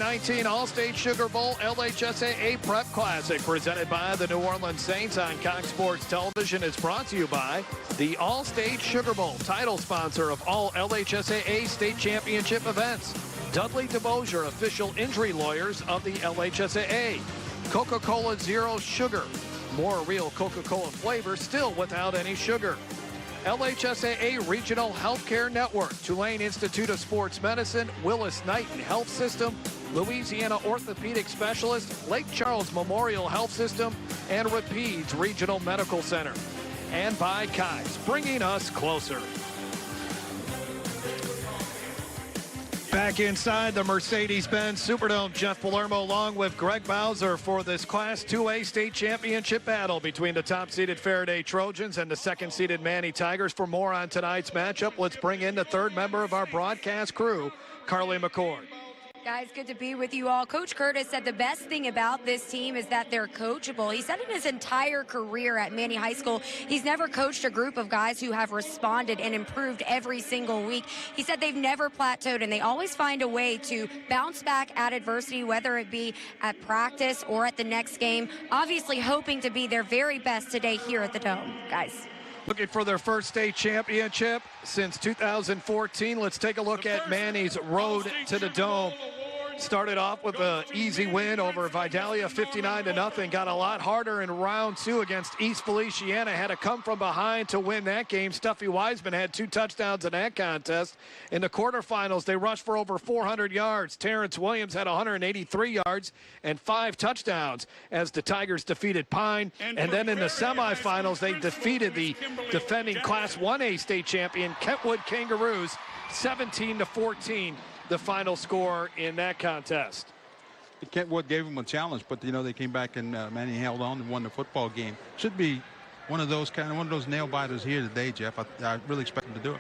2019 All-State Sugar Bowl LHSAA Prep Classic presented by the New Orleans Saints on Cox Sports Television is brought to you by the All-State Sugar Bowl, title sponsor of all LHSAA state championship events. Dudley DeBosier, official injury lawyers of the LHSAA. Coca-Cola Zero Sugar, more real Coca-Cola flavor, still without any sugar. LHSAA Regional Healthcare Network, Tulane Institute of Sports Medicine, Willis Knighton Health System, Louisiana Orthopedic Specialist, Lake Charles Memorial Health System, and Rapides Regional Medical Center. And by Cox, bringing us closer. Back inside the Mercedes-Benz Superdome, Jeff Palermo along with Greg Bowser for this Class 2A state championship battle between the top-seeded Ferriday Trojans and the second-seeded Manny Tigers. For more on tonight's matchup, let's bring in the third member of our broadcast crew, Carly McCord. Guys, good to be with you all. Coach Curtis said the best thing about this team is that they're coachable. He said in his entire career at Manny High School, he's never coached a group of guys who have responded and improved every single week. He said they've never plateaued, and they always find a way to bounce back at adversity, whether it be at practice or at the next game. Obviously hoping to be their very best today here at the Dome, guys. Looking for their first state championship since 2014. Let's take a look at Manny's road to the Dome. Started off with an easy win over Vidalia, 59-0. Got a lot harder in round two against East Feliciana. Had to come from behind to win that game. Stuffy Wiseman had 2 touchdowns in that contest. In the quarterfinals, they rushed for over 400 yards. Terrence Williams had 183 yards and 5 touchdowns as the Tigers defeated Pine. And then in the semifinals, they defeated the defending Class 1A state champion Kentwood Kangaroos, 17-14. The final score in that contest. Kentwood gave them a challenge, but you know they came back and Manny held on and won the football game. Should be one of those nail biters here today, Jeff. I really expect him to do it.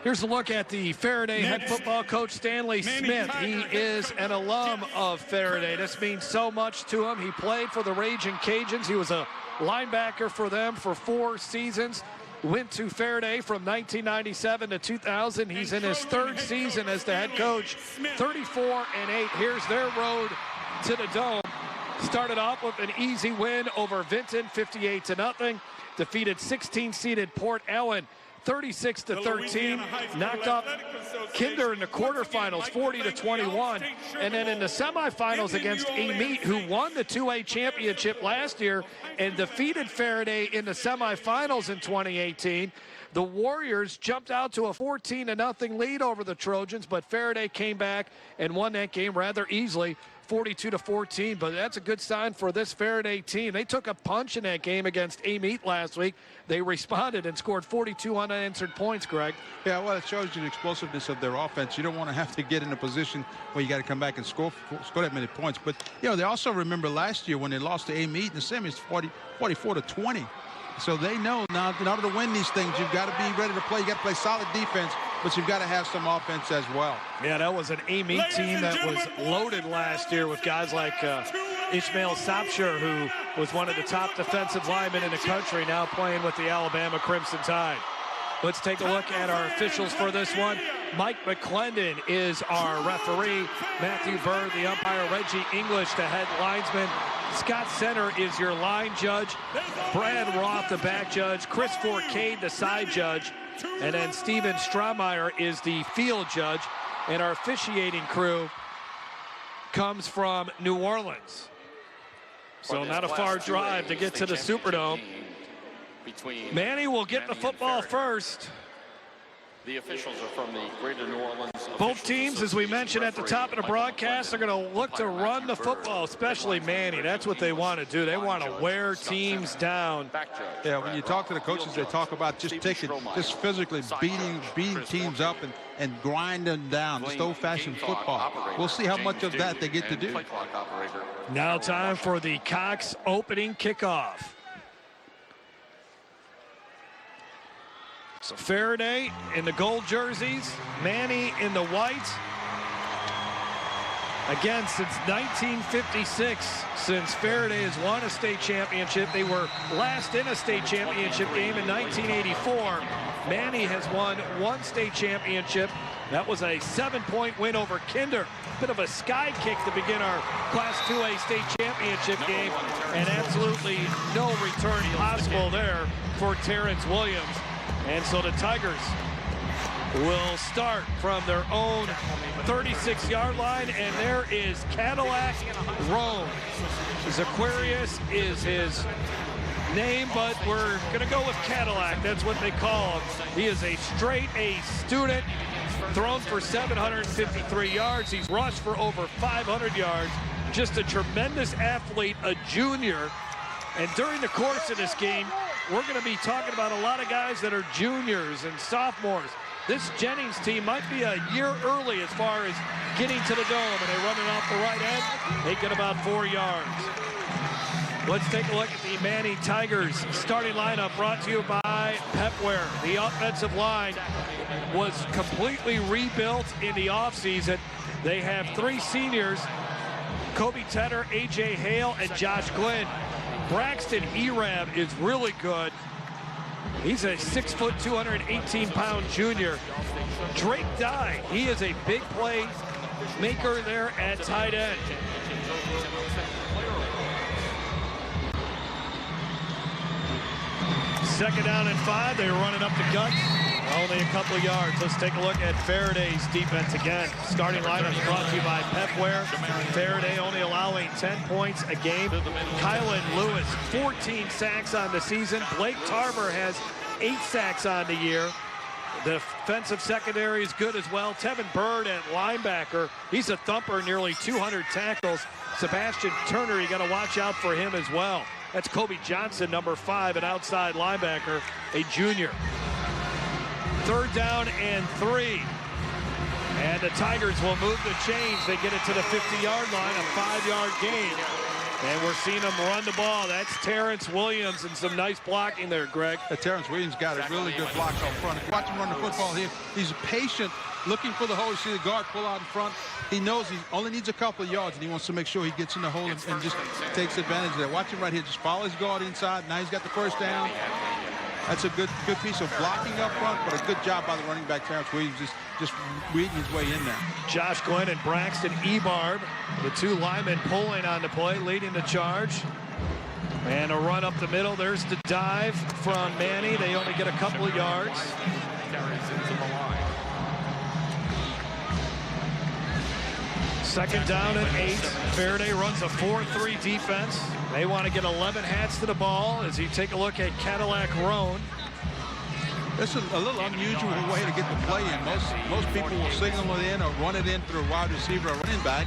Here's a look at the Ferriday head football coach, Stanley Smith. He is an alum of Ferriday. This means so much to him. He played for the Raging Cajuns. He was a linebacker for them for 4 seasons. Went to Ferriday from 1997 to 2000. He's in his 3rd season as the head coach. 34-8. Here's their road to the Dome. Started off with an easy win over Vinton, 58-0. Defeated 16-seeded Port Ellen, 36-13. Knocked off Kinder in the quarterfinals, 40-21. And then in the semifinals against Amite, who won the 2A championship last year and defeated Ferriday in the semifinals in 2018. The Warriors jumped out to a 14-0 lead over the Trojans, but Ferriday came back and won that game rather easily, 42-14. But that's a good sign for this Ferriday team. They took a punch in that game against Amite last week. They responded and scored 42 unanswered points, Greg. Yeah, well, it shows you the explosiveness of their offense. You don't want to have to get in a position where you got to come back and score that many points. But, you know, they also remember last year when they lost to Amite in the semis, 44-20. So they know now in order to win these things, you've got to be ready to play. You got to play solid defense, but you've got to have some offense as well. Yeah, that was an Amite team that was loaded last year with guys like Ishmael Sapshire, who was one of the top defensive linemen in the country, now playing with the Alabama Crimson Tide. Let's take a look at our officials for this one. Mike McClendon is our referee. Matthew Bird, the umpire. Reggie English, the head linesman. Scott Center is your line judge. Brad Roth, the back judge. Chris Forcade, the side judge. And then Steven Straumeyer is the field judge. And our officiating crew comes from New Orleans. So not a far drive to get to the Superdome. Manny will get the football first. The officials are from the Greater New Orleans. Both teams, as we mentioned at the top of the broadcast, are going to look to run the football, especially Manny. That's what they want to do. They want to wear teams down. Yeah, when you talk to the coaches, they talk about just physically beating teams up and grinding down, just old-fashioned football. We'll see how much of that they get to do. Now time for the Cox opening kickoff. So Ferriday in the gold jerseys, Manny in the white. Again, since 1956, since Ferriday has won a state championship, they were last in a state championship game in 1984. Manny has won 1 state championship That was a 7-point win over Kinder. Bit of a sky kick to begin our Class 2A state championship game, and absolutely no return possible there for Terrence Williams. And so the Tigers will start from their own 36-yard line, and there is Cadillac Roan. Aquarius is his name, but we're going to go with Cadillac. That's what they call him. He is a straight A student, thrown for 753 yards. He's rushed for over 500 yards. Just a tremendous athlete, a junior. And during the course of this game, we're going to be talking about a lot of guys that are juniors and sophomores. This Jennings team might be a year early as far as getting to the dome, and they run it off the right end. They get about 4 yards. Let's take a look at the Manny Tigers starting lineup, brought to you by Pepware. The offensive line was completely rebuilt in the offseason. They have 3 seniors, Kobe Tedder, A.J. Hale, and Josh Glenn. Braxton Erab is really good. He's a 6', 218-pound junior. Drake Dye, he is a big play maker there at tight end. Second down and 5. They're running up the gut. Only a couple of yards. Let's take a look at Ferriday's defense again. Starting lineup brought to you by Pepware. Ferriday only allowing 10 points a game. Kylan Lewis, 14 sacks on the season. Blake Tarver has 8 sacks on the year. The defensive secondary is good as well. Tevin Bird at linebacker. He's a thumper, nearly 200 tackles. Sebastian Turner, you got to watch out for him as well. That's Kobe Johnson, number 5, an outside linebacker, a junior. Third down and 3. And the Tigers will move the chains. They get it to the 50-yard line, a 5-yard gain. And we're seeing them run the ball. That's Terrence Williams, and some nice blocking there, Greg. Terrence Williams got a really good block up front. Watch him run the football here. He's patient, looking for the hole. You see the guard pull out in front. He knows he only needs a couple of yards, and he wants to make sure he gets in the hole and just takes advantage of that. Watch him right here. Just follow his guard inside. Now he's got the first down. That's a good piece of blocking up front, but a good job by the running back, Terrence Williams, just reading his way in there. Josh Glenn and Braxton Ebarb, the 2 linemen pulling on the play, leading the charge. And a run up the middle. There's the dive from Manny. They only get a couple of yards. Second down and 8. Ferriday runs a 4-3 defense. They want to get 11 hats to the ball as you take a look at Cadillac Roan. This is a little unusual way to get the play in. Most people will signal it in or run it in through a wide receiver or running back.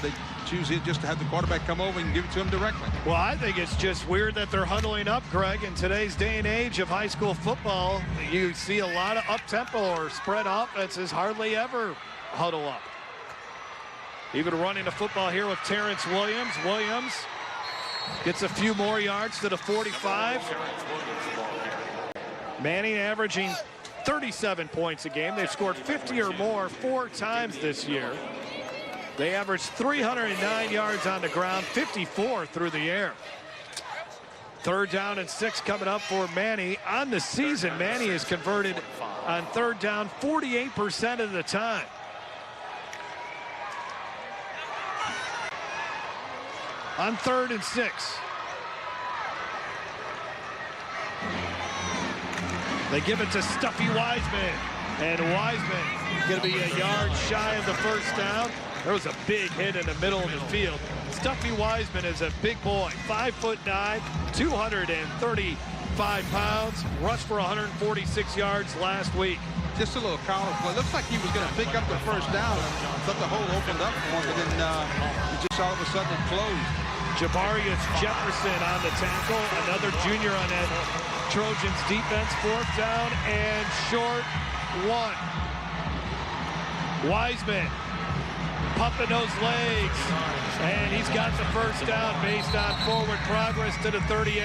They choose it just to have the quarterback come over and give it to him directly. Well, I think it's just weird that they're huddling up, Greg. In today's day and age of high school football, you see a lot of up-tempo or spread offenses hardly ever huddle up. Even running the football here with Terrence Williams. Williams gets a few more yards to the 45. Manning averaging 37 points a game. They've scored 50 or more 4 times this year. They averaged 309 yards on the ground, 54 through the air. Third down and 6 coming up for Manny. On the season, Manny is converted on third down 48% of the time. On 3rd and 6. They give it to Stuffy Wiseman. And Wiseman going to be a yard shy of the first down. There was a big hit in the middle of the field. Stuffy Wiseman is a big boy, 5'9", 235 pounds, rushed for 146 yards last week. Just a little counter play. Looks like he was going to pick up the first down. Thought the hole opened up for him, but then he just all of a sudden it closed. Jabarius Jefferson on the tackle, another junior on that Trojans defense. 4th down and short 1. Wiseman pumping those legs, and he's got the first down based on forward progress to the 38.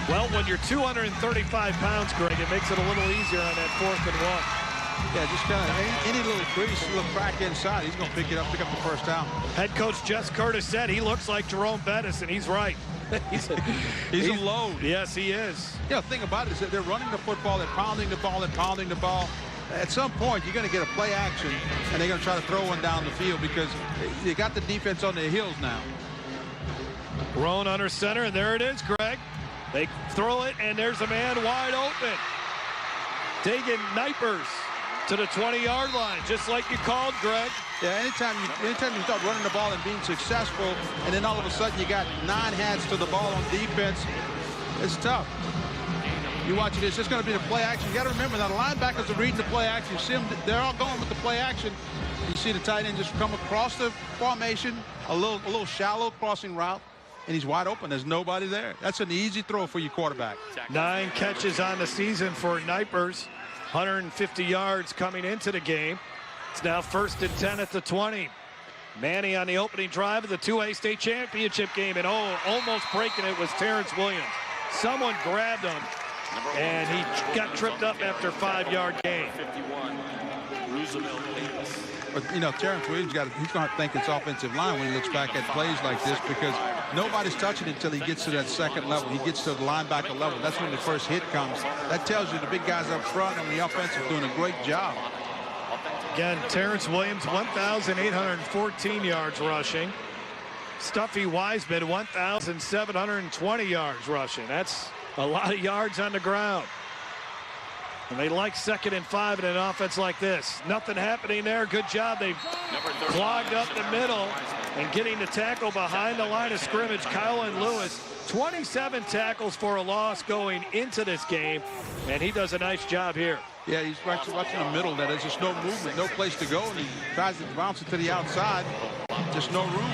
Well, when you're 235 pounds, Greg, it makes it a little easier on that 4th and 1. Yeah, just kind of any little crease, little crack inside, he's going to pick up the first down. Head coach Jess Curtis said he looks like Jerome Bettis, and he's right. he's a load. Yes, he is. Yeah, the thing about it is that they're running the football, they're pounding the ball, at some point, you're going to get a play action, and they're going to try to throw one down the field because they got the defense on their heels now. Roan under center, and there it is, Greg. They throw it, and there's a man wide open. Dagan Knipers to the 20-yard line, just like you called, Greg. Yeah, anytime you start running the ball and being successful, and then all of a sudden you got 9 hands to the ball on defense, it's tough. You watch it, it's just going to be the play action. You got to remember now, the linebackers are reading the play action. You see them, they're all going with the play action. You see the tight end just come across the formation, a little shallow crossing route, and he's wide open. There's nobody there. That's an easy throw for your quarterback. 9 catches on the season for Knipers. 150 yards coming into the game. It's now 1st and 10 at the 20. Manny on the opening drive of the 2A state championship game, and almost breaking it was Terrence Williams. Someone grabbed him, and he got tripped up after a 5-yard gain. 51, Roosevelt. But, you know, Terrence Williams, he's going to think it's offensive line when he looks back at plays like this because nobody's touching it until he gets to that second level. He gets to the linebacker level. That's when the first hit comes. That tells you the big guys up front and the offense are doing a great job. Again, Terrence Williams, 1,814 yards rushing. Stuffy Wiseman, 1,720 yards rushing. That's a lot of yards on the ground. And they like 2nd and 5 in an offense like this. Nothing happening there. Good job. They've clogged up the middle and getting the tackle behind the line of scrimmage. Kylan Lewis, 27 tackles for a loss going into this game, and he does a nice job here. Yeah, he's watching the middle. There's just no movement, no place to go, and he tries to bounce it to the outside. Just no room.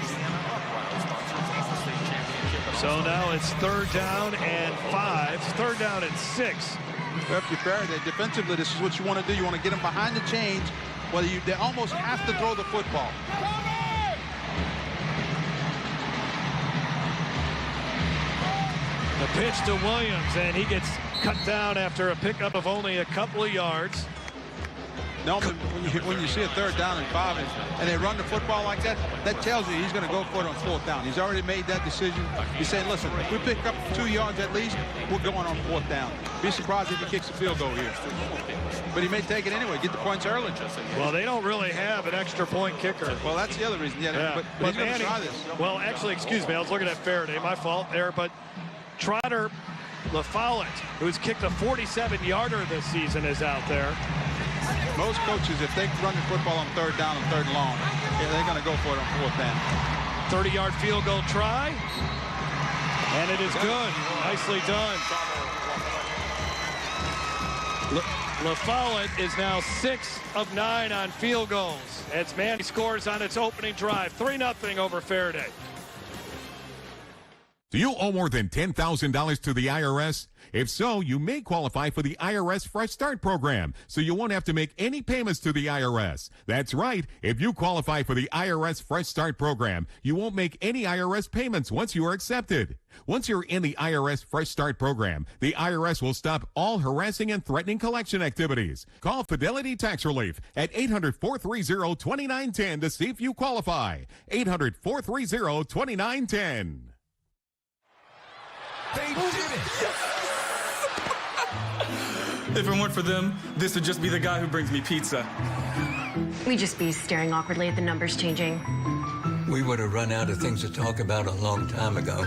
So now it's 3rd down and 5. 3rd down and 6. Well, if you're Ferriday, defensively, this is what you want to do. You want to get them behind the chains, whether they almost have to throw the football. The pitch to Williams, and he gets cut down after a pickup of only a couple of yards. Norman, when you see a 3rd down and 5 and they run the football like that, that tells you he's going to go for it on 4th down. He's already made that decision. He's saying, listen, if we pick up 2 yards at least, we're going on 4th down. Be surprised if he kicks a field goal here. But he may take it anyway, get the points early. Well, they don't really have an extra point kicker. Well, that's the other reason. Yeah. But he's going to try this. Well, actually, excuse me, I was looking at Ferriday. My fault there, but Trotter LaFollette, who's kicked a 47-yarder this season, is out there. Most coaches, if they run the football on 3rd down and 3rd and long, they're going to go for it on 4th down. 30-yard field goal try, and it is good. Nicely done. LaFollette is now 6 of 9 on field goals as Manny scores on its opening drive. 3-0 over Ferriday. Do you owe more than $10,000 to the IRS? If so, you may qualify for the IRS Fresh Start program, so you won't have to make any payments to the IRS. That's right. If you qualify for the IRS Fresh Start program, you won't make any IRS payments once you are accepted. Once you're in the IRS Fresh Start program, the IRS will stop all harassing and threatening collection activities. Call Fidelity Tax Relief at 800-430-2910 to see if you qualify. 800-430-2910. They did it! If it weren't for them, this would just be the guy who brings me pizza. We'd just be staring awkwardly at the numbers changing. We would have run out of things to talk about a long time ago.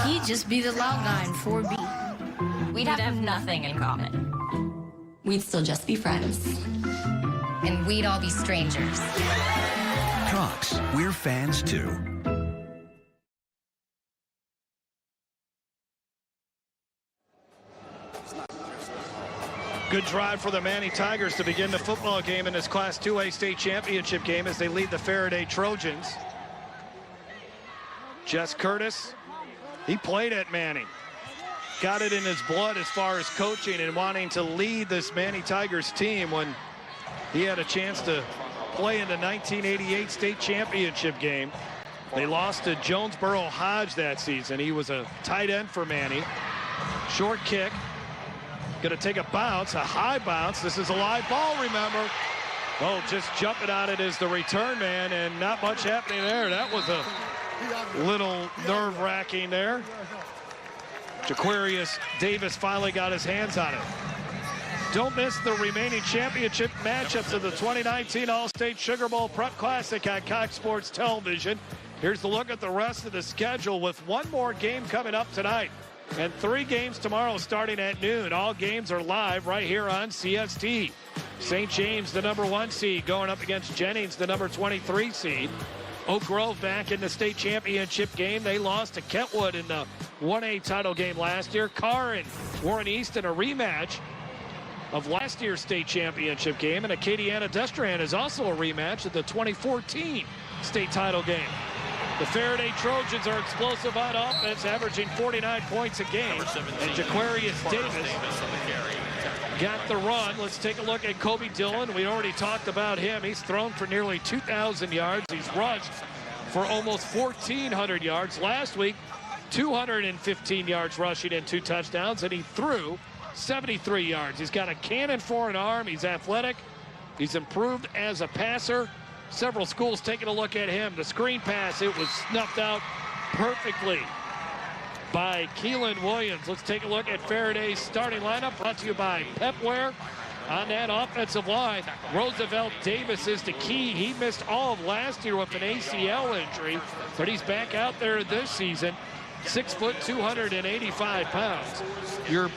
He'd just be the loud guy in 4B. We'd have nothing in common. We'd still just be friends. And we'd all be strangers. Cox, we're fans too. Good drive for the Manny Tigers to begin the football game in this Class 2A state championship game as they lead the Ferriday Trojans. Jess Curtis, he played at Manny. Got it in his blood as far as coaching and wanting to lead this Manny Tigers team when he had a chance to play in the 1988 state championship game. They lost to Jonesboro Hodge that season. He was a tight end for Manny. Short kick. Going to take a bounce, a high bounce. This is a live ball, remember. Oh, just jumping on it is the return man, and not much happening there. That was a little nerve-wracking there. Jaquarius Davis finally got his hands on it. Don't miss the remaining championship matchups of the 2019 All-State Sugar Bowl Prep Classic on Cox Sports Television. Here's the look at the rest of the schedule with one more game coming up tonight and 3 games tomorrow starting at noon. All games are live right here on CST. St. James, the #1 seed, going up against Jennings, the #23 seed. Oak Grove back in the state championship game. They lost to Kentwood in the 1A title game last year. Carr and Warren East in a rematch of last year's state championship game. And Acadiana Destrehan is also a rematch of the 2014 state title game. The Ferriday Trojans are explosive on offense, averaging 49 points a game. And Jaquarius Davis got the run. Let's take a look at Kobe Dillon. We already talked about him. He's thrown for nearly 2,000 yards. He's rushed for almost 1,400 yards. Last week, 215 yards rushing and 2 touchdowns, and he threw 73 yards. He's got a cannon for an arm. He's athletic. He's improved as a passer. Several schools taking a look at him. The screen pass, it was snuffed out perfectly by Keelan Williams. Let's take a look at Faraday's starting lineup, brought to you by Pepware. On that offensive line, Roosevelt Davis is the key. He missed all of last year with an ACL injury, but he's back out there this season. 6 foot, 285 pounds. Your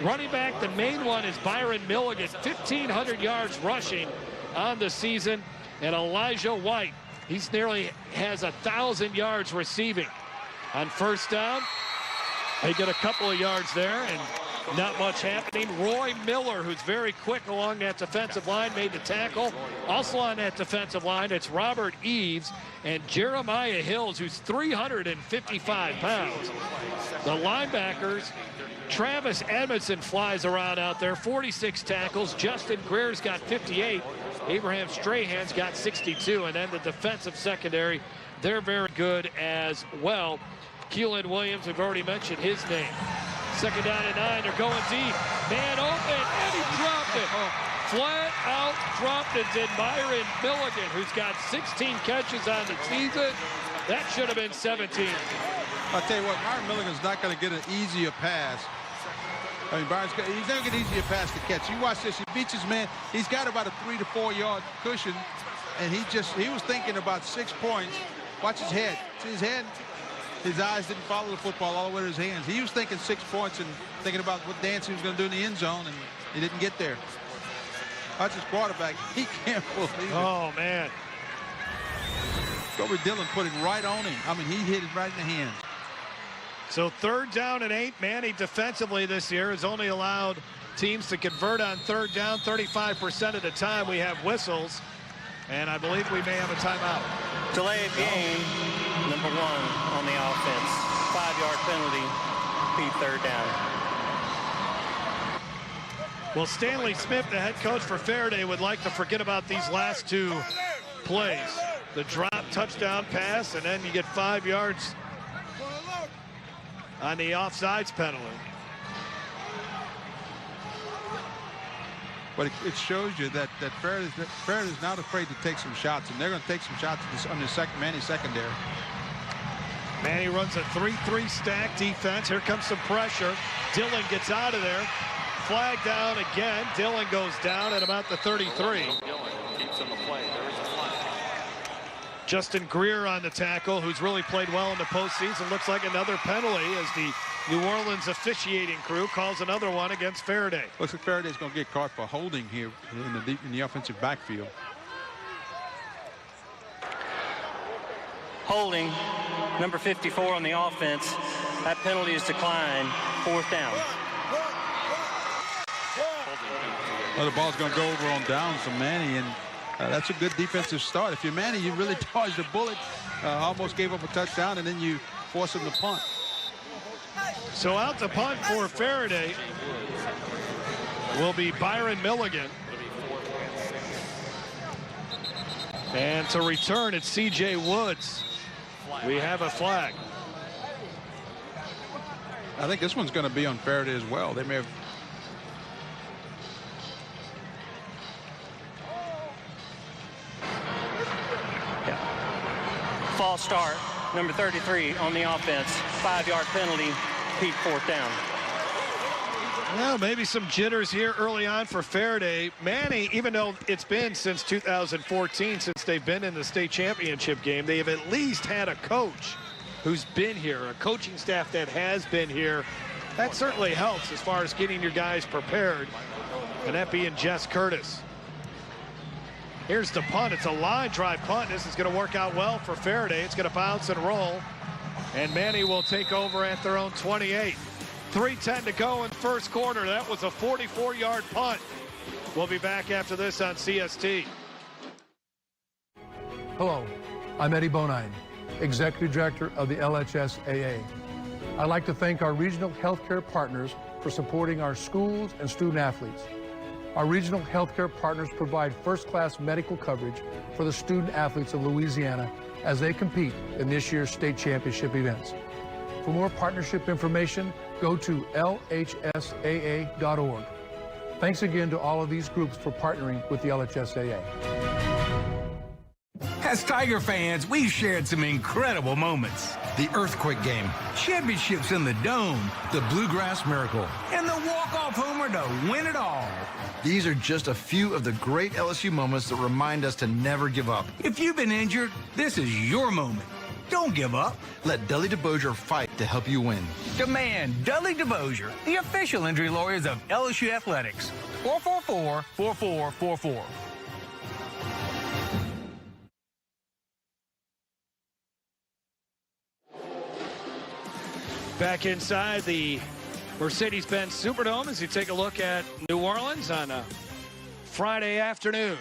running back, the main one, is Byron Milligan, 1,500 yards rushing on the season. And Elijah White, he's nearly has 1,000 yards receiving. On first down, they get a couple of yards there and not much happening. Roy Miller, who's very quick along that defensive line, made the tackle. Also on that defensive line, it's Robert Eves and Jeremiah Hills, who's 355 pounds. The linebackers, Travis Edmondson flies around out there, 46 tackles. Justin Greer's got 58. Abraham Strahan's got 62. And then the defensive secondary, they're very good as well. Keelan Williams, we've already mentioned his name. Second down and 9, they're going deep. Man open, and he dropped it. Flat out dropped it, did Byron Milligan, who's got 16 catches on the season. That should have been 17. I'll tell you what, Byron Milligan's not going to get an easier pass. I mean, he's never get an easier pass to catch. You watch this, he beats his man. He's got about a 3 to 4 yard cushion, and he was thinking about 6 points. Watch his head. See his head? His eyes didn't follow the football all the way to his hands. He was thinking 6 points and thinking about what dance he was going to do in the end zone, and he didn't get there. Watch his quarterback. He can't believe it. Oh, man. Kobe Dillon put it right on him. I mean, he hit it right in the hands. So 3rd down and 8. Manny defensively this year has only allowed teams to convert on 3rd down 35% of the time. We have whistles, and I believe we may have a timeout. Delay of game, number 1 on the offense. 5-yard penalty, Pete, 3rd down. Well, Stanley Smith, the head coach for Ferriday, would like to forget about these last 2 plays. The drop touchdown pass, and then you get 5 yards on the offsides penalty. But it shows you that Faraday's not afraid to take some shots, and they're going to take some shots on the Manny's secondary. Manny runs a 3-3 stack defense. Here comes some pressure. Dillon gets out of there. Flag down again. Dillon goes down at about the 33. Keeps in the play. There is a flag. Justin Greer on the tackle, who's really played well in the postseason. Looks like another penalty as the New Orleans officiating crew calls another one against Ferriday. Looks like Faraday's going to get caught for holding here in the offensive backfield. Holding, number 54 on the offense. That penalty is declined. 4th down. Well, the ball's going to go over on downs from Manny, and that's a good defensive start. If you're Manny, you really dodged a bullet, almost gave up a touchdown, and then you force him to punt. So out to punt for Ferriday will be Byron Milligan. And to return, it's C.J. Woods. We have a flag. I think this one's going to be on Ferriday as well. They may have. False start, number 33 on the offense. 5-yard penalty, Pete, 4th down. Well, maybe some jitters here early on for Ferriday. Manny, even though it's been since 2014 since they've been in the state championship game, they have at least had a coach who's been here, a coaching staff that has been here. That certainly helps as far as getting your guys prepared, and that being Jess Curtis. Here's the punt. It's a line drive punt. This is going to work out well for Ferriday. It's going to bounce and roll, and Manny will take over at their own 28. 3:10 to go in first quarter. That was a 44-yard punt. We'll be back after this on CST. Hello, I'm Eddie Bonine, Executive Director of the LHSAA. I'd like to thank our regional healthcare partners for supporting our schools and student athletes. Our regional healthcare partners provide first-class medical coverage for the student athletes of Louisiana as they compete in this year's state championship events. For more partnership information, go to LHSAA.org. Thanks again to all of these groups for partnering with the LHSAA. As Tiger fans, we've shared some incredible moments. The earthquake game, championships in the Dome, the Bluegrass Miracle, and the walk-off homer to win it all. These are just a few of the great LSU moments that remind us to never give up. If you've been injured, this is your moment. Don't give up. Let Dudley DeBosier fight to help you win. Demand Dudley DeBosier, the official injury lawyers of LSU Athletics. 444-4444. Back inside the Mercedes-Benz Superdome as you take a look at New Orleans on a Friday afternoon.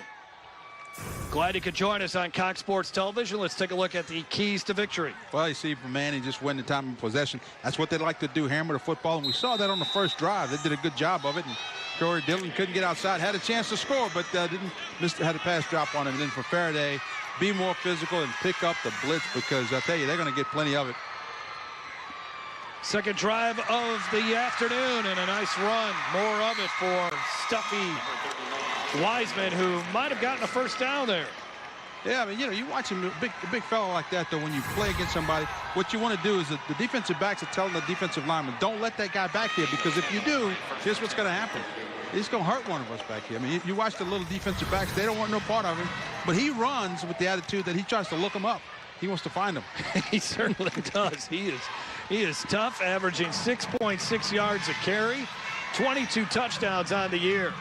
Glad you could join us on Cox Sports Television. Let's take a look at the keys to victory. Well, you see, for Manny, just win the time of possession. That's what they like to do, hammer the football. And we saw that on the first drive. They did a good job of it. And Corey Dillon couldn't get outside. Had a chance to score, but had a pass drop on him. And then for Ferriday, be more physical and pick up the blitz, because I tell you, they're going to get plenty of it. Second drive of the afternoon, and a nice run. More of it for Stuffy Wiseman, who might have gotten a first down there. Yeah, I mean, you watch him, a big fellow like that, though, when you play against somebody, what you want to do is the defensive backs are telling the defensive lineman, don't let that guy back here, because if you do, here's what's going to happen. He's going to hurt one of us back here. I mean, you watch the little defensive backs, they don't want no part of him, but he runs with the attitude that he tries to look them up. He wants to find them. He certainly does. He is tough, averaging 6.6 yards a carry, 22 touchdowns on the year.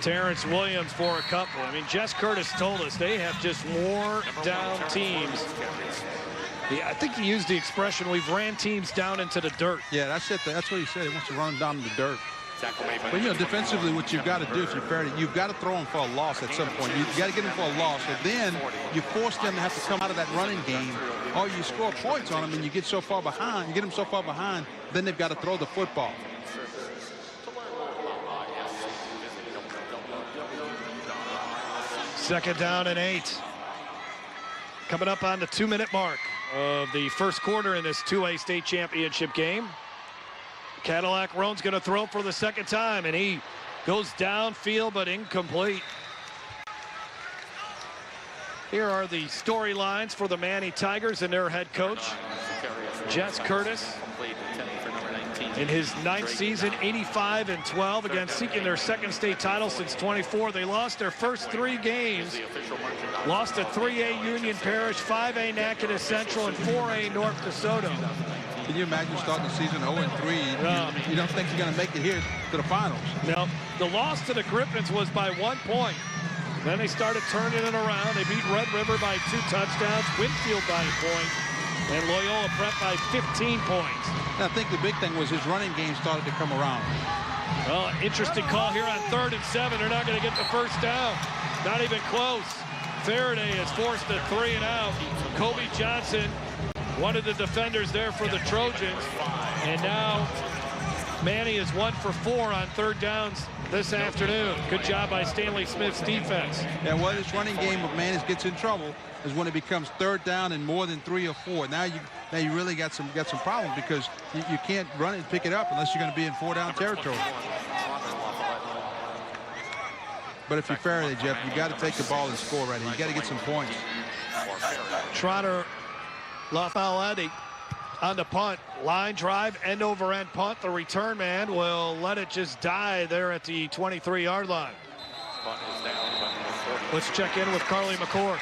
Terrence Williams for a couple. I mean, Jess Curtis told us they have just wore down teams. I think he used the expression, we've ran teams down into the dirt. Yeah, that's it. That's what he said. He wants to run them down in the dirt. But, defensively, what you've got to do if you're Ferriday, you've got to throw them for a loss at some point. You've got to get them for a loss. And then you force them to have to come out of that running game, or you score points on them and you get so far behind, you get them so far behind, then they've got to throw the football. Second down and 8. Coming up on the 2-minute mark of the first quarter in this 2A state championship game. Cadillac Roan's going to throw for the second time, and he goes downfield but incomplete. Here are the storylines for the Manny Tigers and their head coach, Jess Curtis. In his 9th season, 85-12 against seeking their second state title since 24. They lost their first 3 games. Lost to 3A Union Parish, 5A Natchitoches Central, and 4A North DeSoto. Can you imagine starting the season 0-3? You don't think you're going to make it here to the finals. No. The loss to the Griffins was by 1 point. Then they started turning it around. They beat Red River by 2 touchdowns, Winfield by 1 point, and Loyola Prep by 15 points. And I think the big thing was his running game started to come around. Well, interesting call here on 3rd and 7. They're not going to get the first down. Not even close. Ferriday is forced to 3 and out. Kobe Johnson, one of the defenders there for the Trojans. And now Manny is 1 for 4 on 3rd downs this afternoon. Good job by Stanley Smith's defense. Yeah, well, this running game of Manny's gets in trouble is when it becomes 3rd down and more than 3 or 4. Now you really got some problems, because you can't run it and pick it up unless you're going to be in 4-down territory. But if you're Ferriday, Jeff, you got to take the ball and score right. You got to get some points. Trotter LaFayette on the punt. Line drive, end-over-end punt. The return man will let it just die there at the 23-yard line. Punt is down. Let's check in with Carly McCord.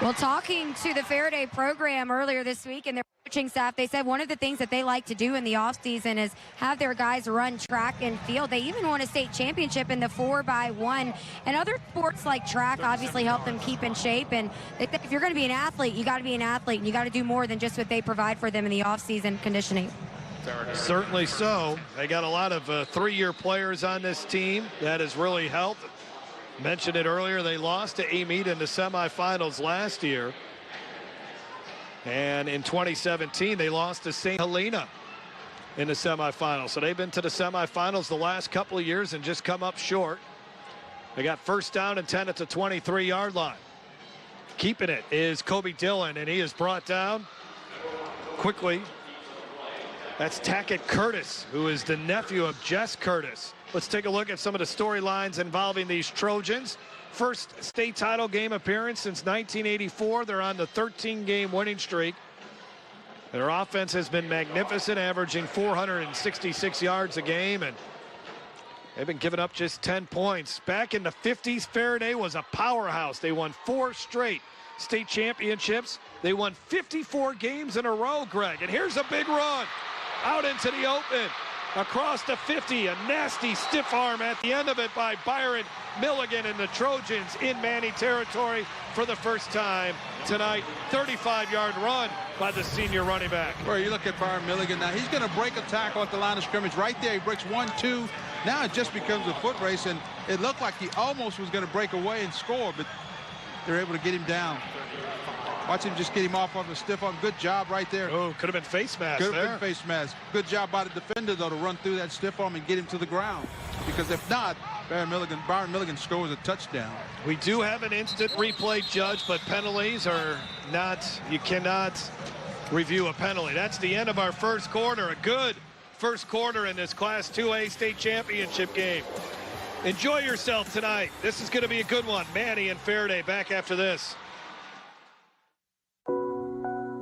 Well, talking to the Ferriday program earlier this week and their coaching staff, they said one of the things that they like to do in the offseason is have their guys run track and field. They even won a state championship in the 4x1. And other sports like track obviously help them keep in shape. And if you're going to be an athlete, you got to be an athlete. And you got to do more than just what they provide for them in the offseason conditioning. Certainly so. They got a lot of three-year players on this team. That has really helped. Mentioned it earlier, they lost to Amite in the semifinals last year. And in 2017, they lost to St. Helena in the semifinals. So they've been to the semifinals the last couple of years and just come up short. They got first down and 10 at the 23-yard line. Keeping it is Kobe Dillon, and he is brought down quickly. That's Tackett Curtis, who is the nephew of Jess Curtis. Let's take a look at some of the storylines involving these Trojans. First state title game appearance since 1984. They're on the 13-game winning streak. Their offense has been magnificent, averaging 466 yards a game, and they've been giving up just 10 points. Back in the 50s, Ferriday was a powerhouse. They won 4 straight state championships. They won 54 games in a row, Greg. And here's a big run out into the open. Across the 50, a nasty stiff arm at the end of it by Byron Milligan, and the Trojans in Manny territory for the first time tonight. 35-yard run by the senior running back. Well, you look at Byron Milligan now. He's going to break a tackle at the line of scrimmage right there. He breaks 1, 2. Now it just becomes a foot race, and it looked like he almost was going to break away and score, but they're able to get him down. Watch him just get him off of a stiff arm. Good job right there. Oh, could have been face mask there. Could have been face mask. Good job by the defender, though, to run through that stiff arm and get him to the ground. Because if not, Byron Milligan scores a touchdown. We do have an instant replay judge, but penalties are not, you cannot review a penalty. That's the end of our first quarter. A good first quarter in this Class 2A state championship game. Enjoy yourself tonight. This is going to be a good one. Manny and Ferriday back after this.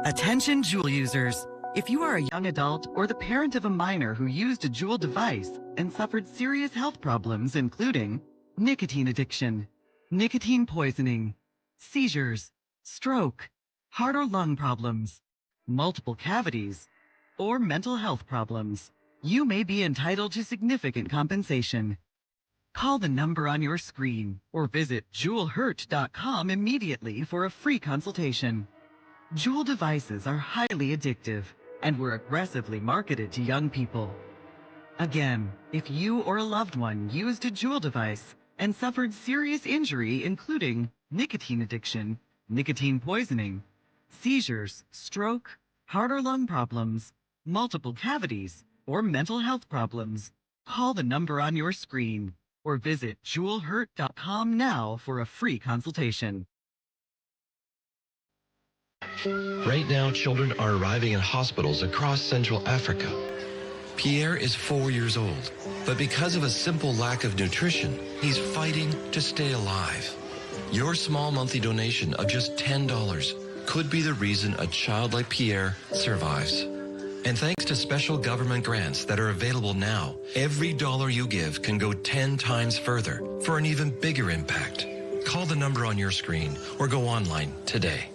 Attention Juul users. If you are a young adult or the parent of a minor who used a Juul device and suffered serious health problems including nicotine addiction, nicotine poisoning, seizures, stroke, heart or lung problems, multiple cavities, or mental health problems, you may be entitled to significant compensation. Call the number on your screen or visit JuulHurt.com immediately for a free consultation. Juul devices are highly addictive and were aggressively marketed to young people. Again, if you or a loved one used a Juul device and suffered serious injury including nicotine addiction, nicotine poisoning, seizures, stroke, heart or lung problems, multiple cavities, or mental health problems, call the number on your screen or visit JuulHurt.com now for a free consultation. Right now, children are arriving in hospitals across Central Africa. Pierre is 4 years old, but because of a simple lack of nutrition, he's fighting to stay alive. Your small monthly donation of just $10 could be the reason a child like Pierre survives. And thanks to special government grants that are available now, every dollar you give can go 10 times further for an even bigger impact. Call the number on your screen or go online today.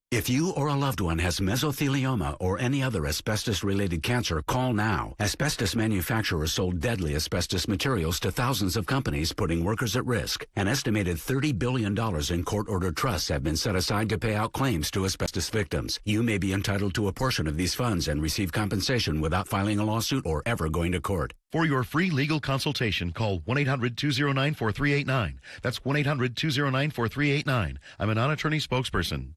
If you or a loved one has mesothelioma or any other asbestos-related cancer, call now. Asbestos manufacturers sold deadly asbestos materials to thousands of companies, putting workers at risk. An estimated $30 billion in court-ordered trusts have been set aside to pay out claims to asbestos victims. You may be entitled to a portion of these funds and receive compensation without filing a lawsuit or ever going to court. For your free legal consultation, call 1-800-209-4389. That's 1-800-209-4389. I'm a non-attorney spokesperson.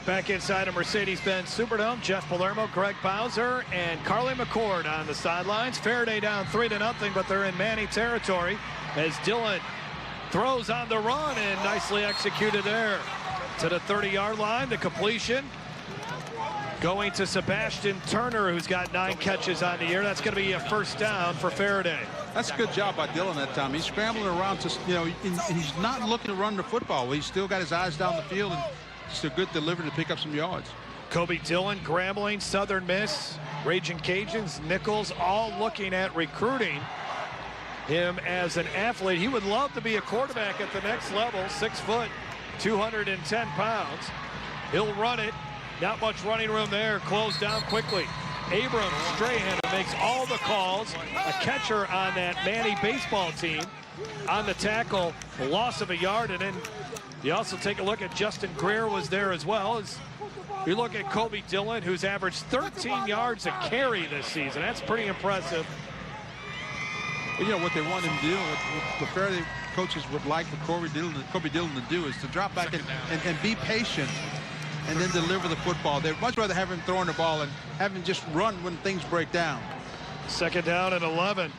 Back inside a Mercedes-Benz Superdome, Jeff Palermo, Greg Bowser, and Carly McCord on the sidelines. Ferriday down 3-0, but they're in Manny territory as Dillon throws on the run and nicely executed there. To the 30-yard line, the completion. Going to Sebastian Turner, who's got 9 catches on the year. That's going to be a first down for Ferriday. That's a good job by Dillon that time. He's scrambling around to, and he's not looking to run the football. He's still got his eyes down the field, and it's a good delivery to pick up some yards. Kobe Dillon, Grambling, Southern Miss, Raging Cajuns, Nichols, all looking at recruiting him as an athlete. He would love to be a quarterback at the next level. 6 foot, 210 pounds. He'll run it. Not much running room there. Closed down quickly. Abram Strahan makes all the calls. A catcher on that Manny baseball team. On the tackle, a loss of a yard. And then you also take a look at Justin Greer was there as well. As you look at Kobe Dillon, who's averaged 13 yards a carry this season. That's pretty impressive. Well, what they want him to do, what the Ferriday coaches would like for Kobe Dillon to do, is to drop back and be patient and then deliver the football. They'd much rather have him throwing the ball and have him just run when things break down. 2nd down and 11.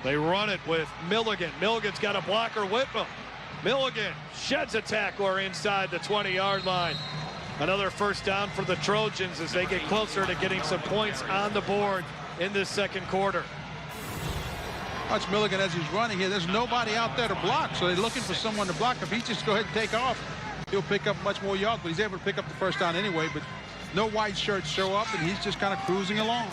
They run it with Milligan. Milligan's got a blocker with him. Milligan sheds a tackler inside the 20-yard line. Another first down for the Trojans as they get closer to getting some points on the board in this 2nd quarter. Watch Milligan as he's running here. There's nobody out there to block, so they're looking for someone to block. If he just go ahead and take off, he'll pick up much more yards, but he's able to pick up the first down anyway. But no white shirts show up, and he's just kind of cruising along.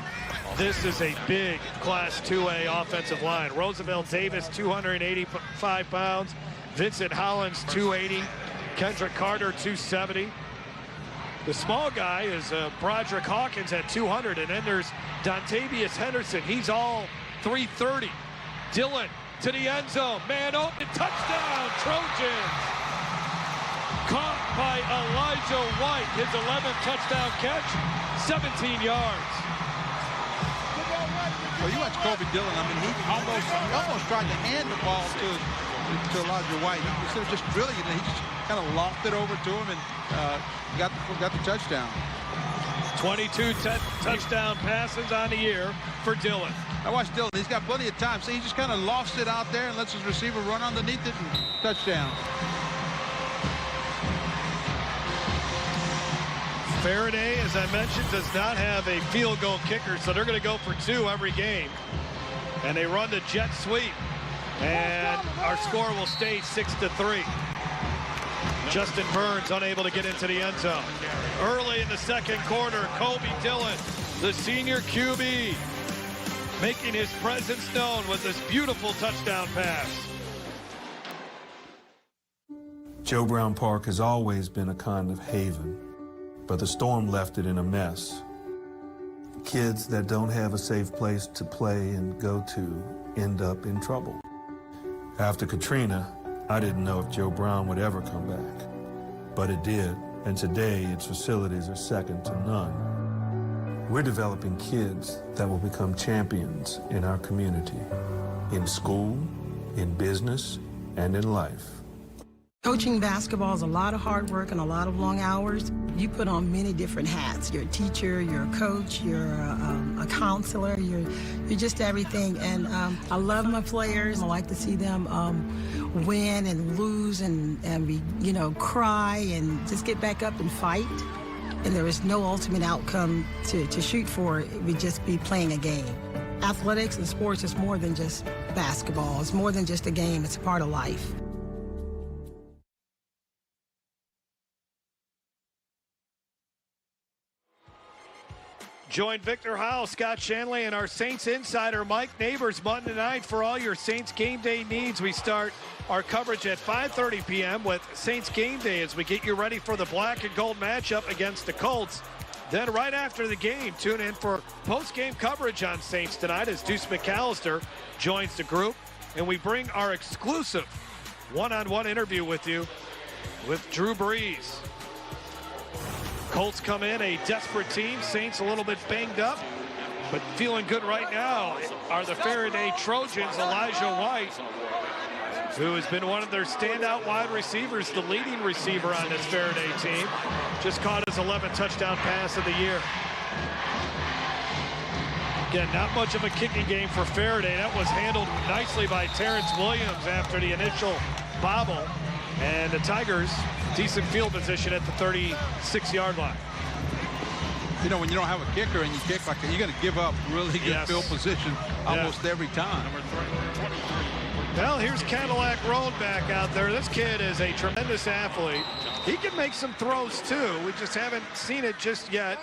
This is a big Class 2A offensive line. Roosevelt Davis, 285 pounds. Vincent Hollins, 280. Kendrick Carter, 270. The small guy is Broderick Hawkins at 200, and then there's Dontavius Henderson. He's all 330. Dillon to the end zone. Man open, touchdown, Trojans. Caught by Elijah White. His 11th touchdown catch, 17 yards. Well, you watch Kobe Dillon. I mean, he almost tried to hand the ball to Elijah White. Instead of just drilling it, he just kind of lofted over to him and got the touchdown. 22 touchdown passes on the year for Dillon. I watched Dillon. He's got plenty of time. See, he just kind of lofts it out there and lets his receiver run underneath it and touchdown. Ferriday, as I mentioned, does not have a field goal kicker, so they're going to go for 2 every game. And they run the jet sweep. And our score will stay 6-3. Justin Burns unable to get into the end zone. Early in the 2nd quarter, Kobe Dillon, the senior QB, making his presence known with this beautiful touchdown pass. Joe Brown Park has always been a kind of haven, but the storm left it in a mess. Kids that don't have a safe place to play and go to end up in trouble. After Katrina, I didn't know if Joe Brown would ever come back, but it did, and today its facilities are second to none. We're developing kids that will become champions in our community, in school, in business, and in life. Coaching basketball is a lot of hard work and a lot of long hours. You put on many different hats. You're a teacher, you're a coach, you're a counselor, you're just everything. And I love my players. I like to see them win and lose and be, cry and just get back up and fight. And there is no ultimate outcome to shoot for. It would just be playing a game. Athletics and sports is more than just basketball. It's more than just a game. It's a part of life. Join Victor Howell, Scott Shanley, and our Saints insider Mike Neighbors Monday night for all your Saints game day needs. We start our coverage at 5:30 p.m. with Saints game day as we get you ready for the black and gold matchup against the Colts. Then right after the game, tune in for post-game coverage on Saints tonight as Deuce McAllister joins the group. And we bring our exclusive one-on-one interview with you with Drew Brees. Colts come in a desperate team. Saints a little bit banged up, but feeling good right now are the Ferriday Trojans. Elijah White, who has been one of their standout wide receivers, the leading receiver on this Ferriday team, just caught his 11th touchdown pass of the year. Again, not much of a kicking game for Ferriday. That was handled nicely by Terrence Williams after the initial bobble. And the Tigers, decent field position at the 36-yard line. you know, when you don't have a kicker and you kick like that, you're going to give up really good field position almost every time. Well, here's Cadillac Road back out there. This kid is a tremendous athlete. He can make some throws, too. We just haven't seen it just yet.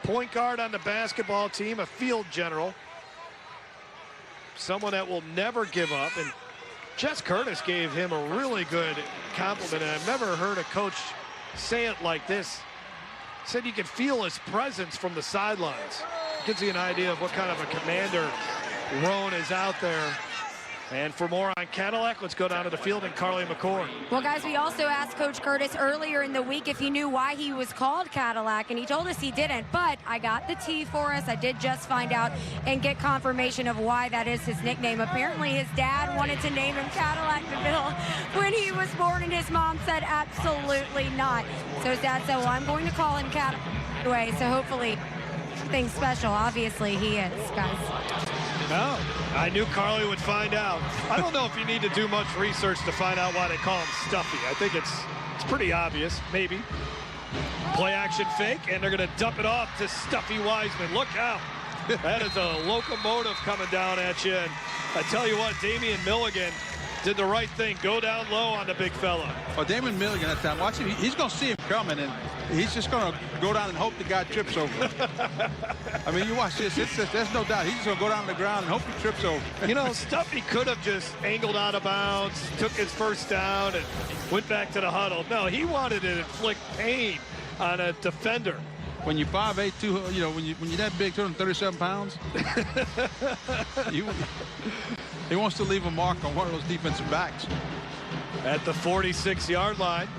Point guard on the basketball team, a field general. Someone that will never give up. And Jess Curtis gave him a really good compliment. And I've never heard a coach say it like this. Said you could feel his presence from the sidelines. Gives you an idea of what kind of a commander Roan is out there. And for more on Cadillac, let's go down to the field and Carly McCord. Well, guys, we also asked Coach Curtis earlier in the week if he knew why he was called Cadillac, and he told us he didn't. But I got the T for us. I did just find out and get confirmation of why that is his nickname. Apparently, his dad wanted to name him Cadillac DeVille when he was born, and his mom said absolutely not. So his dad said, well, I'm going to call him Cadillac anyway, so hopefully something special. Obviously, he is, guys. No, I knew Carly would find out. I don't know if you need to do much research to find out why they call him Stuffy. I think it's pretty obvious, maybe. Play action fake, and they're going to dump it off to Stuffy Wiseman. Look out. That is a locomotive coming down at you. And I tell you what, Damian Milligan did the right thing. Go down low on the big fella. Oh, Damian Milligan that time. Watch him. He's going to see him coming, and he's just going to go down and hope the guy trips over. I mean, you watch this. There's no doubt. He's just going to go down on the ground and hope he trips over. You know, Stuffy could have just angled out of bounds, took his first down, and went back to the huddle. No, he wanted to inflict pain on a defender. When you're 5'8", you know, when you're that big, 237 pounds, he wants to leave a mark on one of those defensive backs. At the 46-yard line,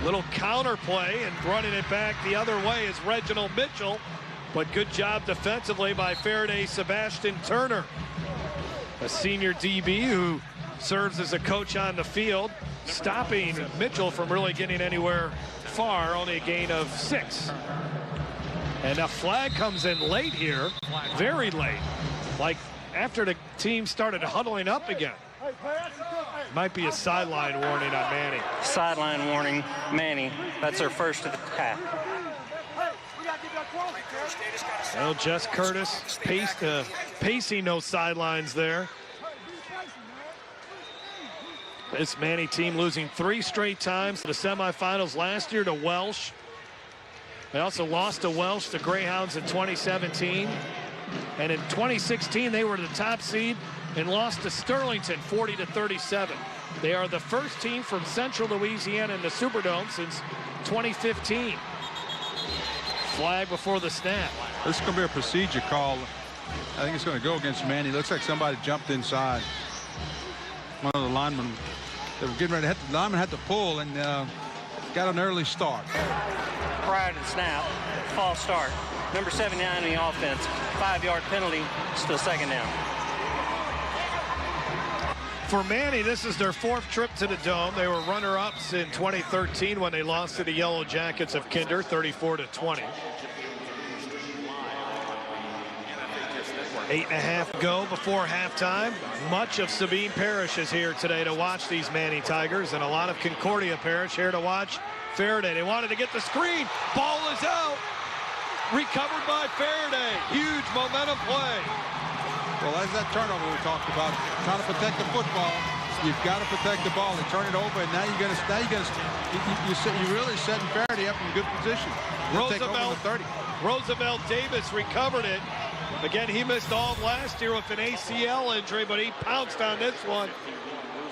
little counter play, and running it back the other way is Reginald Mitchell. But good job defensively by Ferriday Sebastian Turner, a senior DB who serves as a coach on the field, stopping Mitchell from really getting anywhere far, only a gain of 6. And a flag comes in late here, very late, like after the team started huddling up again. Might be a sideline warning on Manny. Sideline warning, Manny. That's their first of the half. Well, Jess Curtis pacing those sidelines there. This Manny team losing 3 straight times to the semifinals last year to Welsh. They also lost to Welsh, the Greyhounds, in 2017. And in 2016, they were the top seed and lost to Sterlington 40-37. They are the first team from Central Louisiana in the Superdome since 2015. Flag before the snap. This is going to be a procedure call. I think it's going to go against Manny. Looks like somebody jumped inside. One of the linemen, they were getting ready to the lineman had to pull and got an early start. Prior to the snap, false start. Number 79 in the offense, 5-yard penalty, still second down. For Manny, this is their 4th trip to the Dome. They were runner-ups in 2013 when they lost to the Yellow Jackets of Kinder, 34-20. 8.5 to go before halftime. Much of Sabine Parish is here today to watch these Manny Tigers, and a lot of Concordia Parish here to watch Ferriday. They wanted to get the screen. Ball is out. Recovered by Ferriday. Huge momentum play. Well, that's that turnover we talked about. Trying to protect the football. You've got to protect the ball. They turn it over, and now you're really setting Ferriday up in good position. Roosevelt Davis recovered it. Again, he missed all of last year with an ACL injury, but he pounced on this one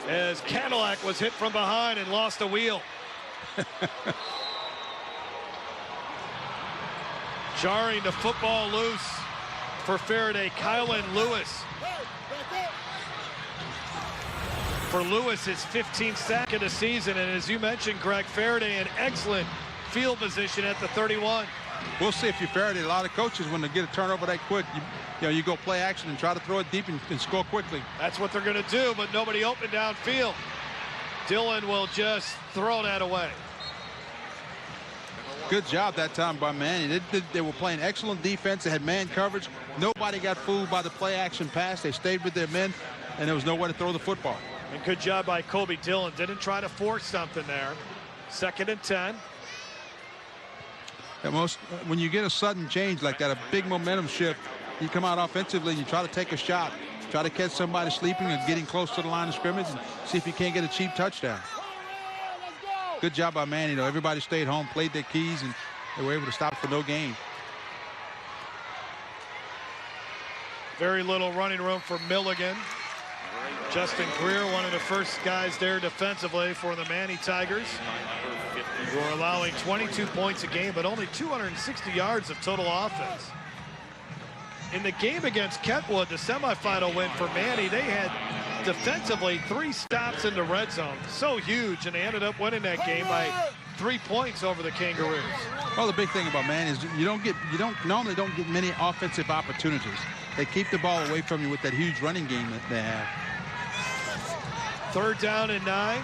as Cadillac was hit from behind and lost a wheel. Jarring the football loose for Ferriday. Kylan Lewis. For Lewis, his 15th sack of the season, and as you mentioned, Greg, Ferriday in excellent field position at the 31. We'll see if you're Ferriday. A lot of coaches, when they get a turnover that quick, you go play action and try to throw it deep and score quickly. That's what they're going to do, but nobody open downfield. Dillon will just throw that away. Good job that time by Manny. They were playing excellent defense. They had man coverage. Nobody got fooled by the play action pass. They stayed with their men, and there was nowhere to throw the football. And good job by Kobe Dillon. Didn't try to force something there. 2nd and 10. When you get a sudden change like that, a big momentum shift, you come out offensively, you try to take a shot, try to catch somebody sleeping and getting close to the line of scrimmage and see if you can't get a cheap touchdown. Good job by Manny, though. Everybody stayed home, played their keys, and they were able to stop for no gain. Very little running room for Milligan. Justin Greer, one of the first guys there defensively for the Manny Tigers, who are allowing 22 points a game, but only 260 yards of total offense. In the game against Kentwood, the semifinal win for Manny, they had defensively 3 stops in the red zone. So huge, and they ended up winning that game by 3 points over the Kangaroos. Well, the big thing about Manny is you normally don't get many offensive opportunities. They keep the ball away from you with that huge running game that they have. 3rd down and 9.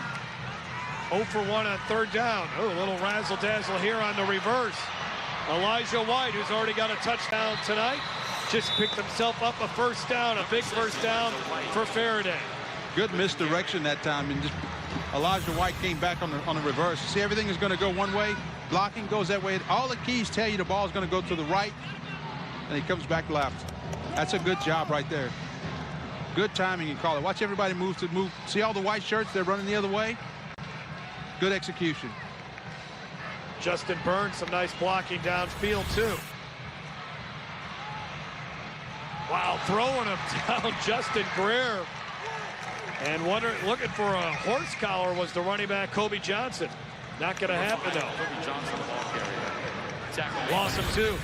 0 for 1 on 3rd down. Oh, a little razzle-dazzle here on the reverse. Elijah White, who's already got a touchdown tonight, just picked himself up a 1st down, a big 1st down for Ferriday. Good misdirection that time, and just Elijah White came back on the reverse. See, everything is going to go one way. Blocking goes that way. All the keys tell you the ball is going to go to the right, and he comes back left. That's a good job right there. Good timing and call it. Watch everybody move. See all the white shirts? They're running the other way. Good execution. Justin Burns, some nice blocking downfield, too. Wow, throwing him down, Justin Greer. And looking for a horse collar was the running back, Kobe Johnson. Not going to happen, though. Kobe Johnson, the ball carrier. Lost him, too.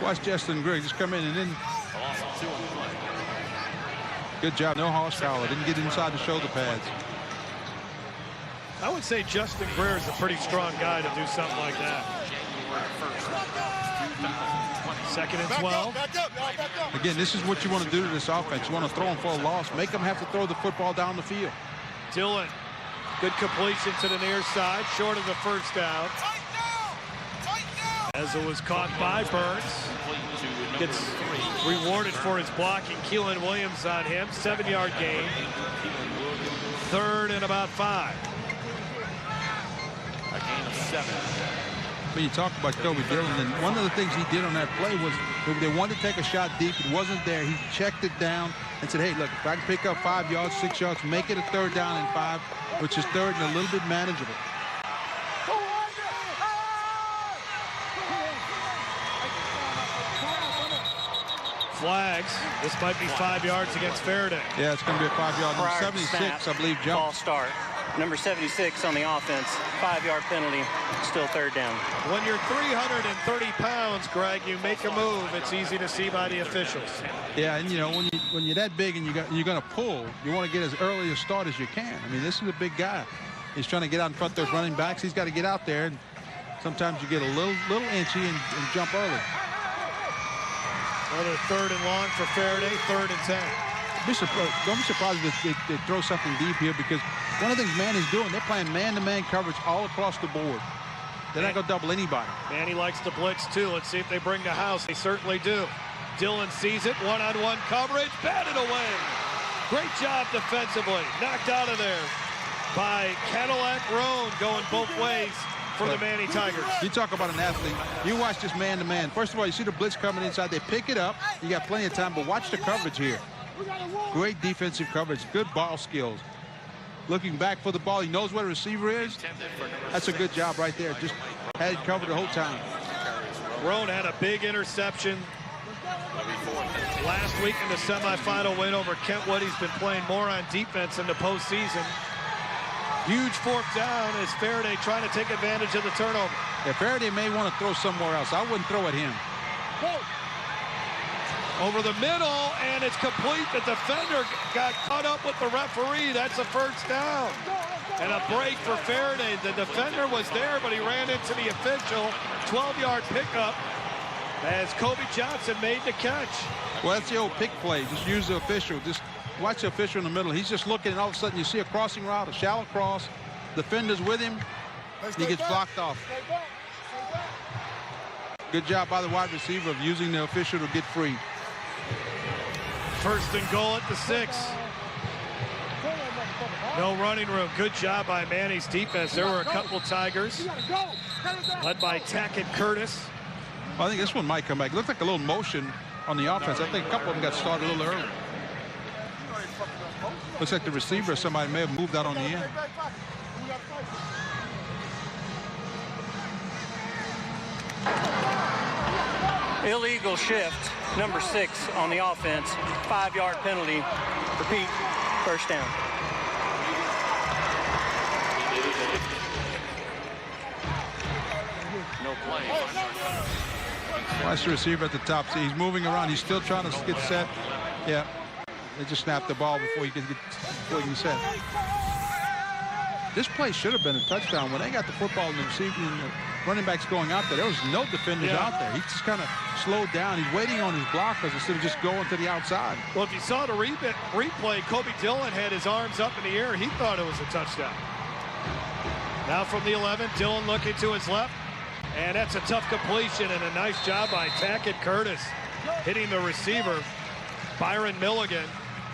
Watch Justin Greer just come in and then. Good job. No horse collar. Didn't get inside the shoulder pads. I would say Justin Greer is a pretty strong guy to do something like that. 2nd and 12. Again, this is what you want to do to this offense. You want to throw them for a loss. Make them have to throw the football down the field. Dillon, good completion to the near side, short of the 1st down. As it was caught by Burns. Gets rewarded for his blocking. Keelan Williams on him. 7-yard gain. 3rd and about 5. A gain of 7. When you talk about Kobe Dillon, and one of the things he did on that play was they wanted to take a shot deep. It wasn't there. He checked it down and said, hey, look, if I can pick up 5 yards, 6 yards, make it a 3rd down and 5, which is 3rd and a little bit manageable. Flags. This might be 5 yards against Ferriday. Yeah, it's going to be a 5-yard. Number 76, I believe, jump. Ball start. Number 76 on the offense. 5-yard penalty. Still 3rd down. When you're 330 pounds, Greg, you make a move. It's easy to see by the officials. Yeah, and you know when you're that big and you're going to pull, you want to get as early a start as you can. I mean, this is a big guy. He's trying to get out in front of those running backs. He's got to get out there, and sometimes you get a little inchy and jump early. Another 3rd and long for Ferriday, 3rd and 10. Don't be surprised if they throw something deep here, because one of the things Manny's doing, they're playing man-to-man coverage all across the board. They're not going to double anybody. Manny likes to blitz, too. Let's see if they bring the house. They certainly do. Dillon sees it. One-on-one coverage. Batted away. Great job defensively. Knocked out of there by Cadillac Roan, going both ways for the Manny Tigers. You talk about an athlete. You watch this man-to-man. First of all, you see the blitz coming inside. They pick it up. You got plenty of time, but watch the coverage here. Great defensive coverage. Good ball skills. Looking back for the ball. He knows where the receiver is. That's a good job right there. Just had it covered the whole time. Roan had a big interception last week in the semifinal win over Kentwood. He's been playing more on defense in the postseason. Huge 4th down as Ferriday trying to take advantage of the turnover. Yeah, Ferriday may want to throw somewhere else. I wouldn't throw at him. Over the middle, and it's complete. The defender got caught up with the referee. That's a 1st down. And a break for Ferriday. The defender was there, but he ran into the official. 12-yard pickup as Kobe Johnson made the catch. Well, that's the old pick play. Just use the official. Just watch the official in the middle. He's just looking, and all of a sudden you see a crossing route, a shallow cross. Defender's with him. He gets blocked off. Good job by the wide receiver of using the official to get free. 1st and goal at the 6. No running room. Good job by Manny's defense. There were a couple Tigers Led by Tackett Curtis. Well, I think this one might come back. It looked like a little motion on the offense. I think a couple of them got started a little early. Looks like the receiver, somebody may have moved out on the end. Illegal shift, number 6 on the offense. 5-yard penalty. Repeat, first down. No play. Watch the receiver at the top. See, he's moving around. He's still trying to get set. Yeah. They just snapped the ball before he can get set. This play should have been a touchdown. When they got the football and the receiving and the running backs going out there was no defenders out there. He just kind of slowed down. He's waiting on his blockers instead of just going to the outside. Well, if you saw the replay, Kobe Dillon had his arms up in the air. He thought it was a touchdown. Now from the 11, Dillon looking to his left. And that's a tough completion and a nice job by Tackett Curtis hitting the receiver, Byron Milligan.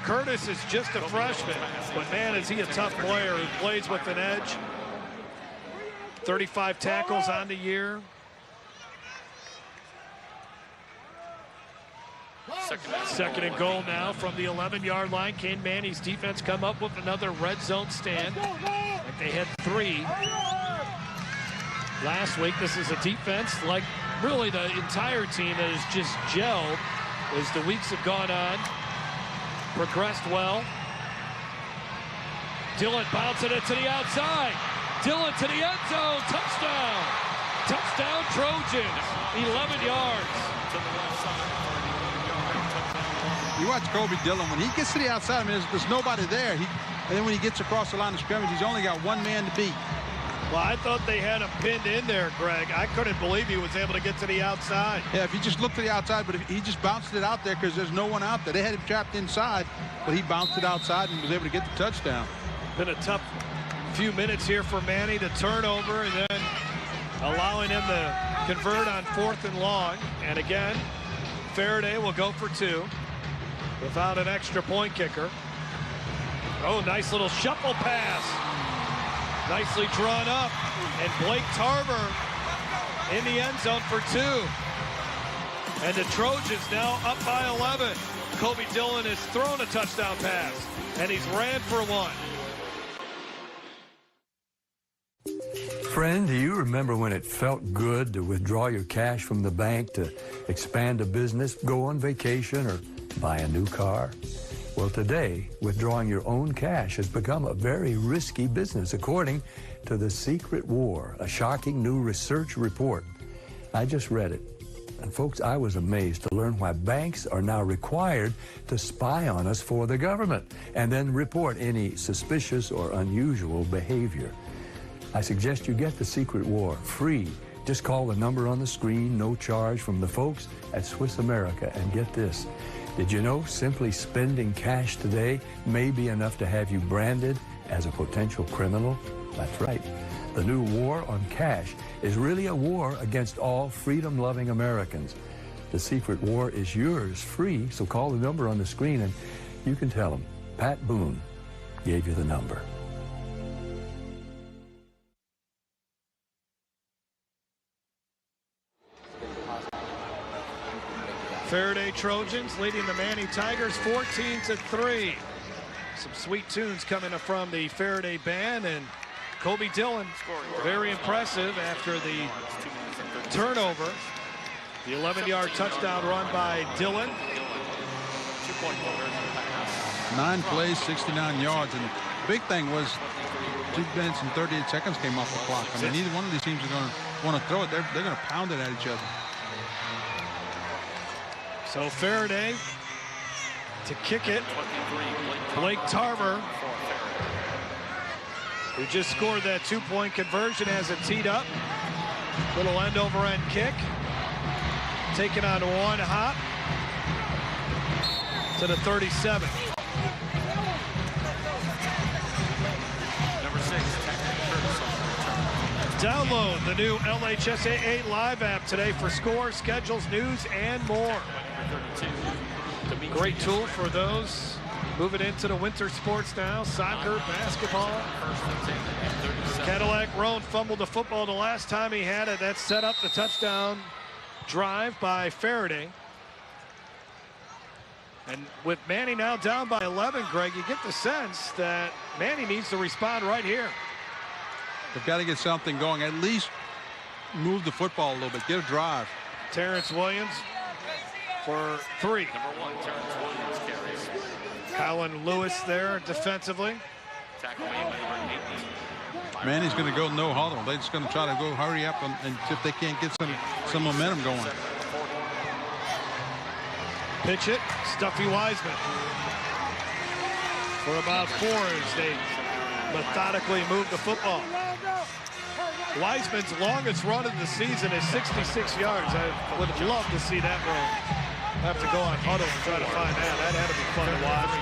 Curtis is just a freshman, but man, is he a tough player who plays with an edge. 35 tackles on the year. Second and goal now from the 11-yard line. Kane Manny's defense come up with another red zone stand. Like they had 3 last week. This is a defense like really the entire team that has just gelled as the weeks have gone on. Progressed well. Dillon bouncing it to the outside. Dillon to the end zone. Touchdown. Touchdown Trojans. 11 yards. You watch Kobe Dillon. When he gets to the outside, I mean, there's nobody there. And then when he gets across the line of scrimmage, he's only got one man to beat. Well, I thought they had him pinned in there, Greg. I couldn't believe he was able to get to the outside. Yeah, if he just looked to the outside, but if he just bounced it out there because there's no one out there. They had him trapped inside, but he bounced it outside and was able to get the touchdown. Been a tough few minutes here for Manny to turn over and then allowing him to convert on 4th and long. And again, Ferriday will go for 2 without an extra point kicker. Oh, nice little shuffle pass. Nicely drawn up, and Blake Tarver in the end zone for 2. And the Trojans now up by 11. Kobe Dillon has thrown a touchdown pass, and he's ran for 1. Friend, do you remember when it felt good to withdraw your cash from the bank to expand a business, go on vacation, or buy a new car? Well, today, withdrawing your own cash has become a very risky business, according to The Secret War, a shocking new research report. I just read it. And folks, I was amazed to learn why banks are now required to spy on us for the government and then report any suspicious or unusual behavior. I suggest you get The Secret War free. Just call the number on the screen, no charge, from the folks at Swiss America. And get this. Did you know simply spending cash today may be enough to have you branded as a potential criminal? That's right. The new war on cash is really a war against all freedom-loving Americans. The Secret War is yours free, so call the number on the screen and you can tell them Pat Boone gave you the number. Ferriday Trojans leading the Manny Tigers 14-3. Some sweet tunes coming from the Ferriday band, and Kobe Dillon very impressive after the turnover. The 11-yard touchdown run by Dillon. 9 plays, 69 yards, and the big thing was 2 minutes and 38 seconds came off the clock. I mean, neither one of these teams are going to want to throw it. They're going to pound it at each other. So Ferriday to kick it. Blake Tarver, who just scored that 2-point conversion, has it teed up. Little end over end kick. Taken on one hop to the 37. Number 6, Download the new LHSAA live app today for scores, schedules, news, and more. Great tool for those Moving into the winter sports now, soccer, basketball. Cadillac Roan fumbled the football the last time he had it. That set up the touchdown drive by Ferriday. And with Manny now down by 11, Greg, you get the sense that Manny needs to respond right here. They've got to get something going, at least move the football a little bit, get a drive. Terrence Williams for 3. Number 1, Terrence Williams carries. Colin Lewis there defensively. Tackle made by number 18. Manny's going to go no huddle. They're just going to try to go hurry up and see if they can't get some momentum going. Pitch it, Stuffy Wiseman. For about 4 as they methodically move the football. Wiseman's longest run of the season is 66 yards. I would love to see that run. Have to go on huddle and try to find that. That had to be fun to watch.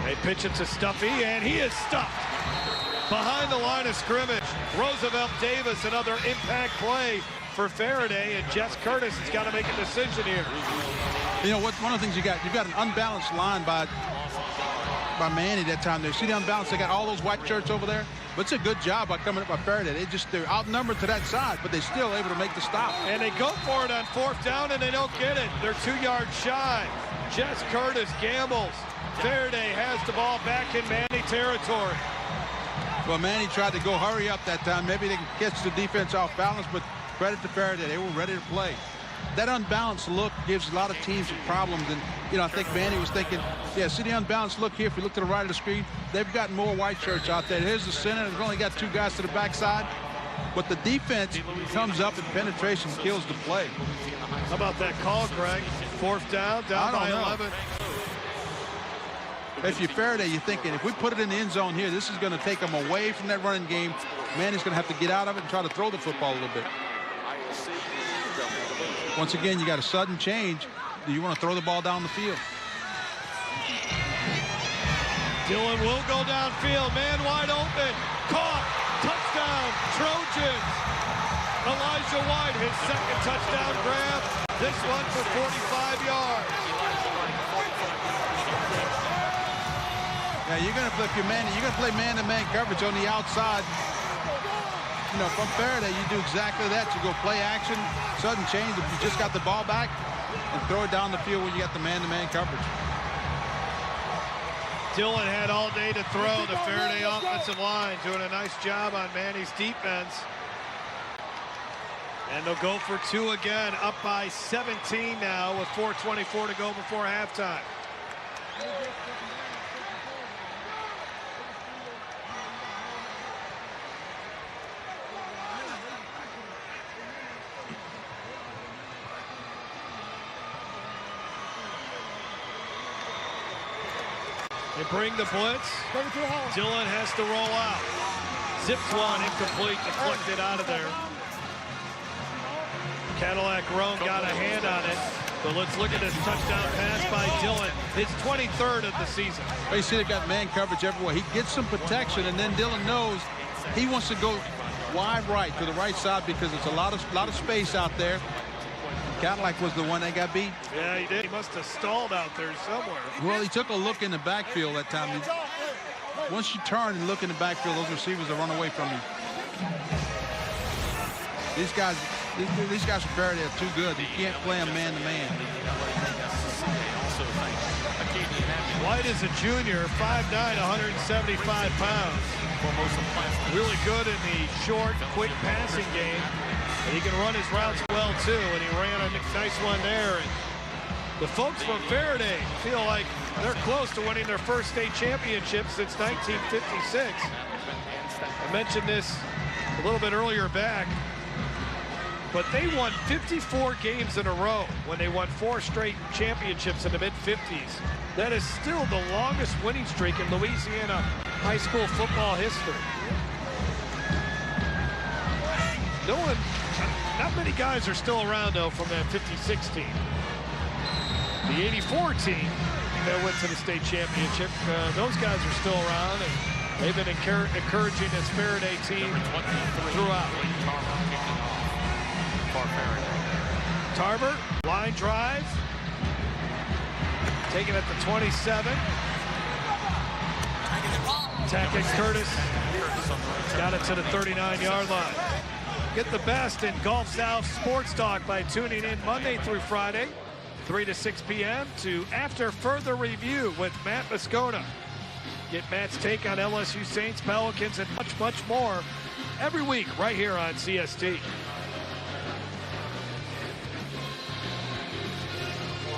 They pitch it to Stuffy, and he is stuffed. Behind the line of scrimmage, Roosevelt Davis, another impact play for Ferriday, and Jess Curtis has got to make a decision here. You know what? One of the things you've got an unbalanced line by Manny that time there. See the unbalanced? They got all those white shirts over there. But it's a good job by coming up by Ferriday. They're outnumbered to that side, but they're still able to make the stop. And they go for it on 4th down, and they don't get it. They're 2 yards shy. Jess Curtis gambles. Ferriday has the ball back in Manny territory. Well, Manny tried to go hurry up that time. Maybe they can catch the defense off balance, but credit to Ferriday. They were ready to play. That unbalanced look gives a lot of teams problems. And, you know, I think Manny was thinking, yeah, see the unbalanced look here. If you look to the right of the screen, they've got more white shirts out there. Here's the center. They've only got 2 guys to the backside. But the defense comes up and penetration kills the play. How about that call, Greg? 4th down by 11. If you're Ferriday, you're thinking, if we put it in the end zone here, this is going to take them away from that running game. Manny's going to have to get out of it and try to throw the football a little bit. Once again, you got a sudden change. Do you want to throw the ball down the field? Dillon will go downfield. Man wide open. Caught. Touchdown. Trojans. Elijah White, his 2nd touchdown grab. This one for 45 yards. Yeah, you're going to flip your man. You're going to play man-to-man coverage on the outside. You know, from Ferriday, you do exactly that. You go play action, sudden change. If you just got the ball back, and throw it down the field when you got the man-to-man coverage. Dillon had all day to throw. The Ferriday offensive line doing a nice job on Manny's defense. And they'll go for 2 again, up by 17 now with 4:24 to go before halftime. They bring the blitz. Dillon has to roll out. Zips one, incomplete, deflected out of there. Cadillac Roan got a hand on it. But let's look at this touchdown pass by Dillon. His 23rd of the season. You see they've got man coverage everywhere. He gets some protection, and then Dillon knows he wants to go wide right to the right side because it's a lot of space out there. Cadillac was the one that got beat. Yeah, he did. He must have stalled out there somewhere. Well, he took a look in the backfield that time. Once you turn and look in the backfield, those receivers will run away from you. These guys from Ferriday are too good. You can't play them man-to-man. White is a junior, 5'9", 175 pounds. Really good in the short, quick passing game. And he can run his routes well, too, and he ran a nice one there. And the folks from Ferriday feel like they're close to winning their first state championship since 1956. I mentioned this a little bit earlier back, but they won 54 games in a row when they won 4 straight championships in the mid-50s. That is still the longest winning streak in Louisiana high school football history. Not many guys are still around, though, from that 56 team. The 84 team that went to the state championship, those guys are still around, and they've been encouraging this Ferriday team throughout. Tarver, line drive, taken at the 27. Attacking Curtis. Got it to the 39-yard line. Get the best in Gulf South Sports Talk by tuning in Monday through Friday, 3 to 6 p.m. to After Further Review with Matt Moscona. Get Matt's take on LSU Saints, Pelicans, and much, much more every week right here on CST.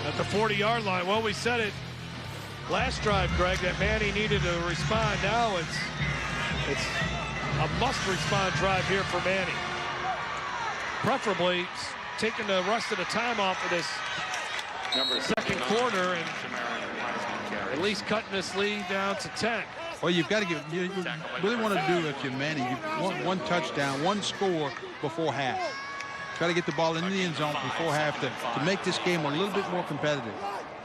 At the 40-yard line, well, we said it last drive, Greg, that Manny needed to respond. Now it's a must-respond drive here for Manny. Preferably taking the rest of the time off of this second quarter and at least cutting this lead down to 10. Well, you've got to get, you really want to do, if you're Manny, you want one touchdown, one score before half. Try to get the ball in the end zone before half to make this game a little bit more competitive.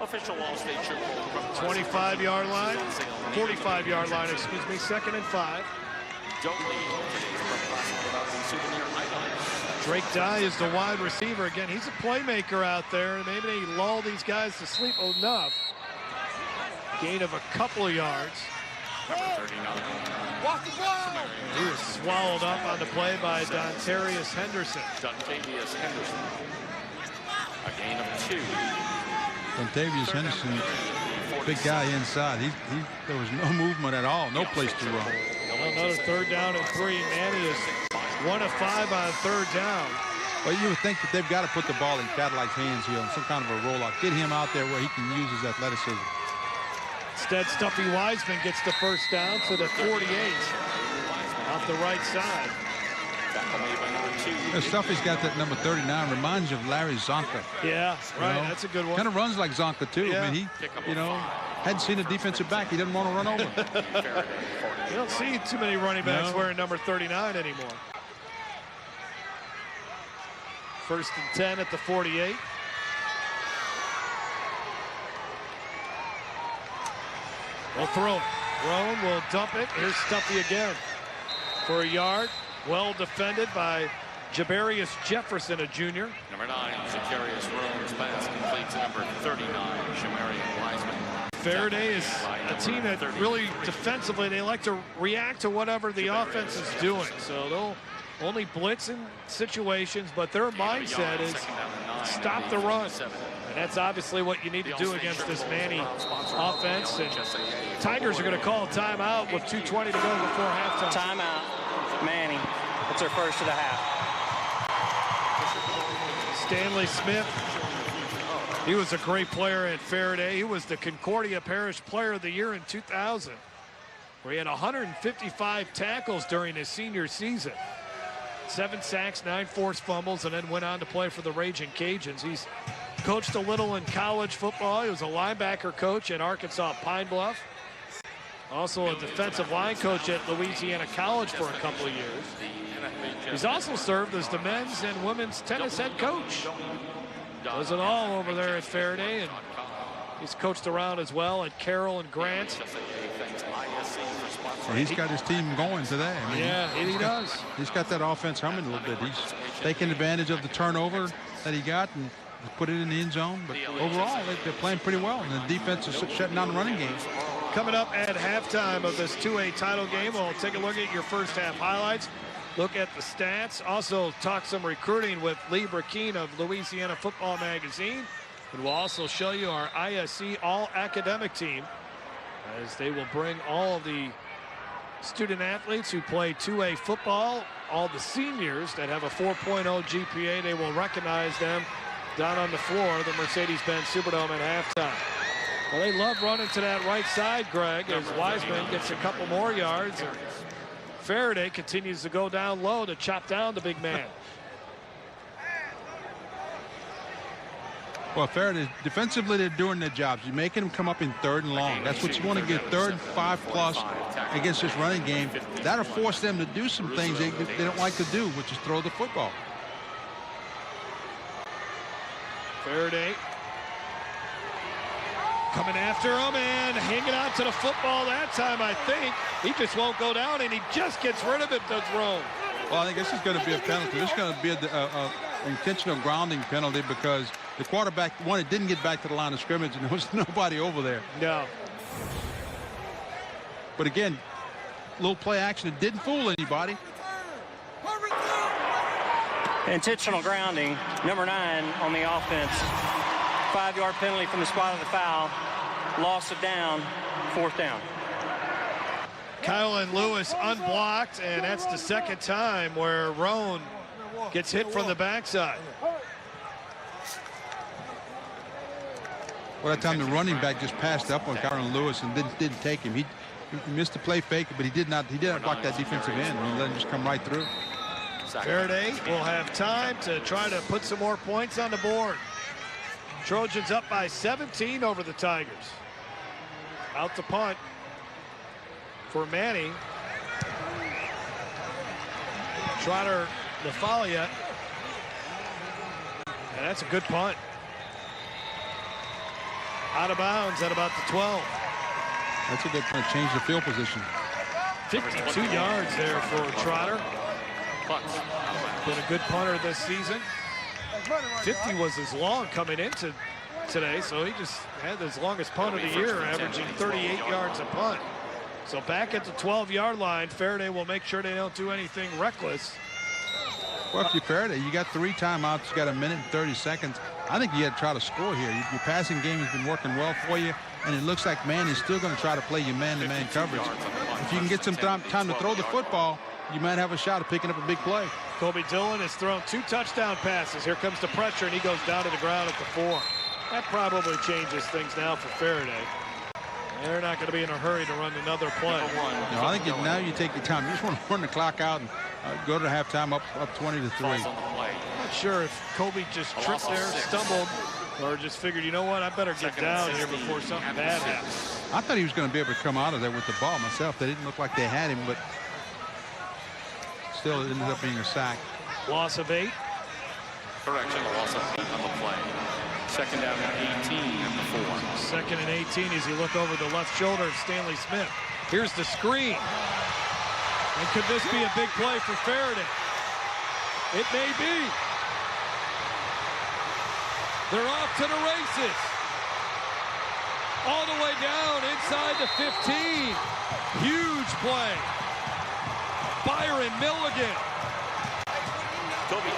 Official Allstate trip 25-yard line, 45-yard line, excuse me, 2nd and 5. Drake Dye is the wide receiver. Again, he's a playmaker out there. Maybe they lull these guys to sleep enough. Gain of a couple of yards. He was swallowed up on the play by Dontavius Henderson. A gain of 2. Dontavius Henderson, big guy inside. There was no movement at all, no place to run. Another 3rd down and 3. Manny is 1 of 5 on 3rd down. Well, you would think that they've got to put the ball in Cadillac's hands here on some kind of a rollout. Get him out there where he can use his athleticism. Instead, Stuffy Wiseman gets the 1st down to the 48 off the right side. Stuffy's got that number 39. Reminds you of Larry Zonka. Yeah, right. That's a good one. Kind of runs like Zonka, too. Yeah. I mean, he, hadn't seen a defensive back. He doesn't want to run over. You don't see too many running backs wearing number 39 anymore. 1st and 10 at the 48. We'll throw it. Roan will dump it. Here's Stuffy again for a yard. Well defended by Jabarius Jefferson, a junior. Number 9, Zacharias Roan's pass complete to number 39, Shamarian Wiseman. Ferriday is a team that really defensively, they like to react to whatever the offense is doing. So they'll only blitz in situations, but their mindset is stop the run. And that's obviously what you need to do against this Manny offense. And Tigers are going to call a timeout with 2:20 to go before halftime. Timeout, Manny. It's their first of the half. Stanley Smith, he was a great player at Ferriday. He was the Concordia Parish Player of the Year in 2000, where he had 155 tackles during his senior season. 7 sacks, 9 forced fumbles, and then went on to play for the Raging Cajuns. He's coached a little in college football. He was a linebacker coach at Arkansas Pine Bluff. Also a defensive line coach at Louisiana College for a couple of years. He's also served as the men's and women's tennis head coach. Does it all over there at Ferriday, and he's coached around as well at Carroll and Grant. Well, he's got his team going today. I mean, yeah, he does. He's got that offense humming a little bit. He's taking advantage of the turnover that he got and put it in the end zone. But overall, they're playing pretty well, and the defense is shutting down the running game. Coming up at halftime of this 2A title game, we'll take a look at your first half highlights, look at the stats, also talk some recruiting with Lee Burkeen of Louisiana Football Magazine. And we'll also show you our ISC all-academic team, as they will bring all of the student athletes who play 2A football, all the seniors that have a 4.0 GPA. They will recognize them down on the floor, the Mercedes-Benz Superdome at halftime. Well, they love running to that right side, Greg, as Wiseman gets a couple more yards. And Ferriday continues to go down low to chop down the big man. Well, Ferriday, defensively, they're doing their jobs. You're making them come up in 3rd and long. That's what you want to get, 3rd and 5+ against this running game. That'll force them to do some things they don't like to do, which is throw the football. Ferriday coming after him and hanging on to the football that time, I think. He just won't go down, and he just gets rid of it, does Rome. Well, I think this is going to be a penalty. This is going to be an intentional grounding penalty because the quarterback, one, it didn't get back to the line of scrimmage, and there was nobody over there. No. But again, little play action that didn't fool anybody. Intentional grounding, number 9 on the offense. 5-yard penalty from the spot of the foul. Loss of down, 4th down. Kylan Lewis unblocked, and that's the second time where Roan gets hit from the backside. Well, that time the running back just passed up on Kylan Lewis and didn't take him. He missed the play fake, but he did not block that defensive end. He let him just come right through. Ferriday will have time to try to put some more points on the board. Trojans up by 17 over the Tigers. Out to punt for Manny. Trotter Nafaliat. And that's a good punt. Out of bounds at about the 12. That's a good punt. Change the field position. 52 yards there for Trotter. Been a good punter this season. 50 was his long coming into today, so he just had his longest punt of the year, averaging 38 yards a punt. So back at the 12-yard line, Ferriday will make sure they don't do anything reckless. Well, if you're Ferriday, you got 3 timeouts, you got 1 minute and 30 seconds. I think you got to try to score here. Your passing game has been working well for you, and it looks like Manny's still going to try to play your man-to-man coverage. If you can get some time to throw the football, you might have a shot of picking up a big play. Kobe Dillon has thrown 2 touchdown passes. Here comes the pressure, and he goes down to the ground at the 4. That probably changes things now for Ferriday. They're not going to be in a hurry to run another play. No, I think now you take your time. You just want to run the clock out and go to halftime up 20-3. Not sure if Kobe just tripped there, stumbled, or just figured, you know what, I better get down here before something bad happens. I thought he was going to be able to come out of there with the ball myself. They didn't look like they had him, but still it ended up being a sack. Loss of 8. Correction, a loss of 8 on the play. Second down and 18 and the 4. Second and 18 as you look over the left shoulder of Stanley Smith. Here's the screen. And could this be a big play for Ferriday? It may be. They're off to the races. All the way down inside the 15. Huge play. Byron Milligan.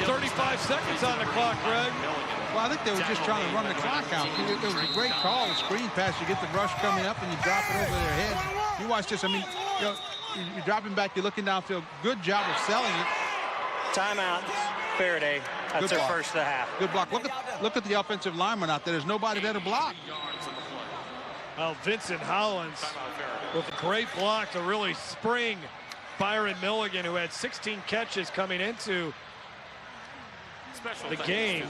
35 seconds on the clock, Greg. Well, I think they were just trying to run the clock out. It was a great call, the screen pass. You get the rush coming up and you drop it over their head. You watch this. I mean, you're dropping back, you're looking downfield. Good job of selling it. Timeout, Ferriday. That's their first of the half. Good block. Look at the offensive lineman out there. There's nobody there to block. Well, Vincent Hollins with a great block to really spring Byron Milligan, who had 16 catches coming into the game.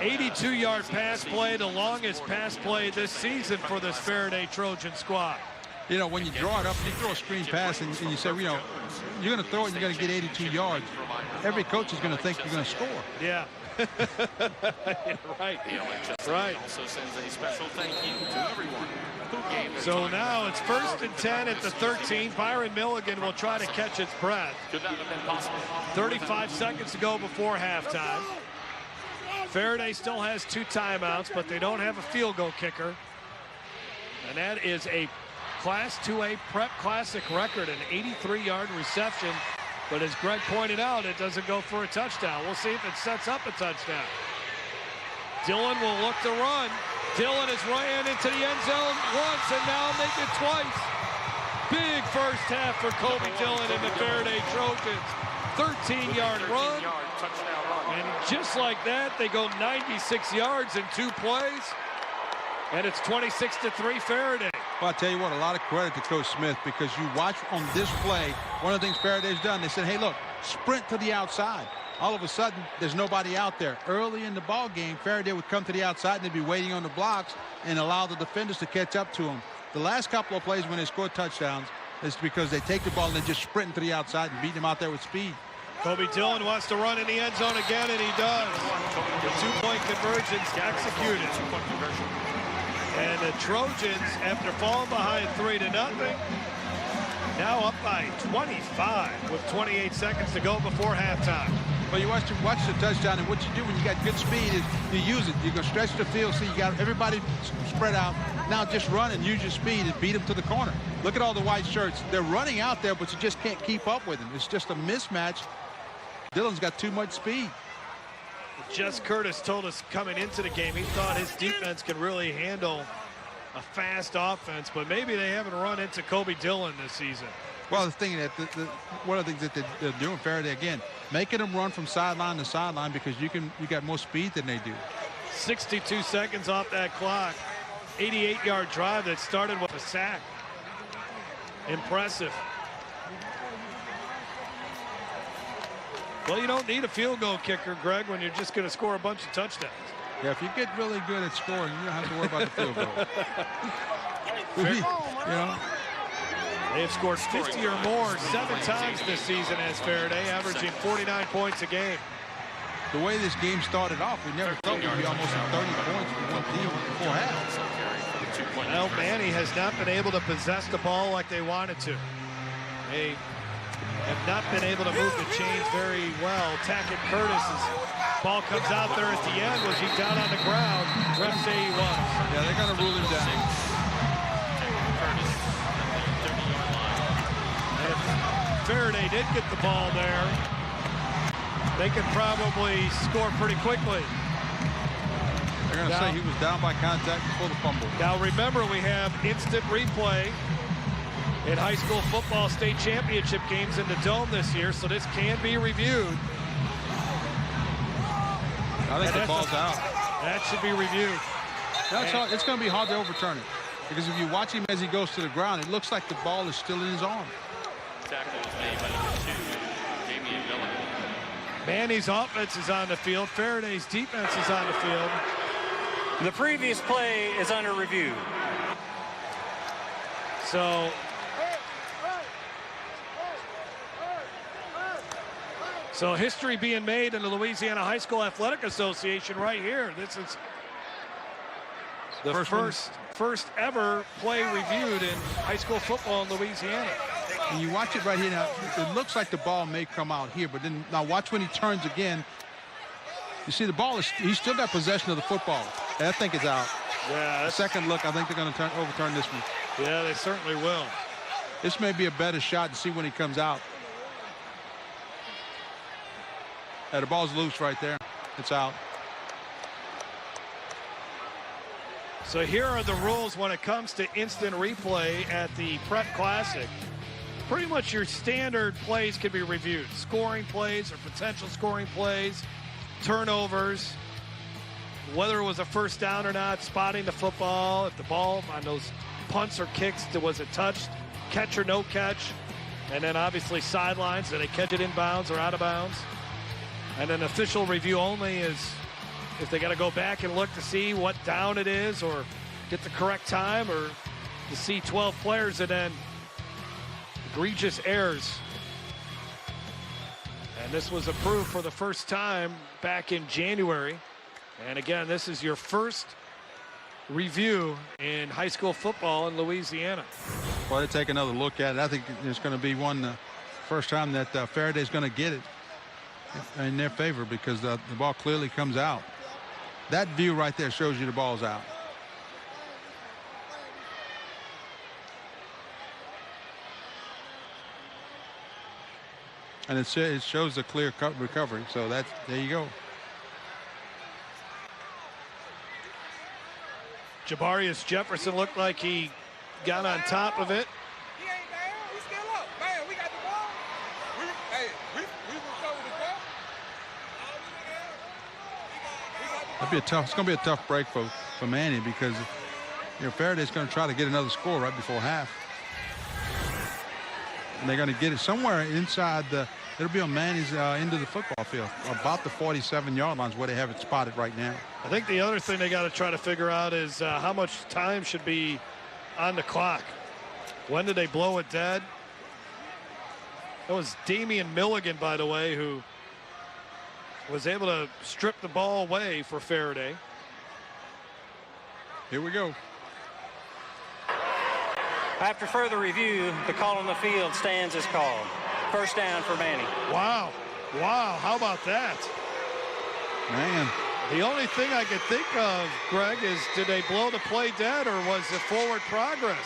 82-yard pass play, the longest pass play this season for this Ferriday Trojan squad. You know, when you draw it up, you throw a screen pass and you say, you know, you're going to throw it and you're going to get 82 yards. Every coach is going to think you're going to score. Yeah. Right. Right. Also sends a special thank you to everyone who gave. So now it's 1st and 10 at the 13. Byron Milligan will try to catch its breath. Could that have been possible? 35 seconds to go before halftime. Ferriday still has 2 timeouts, but they don't have a field goal kicker. And that is a Class 2A Prep Classic record, an 83-yard reception. But as Greg pointed out, it doesn't go for a touchdown. We'll see if it sets up a touchdown. Dillon will look to run. Dillon has ran into the end zone once and now make it twice. Big first half for Kobe Dillon and the Ferriday Trojans. 13-yard run. And just like that, they go 96 yards in 2 plays. And it's 26-3 Ferriday. Well, I'll tell you what, a lot of credit to Coach Smith, because you watch on this play, one of the things Faraday's done, they said, hey, look, sprint to the outside. All of a sudden, there's nobody out there. Early in the ball game, Ferriday would come to the outside and they'd be waiting on the blocks and allow the defenders to catch up to them. The last couple of plays when they score touchdowns is because they take the ball and they just sprint to the outside and beat them out there with speed. Kobe Dillon wants to run in the end zone again, and he does. The 2-point conversions executed. And the Trojans, after falling behind 3-0, now up by 25 with 28 seconds to go before halftime. Well, you watch the touchdown, and what you do when you got good speed is you use it. You're going to stretch the field, so you got everybody spread out. Now just run and use your speed and beat them to the corner. Look at all the white shirts. They're running out there, but you just can't keep up with them. It's just a mismatch. Dillon's got too much speed. Jess Curtis told us coming into the game he thought his defense could really handle a fast offense, but maybe they haven't run into Kobe Dillon this season. Well, the thing that one of the things that they're doing, Ferriday, again, making them run from sideline to sideline because you got more speed than they do. 62 seconds off that clock. 88-yard drive that started with a sack. Impressive. Well, you don't need a field goal kicker, Greg, when you're just going to score a bunch of touchdowns. Yeah, if you get really good at scoring, you don't have to worry about the field goal. You know, they have scored 50 or more 7 times this season as Ferriday, averaging 49 points a game. The way this game started off, we never thought we'd be almost at 30 points for one team before half. Well, Manny has not been able to possess the ball like they wanted to. They have not been able to move the chains very well. Tackett Curtis's ball comes out there at the end. Was he down on the ground? Refs say he was. Yeah, they're going to rule him down. And if Ferriday did get the ball there, they could probably score pretty quickly. They're going to say he was down by contact before the fumble. Now remember, we have instant replay in high school football state championship games in the Dome this year, so this can be reviewed. I think the ball's out. That should be reviewed. It's going to be hard to overturn it because if you watch him as he goes to the ground, it looks like the ball is still in his arm. Manny's offense is on the field. Faraday's defense is on the field. The previous play is under review. So history being made in the Louisiana High School Athletic Association right here. This is the first ever play reviewed in high school football in Louisiana. And you watch it right here now, it looks like the ball may come out here, but then now watch when he turns again. You see the ball he's still got possession of the football. And I think it's out. Yeah. Second look, I think they're going to overturn this one. Yeah, they certainly will. This may be a better shot to see when he comes out. The ball's loose right there. It's out. So here are the rules when it comes to instant replay at the Prep Classic. Pretty much your standard plays can be reviewed. Scoring plays or potential scoring plays, turnovers, whether it was a first down or not, spotting the football, if the ball on those punts or kicks, was it touched, catch or no catch, and then obviously sidelines, did they catch it in bounds or out of bounds? And an official review only is if they got to go back and look to see what down it is or get the correct time or to see 12 players and then egregious errors. And this was approved for the first time back in January. And again, this is your first review in high school football in Louisiana. Well, they take another look at it. I think it's going to be first time that Faraday's going to get it in their favor because the ball clearly comes out. That view right there shows you the ball's out. And it shows a clear recovery. So there you go. Jabarius Jefferson looked like he got on top of it. He ain't down. He's still up. Man, we got the ball. We recovered the ball. It's going to be a tough break for Manny because Faraday's going to try to get another score right before half. And they're going to get it somewhere inside it'll be on Manny's end of the football field, about the 47-yard lines where they have it spotted right now. I think the other thing they got to try to figure out is how much time should be on the clock. When did they blow it dead? That was Damian Milligan, by the way, who was able to strip the ball away for Ferriday. Here we go. After further review, the call on the field stands as called. First down for Manny. Wow. Wow, how about that? Man. The only thing I could think of, Greg, is did they blow the play dead or was it forward progress?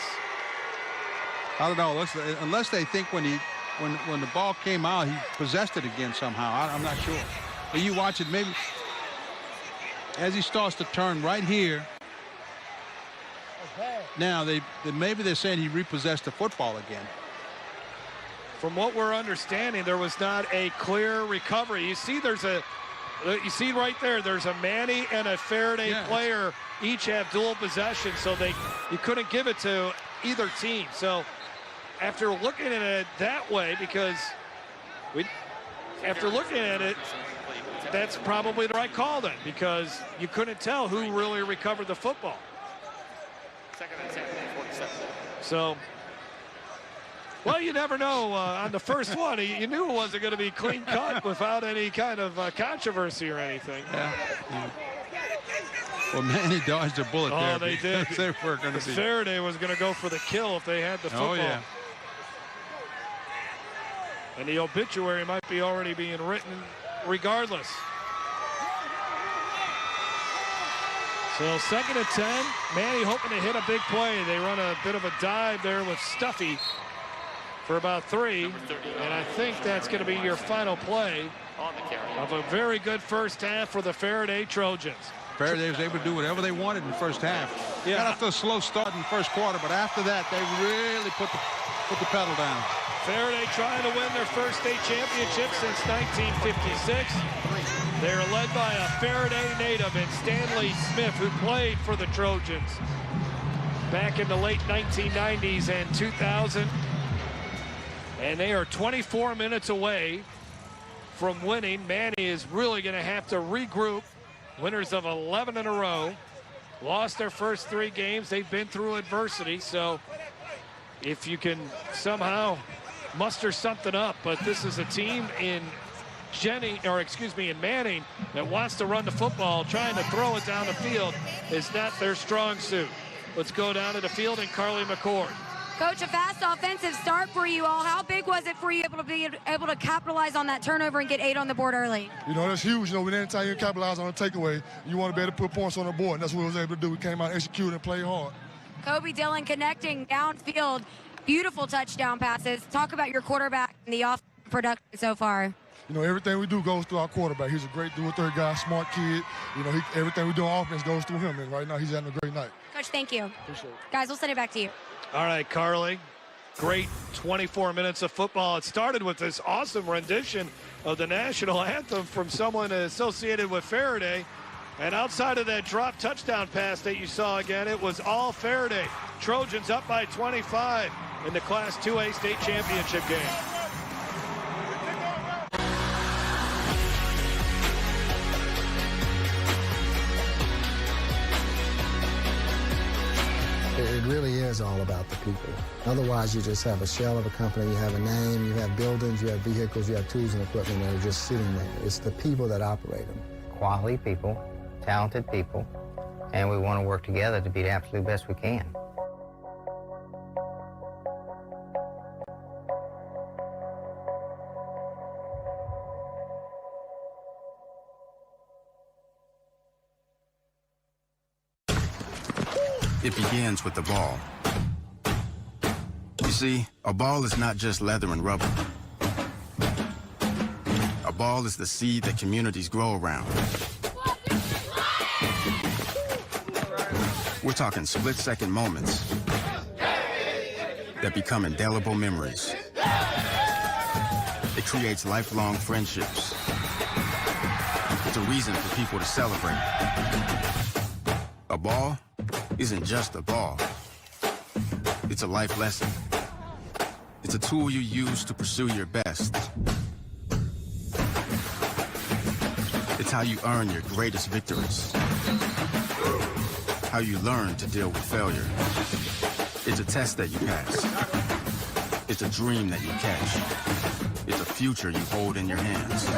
I don't know. Unless they think when the ball came out, he possessed it again somehow. I'm not sure. But you watch it, maybe as he starts to turn right here. Now maybe they're saying he repossessed the football again. From what we're understanding, there was not a clear recovery. You see, you see right there, there's a Manny and a Ferriday player each have dual possession, so you couldn't give it to either team. So after looking at it that way, after looking at it, that's probably the right call then, because you couldn't tell who really recovered the football. So, well, you never know. On the first one, you knew it wasn't going to be clean cut without any kind of controversy or anything. Yeah. Well, Manny dodged a bullet there. Oh, they did. They were going to be. Ferriday was going to go for the kill if they had the football. Oh, yeah. And the obituary might be already being written regardless. So 2nd and 10. Manny hoping to hit a big play. They run a bit of a dive there with Stuffy for about 3. And I think that's going to be your final play of a very good first half for the Ferriday Trojans. Ferriday was able to do whatever they wanted in the first half. Yeah. Got off to a slow start in the first quarter, but after that, they really put the pedal down. Ferriday trying to win their first state championship since 1956. They're led by a Ferriday native in Stanley Smith, who played for the Trojans back in the late 1990s and 2000. And they are 24 minutes away from winning. Manny is really going to have to regroup. Winners of 11 in a row. Lost their first 3 games. They've been through adversity. So if you can somehow muster something up, but this is a team in Manning that wants to run the football. Trying to throw it down the field is not their strong suit. Let's go down to the field and Carly McCord. Coach, a fast offensive start for you all. How big was it for you to be able to capitalize on that turnover and get 8 on the board early? You know, that's huge. You know, anytime you capitalize on a takeaway, you want to be able to put points on the board. And that's what we was able to do. We came out, executed, and played hard. Kobe Dillon connecting downfield. Beautiful touchdown passes. Talk about your quarterback and the off production so far. You know, everything we do goes through our quarterback. He's a great do-it-third guy, smart kid. You know, everything we do on offense goes through him, and right now he's having a great night. Coach, thank you. Appreciate it. Guys, we'll send it back to you. All right, Carly. Great 24 minutes of football. It started with this awesome rendition of the national anthem from someone associated with Ferriday. And outside of that drop touchdown pass that you saw again, it was all Ferriday. Trojans up by 25 in the Class 2A state championship game. It really is all about the people. Otherwise, you just have a shell of a company. You have a name, you have buildings, you have vehicles, you have tools and equipment that are just sitting there. It's the people that operate them. Quality people, talented people, and we want to work together to be the absolute best we can. It begins with the ball. You see, a ball is not just leather and rubber. A ball is the seed that communities grow around. We're talking split-second moments that become indelible memories. It creates lifelong friendships. It's a reason for people to celebrate. A ball isn't just a ball. It's a life lesson. It's a tool you use to pursue your best. It's how you earn your greatest victories. How you learn to deal with failure. It's a test that you pass. It's a dream that you catch. It's a future you hold in your hands.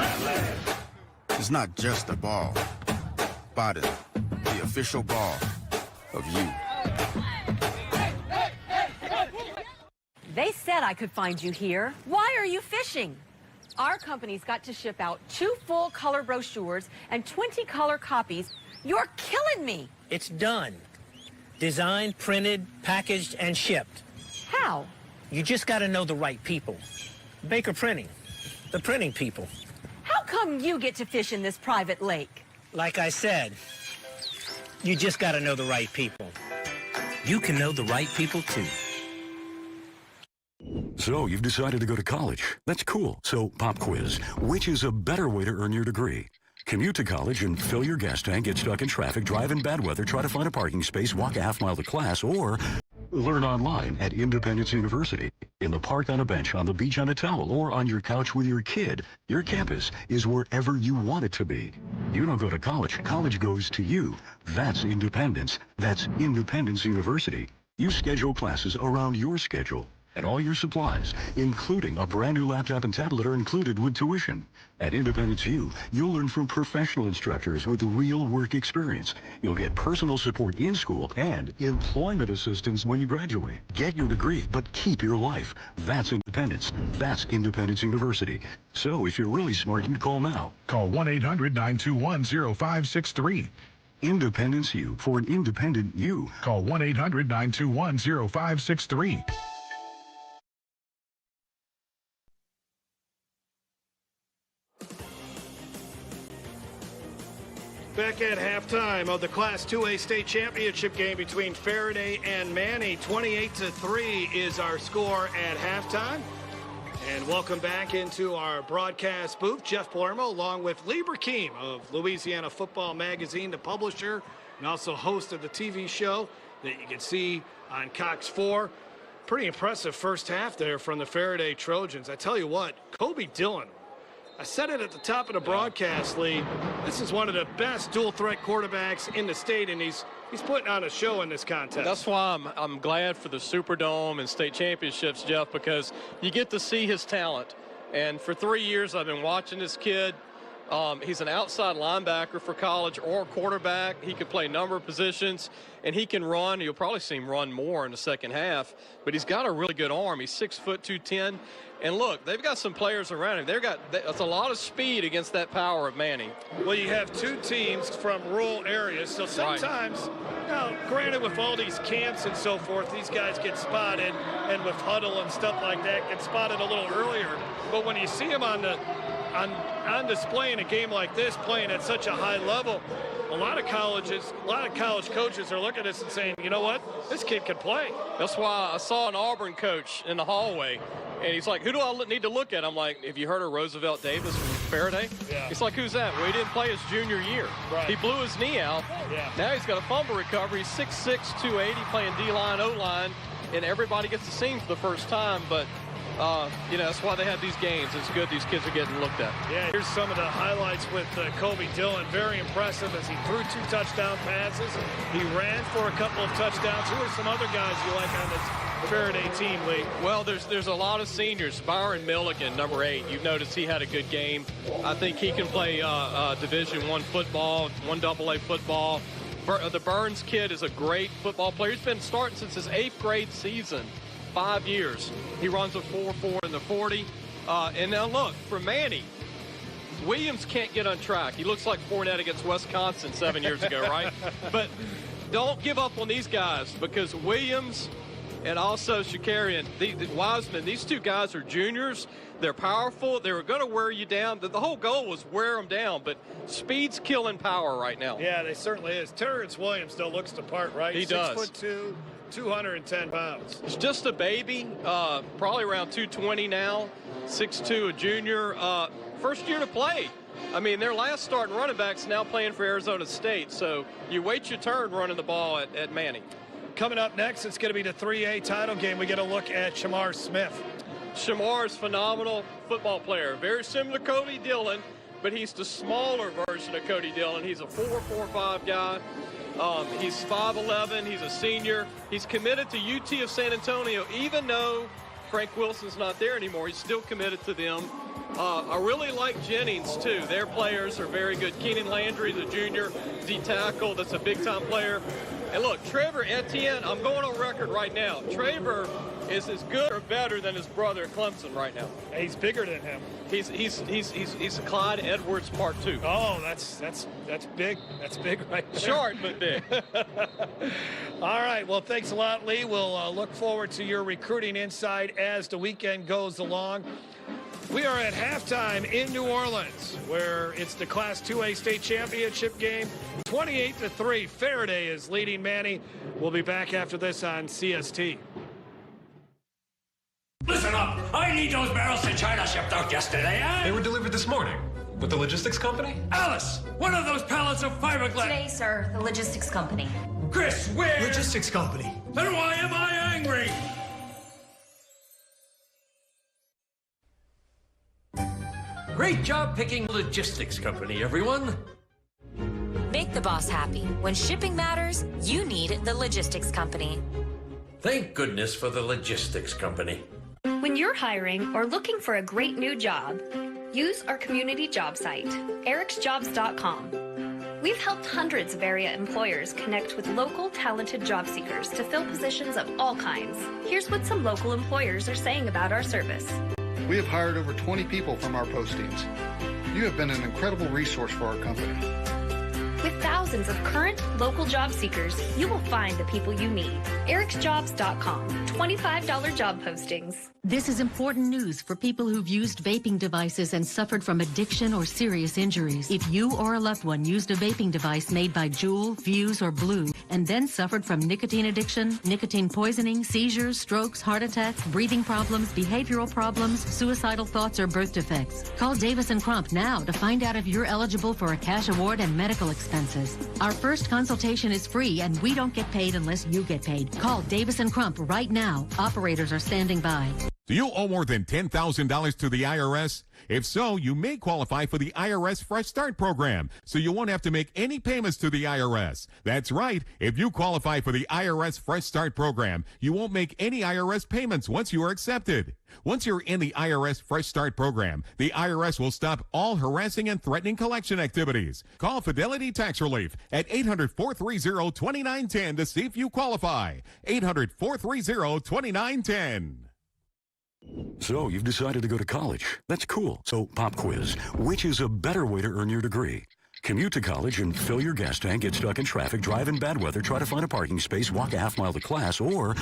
It's not just a ball. Bada, the official ball of you. They said I could find you here. Why are you fishing? Our company's got to ship out 2 full color brochures and 20 color copies. You're killing me. It's done. Designed, printed, packaged, and shipped. How? You just got to know the right people. Baker Printing, the printing people. How come you get to fish in this private lake? Like I said, you just got to know the right people. You can know the right people, too. So you've decided to go to college. That's cool. So pop quiz. Which is a better way to earn your degree? Commute to college and fill your gas tank, get stuck in traffic, drive in bad weather, try to find a parking space, walk a half mile to class, or learn online at Independence University. In the park, on a bench, on the beach, on a towel, or on your couch with your kid. Your campus is wherever you want it to be. You don't go to college. College goes to you. That's independence. That's Independence University. You schedule classes around your schedule. And all your supplies, including a brand new laptop and tablet, are included with tuition. At Independence U, you'll learn from professional instructors with real work experience. You'll get personal support in school and employment assistance when you graduate. Get your degree, but keep your life. That's independence. That's Independence University. So if you're really smart, you call now. Call 1-800-921-0563. Independence U, for an independent you. Call 1-800-921-0563. Back at halftime of the Class 2A state championship game between Ferriday and Manny. 28-3 is our score at halftime. And welcome back into our broadcast booth. Jeff Palermo along with Lee Burkeem of Louisiana Football Magazine, the publisher and also host of the TV show that you can see on Cox 4. Pretty impressive first half there from the Ferriday Trojans. I tell you what, Kobe Dillon, I said it at the top of the broadcast, Lee. This is one of the best dual-threat quarterbacks in the state, and he's putting on a show in this contest. That's why I'm glad for the Superdome and state championships, Jeff, because you get to see his talent. And for 3 years, I've been watching this kid. He's an outside linebacker for college or quarterback. He can play a number of positions, and he can run. You'll probably see him run more in the second half, but he's got a really good arm. He's 6 foot 210. And look, they've got some players around him. That's a lot of speed against that power of Manning. Well, you have two teams from rural areas, so sometimes, now, granted, with all these camps and so forth, these guys get spotted, and with huddle and stuff like that, get spotted a little earlier. But when you see them on display in a game like this, playing at such a high level, a lot of college coaches are looking at this and saying, you know what, this kid can play. That's why I saw an Auburn coach in the hallway, and he's like, who do I need to look at? I'm like, have you heard of Roosevelt Davis from Ferriday? Yeah. He's like, who's that? Well, he didn't play his junior year. Right. He blew his knee out. Yeah. Now he's got a fumble recovery. He's 6'6", 280, playing D-line, O-line, and everybody gets to see him for the first time, but that's why they have these games. It's good these kids are getting looked at. Yeah, here's some of the highlights with Kobe Dillon. Very impressive as he threw 2 touchdown passes. He ran for a couple of touchdowns. Who are some other guys you like on this Ferriday team, Lee? Well, there's a lot of seniors. Byron Milligan, number 8. You've noticed he had a good game. I think he can play Division I football, 1AA football. The Burns kid is a great football player. He's been starting since his 8th grade season. 5 years. He runs a 4.4 in the 40. And now look, for Manny, Williams can't get on track. He looks like Fournette against Wisconsin 7 years ago, right? But don't give up on these guys, because Williams and also Shakarian, Wiseman, these 2 guys are juniors. They're powerful. They were going to wear you down. The whole goal was wear them down, but speed's killing power right now. Yeah, they certainly is. Terrence Williams, though, looks the part, right? He does. 6'2", 210 pounds. He's just a baby, probably around 220 now, 6'2", a junior, first year to play. I mean, their last starting running back's now playing for Arizona State, so you wait your turn running the ball at Manning. Coming up next, it's going to be the 3A title game. We get a look at Shamar Smith. Shamar is a phenomenal football player, very similar to Cody Dillon, but he's the smaller version of Cody Dillon. He's a 4.45 guy. He's 5'11". He's a senior. He's committed to UT of San Antonio, even though Frank Wilson's not there anymore. He's still committed to them. I really like Jennings, too. Their players are very good. Keenan Landry, the junior D tackle, that's a big-time player. And look, Trevor Etienne, I'm going on record right now. Trevor is as good or better than his brother at Clemson right now. He's bigger than him. He's a Clyde Edwards Part 2. Oh, that's big. That's big right there. Short, but big. All right. Well, thanks a lot, Lee. We'll look forward to your recruiting insight as the weekend goes along. We are at halftime in New Orleans, where it's the Class 2A state championship game. 28-3. Ferriday is leading Manny. We'll be back after this on CST. Listen up! I need those barrels to China shipped out yesterday, eh? They were delivered this morning. With the logistics company? Alice! One of those pallets of fiberglass! Today, sir, the logistics company. Chris, where? Logistics company. Then why am I angry? Great job picking logistics company, everyone. Make the boss happy. When shipping matters, you need the logistics company. Thank goodness for the logistics company. When you're hiring or looking for a great new job, use our community job site, ericsjobs.com. We've helped hundreds of area employers connect with local, talented job seekers to fill positions of all kinds. Here's what some local employers are saying about our service. We have hired over 20 people from our postings. You have been an incredible resource for our company. With thousands of current local job seekers, you will find the people you need. ericsjobs.com. $25 job postings. This is important news for people who've used vaping devices and suffered from addiction or serious injuries. If you or a loved one used a vaping device made by Juul, Vuse, or Blue and then suffered from nicotine addiction, nicotine poisoning, seizures, strokes, heart attacks, breathing problems, behavioral problems, suicidal thoughts, or birth defects, call Davis & Crump now to find out if you're eligible for a cash award and medical expenses. Our first consultation is free and we don't get paid unless you get paid. Call Davis & Crump right now. Operators are standing by. Do you owe more than $10,000 to the IRS? If so, you may qualify for the IRS Fresh Start program, so you won't have to make any payments to the IRS. That's right. If you qualify for the IRS Fresh Start program, you won't make any IRS payments once you are accepted. Once you're in the IRS Fresh Start program, the IRS will stop all harassing and threatening collection activities. Call Fidelity Tax Relief at 800-430-2910 to see if you qualify. 800-430-2910. So you've decided to go to college. That's cool. So pop quiz. Which is a better way to earn your degree? Commute to college and fill your gas tank, get stuck in traffic, drive in bad weather, try to find a parking space, walk a half-mile to class, or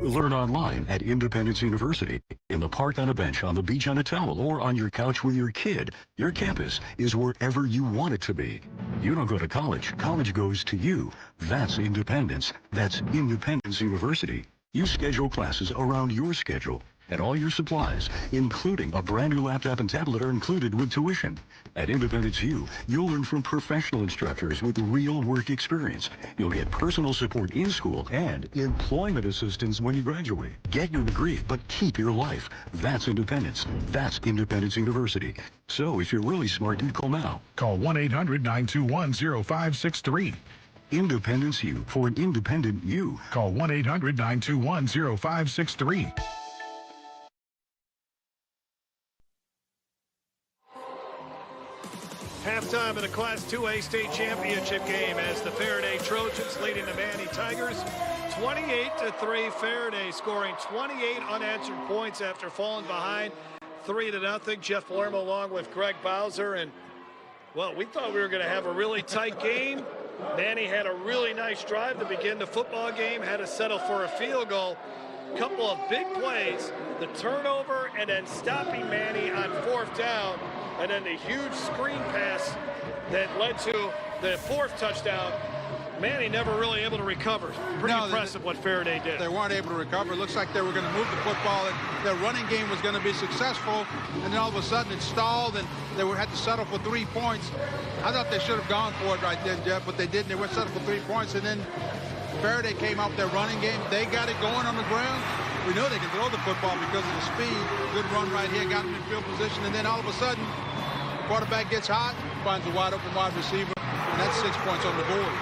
learn online at Independence University. In the park on a bench, on the beach on a towel, or on your couch with your kid. Your campus is wherever you want it to be. You don't go to college. College goes to you. That's independence. That's Independence University. You schedule classes around your schedule. And all your supplies, including a brand new laptop and tablet, are included with tuition. At Independence U, you'll learn from professional instructors with real work experience. You'll get personal support in school and employment assistance when you graduate. Get your degree, but keep your life. That's independence. That's Independence University. So if you're really smart, you call now. Call 1-800-921-0563. Independence U for an independent you. Call 1-800-921-0563. Halftime of the Class 2A state championship game as the Ferriday Trojans leading the Manny Tigers 28-3. Ferriday scoring 28 unanswered points after falling behind 3-0. Jeff Lerma along with Greg Bowser. And, well, we thought we were going to have a really tight game. Manny had a really nice drive to begin the football game, had to settle for a field goal. Couple of big plays, the turnover and then stopping Manny on 4th down. And then the huge screen pass that led to the 4th touchdown. Manny never really able to recover. Pretty impressive what Ferriday did. They weren't able to recover. It looks like they were going to move the football. Their running game was going to be successful. And then all of a sudden it stalled and they had to settle for 3 points. I thought they should have gone for it right then, Jeff, but they didn't. They went settled for 3 points. And then Ferriday came out with their running game. They got it going on the ground. We know they can throw the football because of the speed. Good run right here, got them in field position. And then all of a sudden, the quarterback gets hot, finds a wide open wide receiver, and that's 6 points on the board.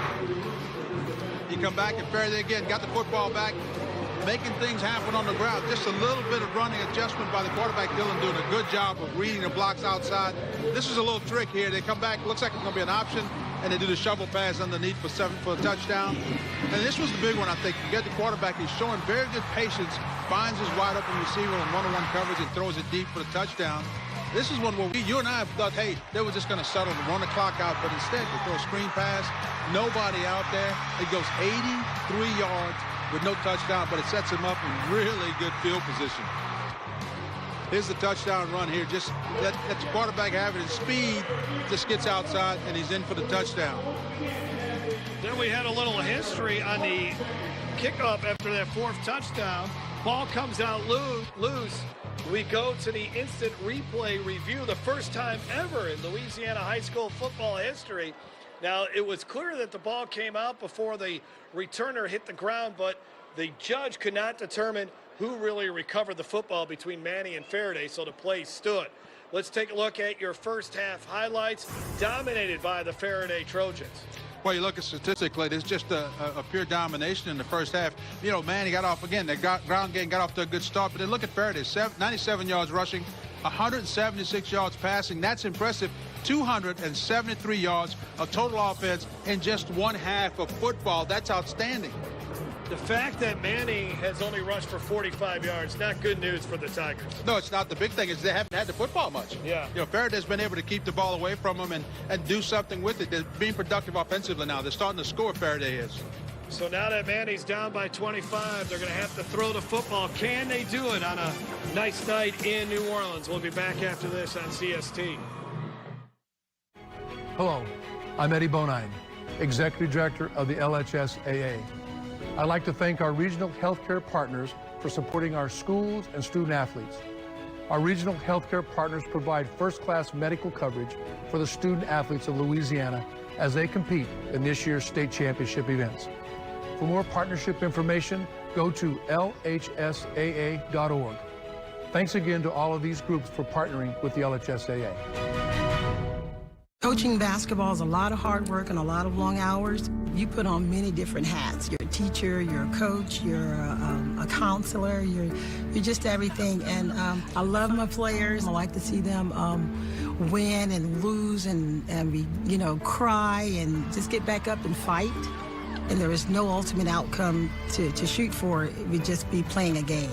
You come back and Ferriday again, got the football back, making things happen on the ground. Just a little bit of running adjustment by the quarterback, Dylan, doing a good job of reading the blocks outside. This is a little trick here. They come back, looks like it's going to be an option. and they do the shovel pass underneath for a touchdown. And this was the big one, I think. You get the quarterback, he's showing very good patience, finds his wide open receiver in one-on-one coverage and throws it deep for the touchdown. This is one where you and I have thought, hey, they were just going to settle and run the clock out, but instead they throw a screen pass, nobody out there. It goes 83 yards with no touchdown, but it sets him up in really good field position. Here's the touchdown run here. Just that's quarterback having his speed, just gets outside, and he's in for the touchdown. Then we had a little history on the kickoff after that fourth touchdown. Ball comes out loose. We go to the instant replay review, the first time ever in Louisiana high school football history. Now, it was clear that the ball came out before the returner hit the ground, but the judge could not determine who really recovered the football between Manny and Ferriday, so the play stood. Let's take a look at your first half highlights, dominated by the Ferriday Trojans. Well, you look at statistically, there's just a pure domination in the first half. You know, Manny got off again. That ground game got off to a good start, but then look at Ferriday, 97 yards rushing, 176 yards passing. That's impressive. 273 yards of total offense in just one half of football. That's outstanding. The fact that Manning has only rushed for 45 yards, not good news for the Tigers. No, it's not. The big thing is they haven't had the football much. Yeah. You know, Faraday's been able to keep the ball away from them and do something with it. They're being productive offensively now. They're starting to score, Ferriday is. So now that Manny's down by 25, they're going to have to throw the football. Can they do it on a nice night in New Orleans? We'll be back after this on CST. Hello, I'm Eddie Bonine, Executive Director of the LHSAA. I'd like to thank our regional healthcare partners for supporting our schools and student athletes. Our regional healthcare partners provide first-class medical coverage for the student athletes of Louisiana as they compete in this year's state championship events. For more partnership information, go to LHSAA.org. Thanks again to all of these groups for partnering with the LHSAA. Coaching basketball is a lot of hard work and a lot of long hours. You put on many different hats. You're a teacher, you're a coach, you're a counselor, you're just everything. And I love my players. I like to see them win and lose and be, cry and just get back up and fight. And there is no ultimate outcome to shoot for. It would just be playing a game.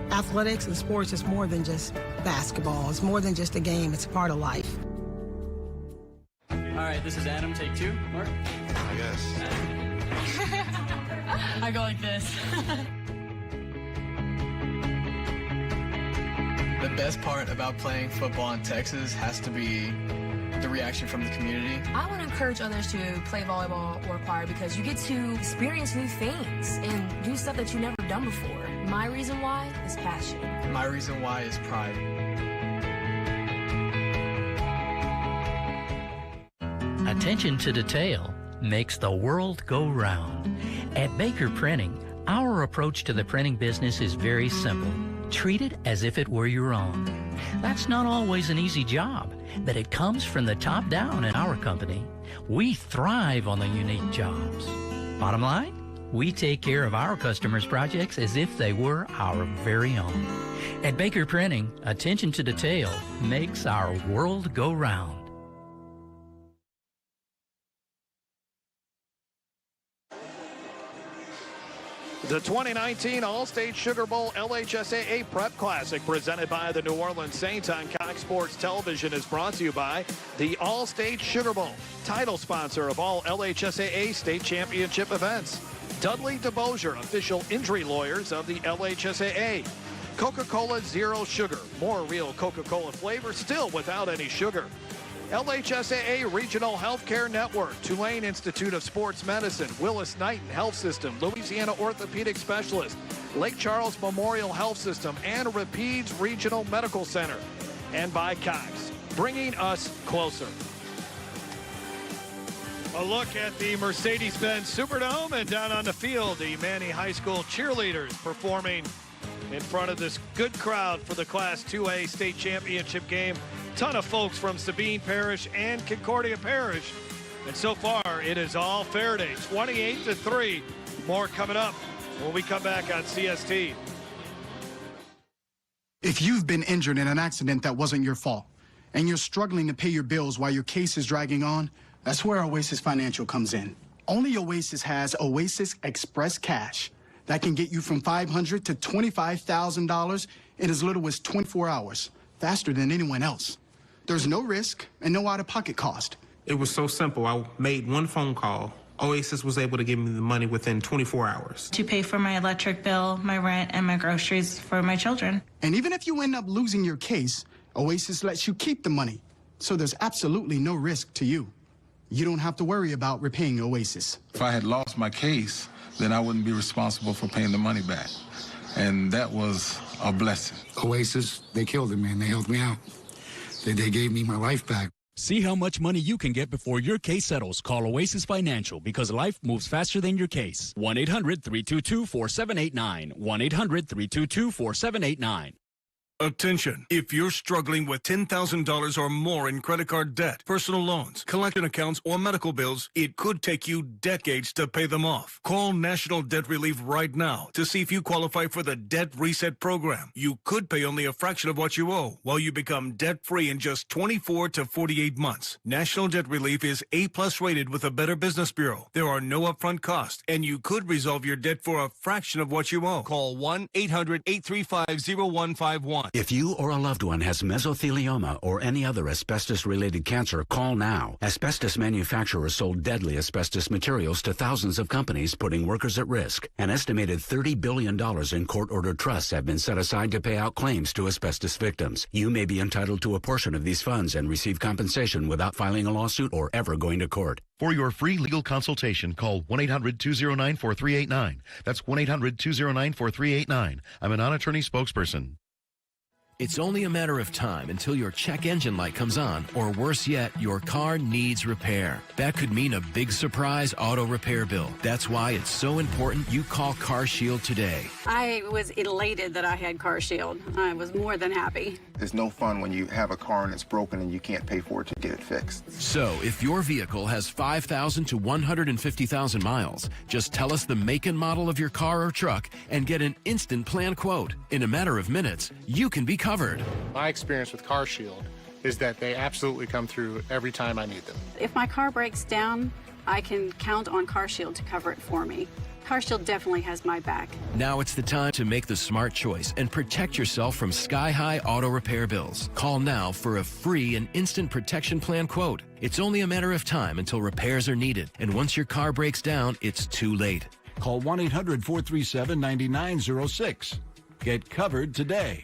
Athletics and sports is more than just basketball. It's more than just a game. It's a part of life. All right, this is Adam. Take two. Mark? I guess. I go like this. The best part about playing football in Texas has to be the reaction from the community. I want to encourage others to play volleyball or choir because you get to experience new things and do stuff that you've never done before. My reason why is passion. My reason why is pride. Attention to detail makes the world go round. At Baker Printing, our approach to the printing business is very simple. Treat it as if it were your own. That's not always an easy job, but it comes from the top down in our company. We thrive on the unique jobs. Bottom line, we take care of our customers' projects as if they were our very own. At Baker Printing, attention to detail makes our world go round. The 2019 All-State Sugar Bowl LHSAA Prep Classic presented by the New Orleans Saints on Cox Sports Television is brought to you by the All-State Sugar Bowl, title sponsor of all LHSAA state championship events. Dudley DeBosier, official injury lawyers of the LHSAA. Coca-Cola Zero Sugar, more real Coca-Cola flavor still without any sugar. LHSAA Regional Healthcare Network, Tulane Institute of Sports Medicine, Willis-Knighton Health System, Louisiana Orthopedic Specialist, Lake Charles Memorial Health System, and Rapides Regional Medical Center. And by Cox, bringing us closer. A look at the Mercedes-Benz Superdome, and down on the field, the Manny High School cheerleaders performing in front of this good crowd for the Class 2A state championship game. Ton of folks from Sabine Parish and Concordia Parish. And so far, it is all Ferriday, 28-3. More coming up when we come back on CST. If you've been injured in an accident that wasn't your fault, and you're struggling to pay your bills while your case is dragging on, That's where Oasis Financial comes in. Only Oasis has Oasis Express Cash that can get you from $500 to $25,000 in as little as 24 hours, faster than anyone else. There's no risk and no out-of-pocket cost. It was so simple. I made one phone call. Oasis was able to give me the money within 24 hours. To pay for my electric bill, my rent, and my groceries for my children. And even if you end up losing your case, Oasis lets you keep the money. So there's absolutely no risk to you. You don't have to worry about repaying Oasis. If I had lost my case, then I wouldn't be responsible for paying the money back. And that was a blessing. Oasis, they killed it, man. They helped me out. They gave me my life back. See how much money you can get before your case settles. Call Oasis Financial because life moves faster than your case. 1-800-322-4789. 1-800-322-4789. Attention, if you're struggling with $10,000 or more in credit card debt, personal loans, collection accounts, or medical bills, it could take you decades to pay them off. Call National Debt Relief right now to see if you qualify for the Debt Reset Program. You could pay only a fraction of what you owe while you become debt-free in just 24 to 48 months. National Debt Relief is A+ rated with a Better Business Bureau. There are no upfront costs, and you could resolve your debt for a fraction of what you owe. Call 1-800-835-0151. If you or a loved one has mesothelioma or any other asbestos-related cancer, call now. Asbestos manufacturers sold deadly asbestos materials to thousands of companies, putting workers at risk. An estimated $30 billion in court-ordered trusts have been set aside to pay out claims to asbestos victims. You may be entitled to a portion of these funds and receive compensation without filing a lawsuit or ever going to court. For your free legal consultation, call 1-800-209-4389. That's 1-800-209-4389. I'm a non-attorney spokesperson. It's only a matter of time until your check engine light comes on, or worse yet, your car needs repair. That could mean a big surprise auto repair bill. That's why it's so important you call CarShield today. I was elated that I had CarShield. I was more than happy. It's no fun when you have a car and it's broken and you can't pay for it to get it fixed. So, if your vehicle has 5,000 to 150,000 miles, just tell us the make and model of your car or truck and get an instant plan quote. In a matter of minutes, you can be covered. My experience with CarShield is that they absolutely come through every time I need them. If my car breaks down, I can count on CarShield to cover it for me. CarShield definitely has my back. Now it's the time to make the smart choice and protect yourself from sky-high auto repair bills. Call now for a free and instant protection plan quote. It's only a matter of time until repairs are needed, and once your car breaks down, it's too late. Call 1-800-437-9906. Get covered today.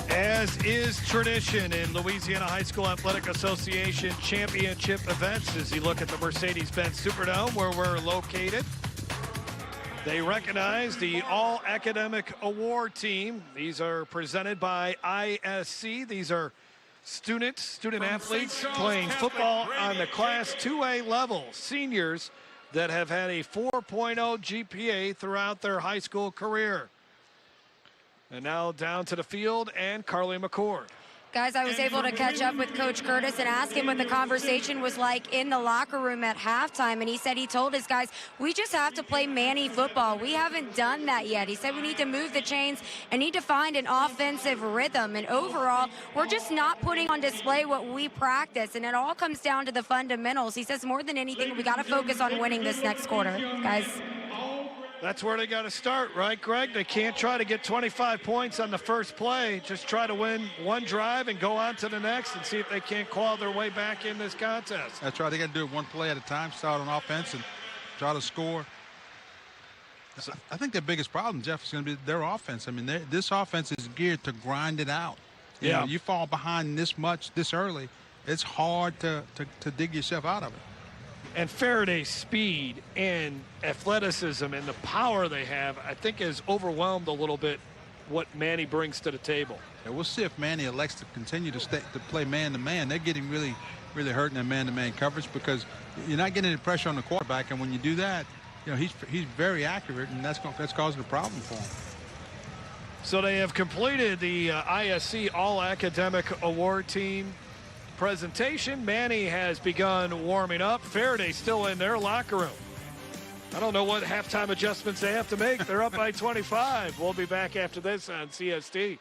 As is tradition in Louisiana High School Athletic Association championship events, as you look at the Mercedes-Benz Superdome where we're located, they recognize the All-Academic Award Team. These are presented by ISC. These are student athletes playing football on the Class 2A level, seniors that have had a 4.0 GPA throughout their high school career. And now down to the field, and Carly McCord. Guys, I was able to catch up with Coach Curtis and ask him what the conversation was like in the locker room at halftime. And he said he told his guys, we just have to play Manny football. We haven't done that yet. He said we need to move the chains and need to find an offensive rhythm. And overall, we're just not putting on display what we practice. And it all comes down to the fundamentals. He says more than anything, we got to focus on winning this next quarter, guys. That's where they got to start, right, Greg? They can't try to get 25 points on the first play. Just try to win one drive and go on to the next and see if they can't claw their way back in this contest. That's right. They got to do it one play at a time, start on offense and try to score. So I think their biggest problem, Jeff, is going to be their offense. I mean, this offense is geared to grind it out. You know, you fall behind this much this early, it's hard to dig yourself out of it. And Ferriday's speed and athleticism and the power they have, I think, has overwhelmed a little bit what Manny brings to the table. Yeah, we'll see if Manny elects to continue to play man-to-man. They're getting really hurt in that man-to-man coverage because you're not getting any pressure on the quarterback, and when you do that, he's very accurate, and that's causing a problem for him. So they have completed the ISC All-Academic Award Team presentation. Manny has begun warming up. Ferriday still in their locker room. I don't know what halftime adjustments they have to make. They're up by 25. We'll be back after this on CST.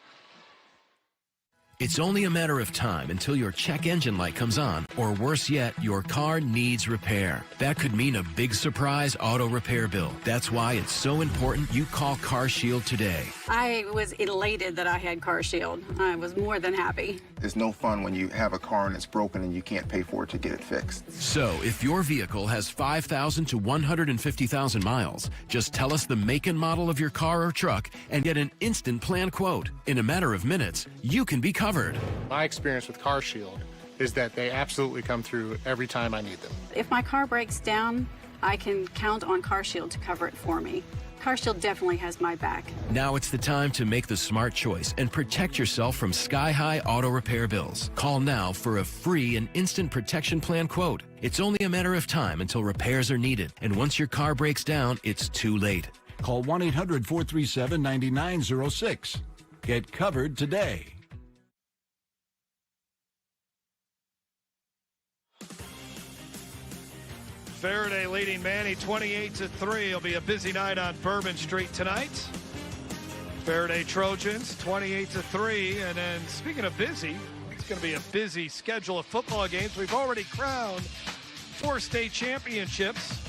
It's only a matter of time until your check engine light comes on, or worse yet, your car needs repair. That could mean a big surprise auto repair bill. That's why it's so important you call CarShield today. I was elated that I had CarShield. I was more than happy. It's no fun when you have a car and it's broken and you can't pay for it to get it fixed. So if your vehicle has 5,000 to 150,000 miles, just tell us the make and model of your car or truck and get an instant plan quote. In a matter of minutes, you can be covered. My experience with CarShield is that they absolutely come through every time I need them. If my car breaks down, I can count on CarShield to cover it for me. CarShield definitely has my back. Now it's the time to make the smart choice and protect yourself from sky-high auto repair bills. Call now for a free and instant protection plan quote. It's only a matter of time until repairs are needed, and once your car breaks down, it's too late. Call 1-800-437-9906. Get covered today. Ferriday leading Manny 28-3. It'll be a busy night on Bourbon Street tonight. Ferriday Trojans 28-3. And then speaking of busy, it's going to be a busy schedule of football games. We've already crowned 4 state championships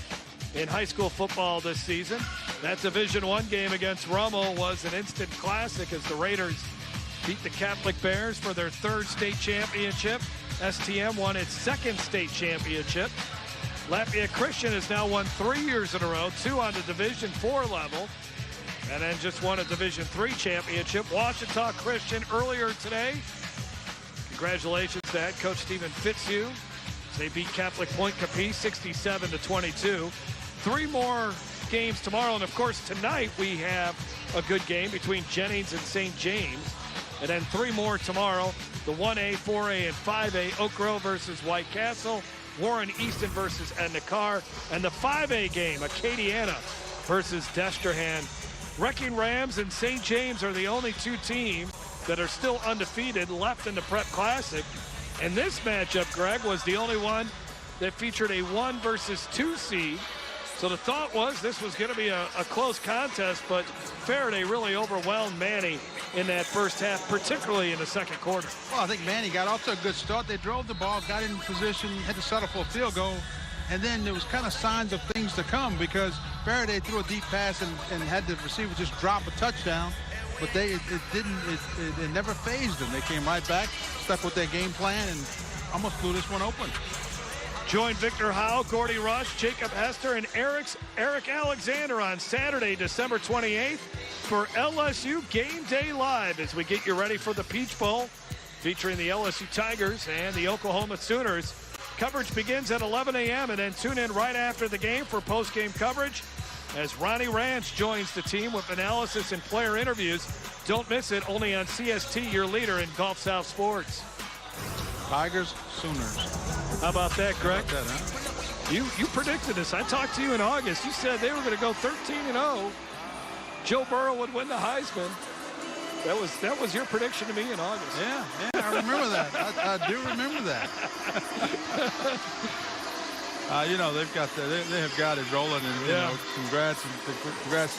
in high school football this season. That Division I game against Rummel was an instant classic as the Raiders beat the Catholic Bears for their 3rd state championship. STM won its 2nd state championship. Lafayette Christian has now won 3 years in a row, 2 on the Division IV level, and then just won a Division III championship. Ouachita Christian earlier today. Congratulations to head coach Stephen Fitzhugh. They beat Catholic Point Capiz 67-22. 3 more games tomorrow, and of course tonight we have a good game between Jennings and St. James. And then 3 more tomorrow, the 1A, 4A, and 5A, Oak Grove versus White Castle. Warren Easton versus Edna Carr, and the 5A game, Acadiana versus Destrehan. Wrecking Rams and St. James are the only 2 teams that are still undefeated left in the Prep Classic. And this matchup, Greg, was the only one that featured a 1 versus 2 seed. So the thought was this was going to be a close contest, but Ferriday really overwhelmed Manny in that first half, particularly in the second quarter. Well, I think Manny got off to a good start. They drove the ball, got in position, had to settle for a field goal, and then there was kind of signs of things to come because Ferriday threw a deep pass and had the receiver just drop a touchdown, but it never fazed them. They came right back, stuck with their game plan, and almost blew this one open. Join Victor Howe, Gordy Rush, Jacob Hester, and Eric Alexander on Saturday, December 28th for LSU Game Day Live as we get you ready for the Peach Bowl featuring the LSU Tigers and the Oklahoma Sooners. Coverage begins at 11 a.m. and then tune in right after the game for post-game coverage as Ronnie Ranch joins the team with analysis and player interviews. Don't miss it, only on CST, your leader in Gulf South sports. Tigers, Sooners. How about that, Greg? How about that, huh? You predicted this. I talked to you in August. You said they were going to go 13-0. Joe Burrow would win the Heisman. That was your prediction to me in August. Yeah, I remember that. I do remember that. They have got it rolling, and congrats to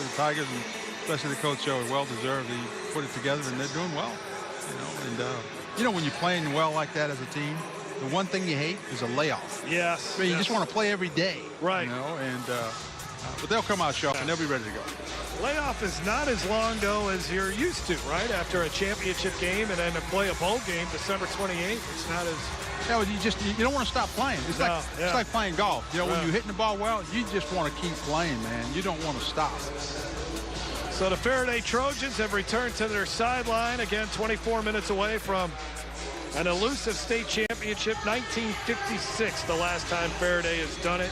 the Tigers, and especially the coach Joe. Well deserved. He put it together, and they're doing well. When you're playing well like that as a team, the one thing you hate is a layoff. Yes. I mean, you just want to play every day. Right. But they'll come out sharp and they'll be ready to go. Layoff is not as long, though, as you're used to, right? After a championship game and then to play a bowl game December 28th, it's not as... Yeah, well, you don't want to stop playing. It's like playing golf. When you're hitting the ball well, you just want to keep playing, man. You don't want to stop. So the Ferriday Trojans have returned to their sideline. Again, 24 minutes away from an elusive state championship. 1956, the last time Ferriday has done it.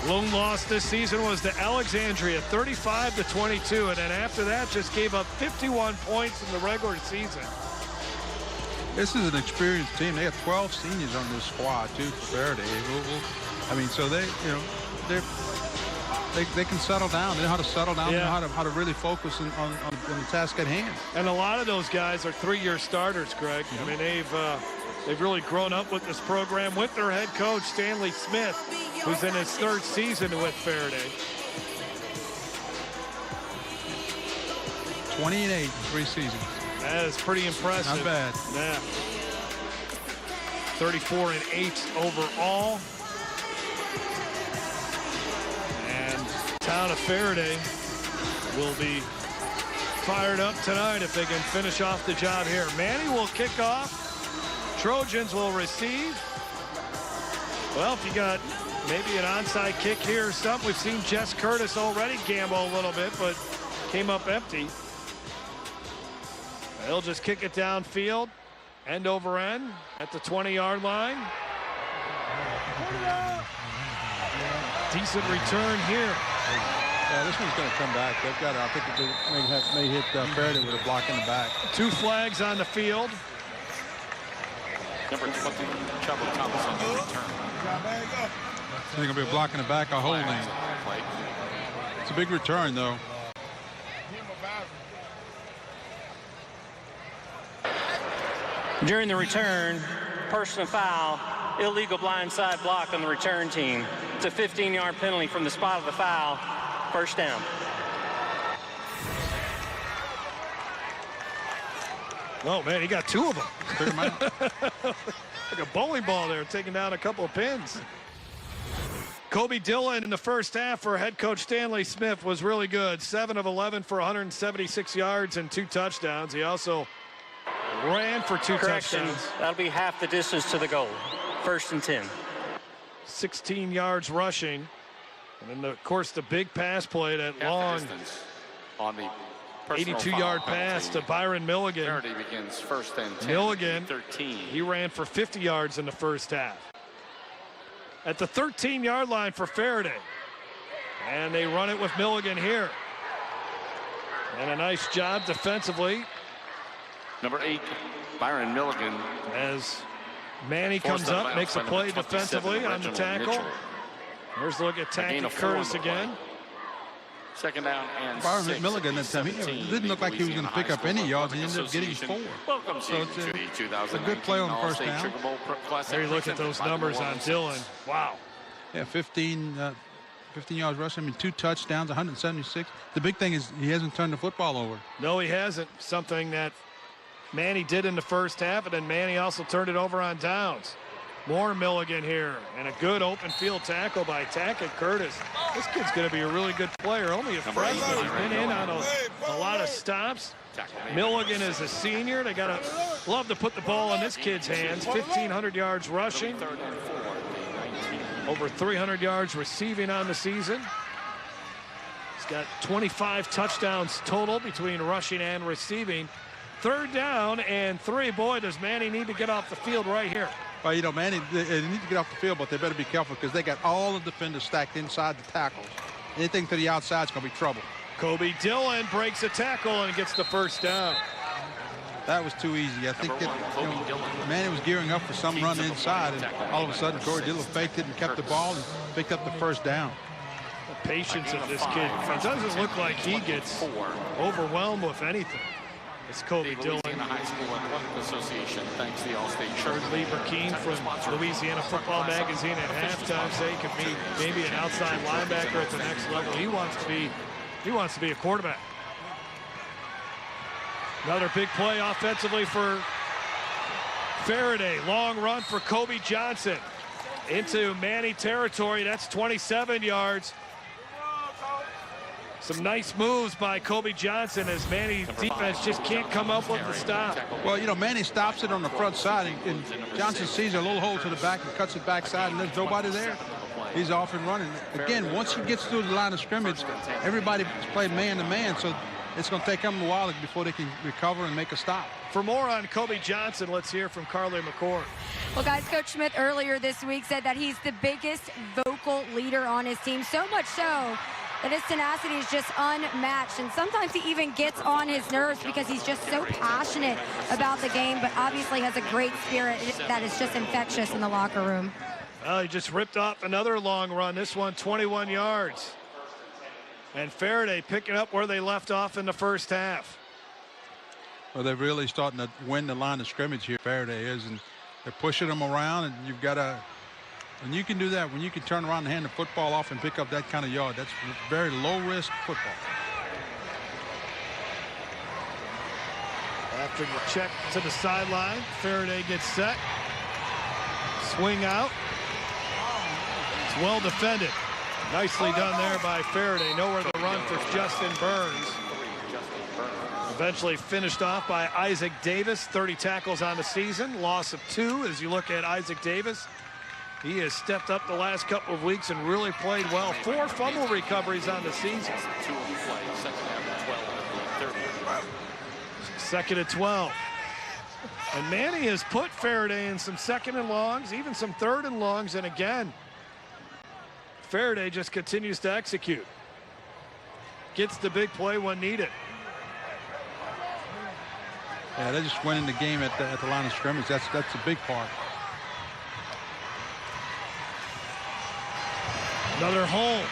Lone loss this season was to Alexandria, 35-22, and then after that just gave up 51 points in the regular season. This is an experienced team. They have 12 seniors on this squad too for Ferriday. I mean, so they can settle down. They know how to settle down. Yeah. They know how to really focus on the task at hand. And a lot of those guys are three-year starters, Greg. I mean, they've really grown up with this program with their head coach Stanley Smith, who's in his third season with Ferriday. 20-8 in 3 seasons. That is pretty impressive. Not bad. Yeah. 34-8 overall. And town of Ferriday will be fired up tonight if they can finish off the job here. Manny will kick off. Trojans will receive. Well, if you got maybe an onside kick here or something, we've seen Jess Curtis already gamble a little bit, but came up empty. They'll just kick it downfield, end over end at the 20-yard line. Decent return here. Yeah, this one's going to come back. They've got, I think they may hit Ferriday with a block in the back. 2 flags on the field. Number 20, Chavo Thomas on the return. It's going to be a block in the back, a holding. It's a big return, though. During the return, personal foul, illegal blindside block on the return team. It's a 15-yard penalty from the spot of the foul. First down. Oh, man, he got 2 of them. Like a bowling ball there, taking down a couple of pins. Kobe Dillon in the first half for head coach Stanley Smith was really good. 7 of 11 for 176 yards and 2 touchdowns. He also ran for 2 touchdowns. That'll be half the distance to the goal. First and 10. 16 yards rushing. And then, of course, the big pass play, that long on the 82-yard pass to Byron Milligan. Ferriday begins first and 10. Milligan, 13. He ran for 50 yards in the first half. At the 13-yard line for Ferriday. And they run it with Milligan here. And a nice job defensively. Number 8, Byron Milligan. As Manny comes up, makes a play defensively on the tackle. Here's a look at Tackett Curtis again. Second down and Byron 6. Milligan that time, he didn't look like he was going to pick up any yards. He ended up getting 4. Welcome So it's a good play on the first down. There you look at those numbers on Dillon. Wow. Yeah, 15 yards rushing. I mean, 2 touchdowns, 176. The big thing is he hasn't turned the football over. No, he hasn't. Something that Manny did in the first half, and then Manny also turned it over on downs. More Milligan here, and a good open field tackle by Tackett Curtis. This kid's going to be a really good player. Only a freshman. He's been in on a lot of stops. Milligan is a senior. They got to love to put the ball in this kid's hands. 1,500 yards rushing. Over 300 yards receiving on the season. He's got 25 touchdowns total between rushing and receiving. 3rd down and 3. Boy, does Manny need to get off the field right here. Well, you know, Manny, they need to get off the field, but they better be careful because they got all the defenders stacked inside the tackles. Anything to the outside is going to be trouble. Kobe Dillon breaks a tackle and gets the first down. That was too easy. I think Manny was gearing up for some run inside, and all of a sudden Corey Dillon faked it and kept the ball and picked up the first down. The patience of this kid. It doesn't look like he gets overwhelmed with anything. It's Kobe Dillon. High School Athletic Association thanks the All-State Heard Lee Burkeen from Louisiana Football Magazine at halftime say he could be maybe an outside linebacker at the next level. He wants to be a quarterback. Another big play offensively for Ferriday. Long run for Kobe Johnson into Manny territory. That's 27 yards. Some nice moves by Kobe Johnson as Manny's defense just can't come up with the stop. Well, you know, Manny stops it on the front side, and Johnson sees a little hole to the back and cuts it backside, and there's nobody there. He's off and running. Again, once he gets through the line of scrimmage, everybody's playing man-to-man, so it's going to take them a while before they can recover and make a stop. For more on Kobe Johnson, let's hear from Carly McCord. Well, guys, Coach Smith earlier this week said that he's the biggest vocal vocal leader on his team, so much so that his tenacity is just unmatched. And sometimes he even gets on his nerves because he's just so passionate about the game, but obviously has a great spirit that is just infectious in the locker room. Well, he just ripped off another long run, this one 21 yards. And Ferriday picking up where they left off in the first half. Well, they're really starting to win the line of scrimmage here, Ferriday is, and they're pushing them around, and you've got to, when you can do that, when you can turn around and hand the football off and pick up that kind of yard, that's very low-risk football. After the check to the sideline, Ferriday gets set. Swing out. It's well defended. Nicely done there by Ferriday. Nowhere to run for Justin Burns. Eventually finished off by Isaac Davis. 30 tackles on the season. Loss of 2 as you look at Isaac Davis. He has stepped up the last couple of weeks and really played well. 4 fumble recoveries on the season. Second and 12. And Manny has put Ferriday in some second and longs, even some third and longs. And again, Ferriday just continues to execute. Gets the big play when needed. Yeah, they're just winning the game at the line of scrimmage. That's a big part. Another hole.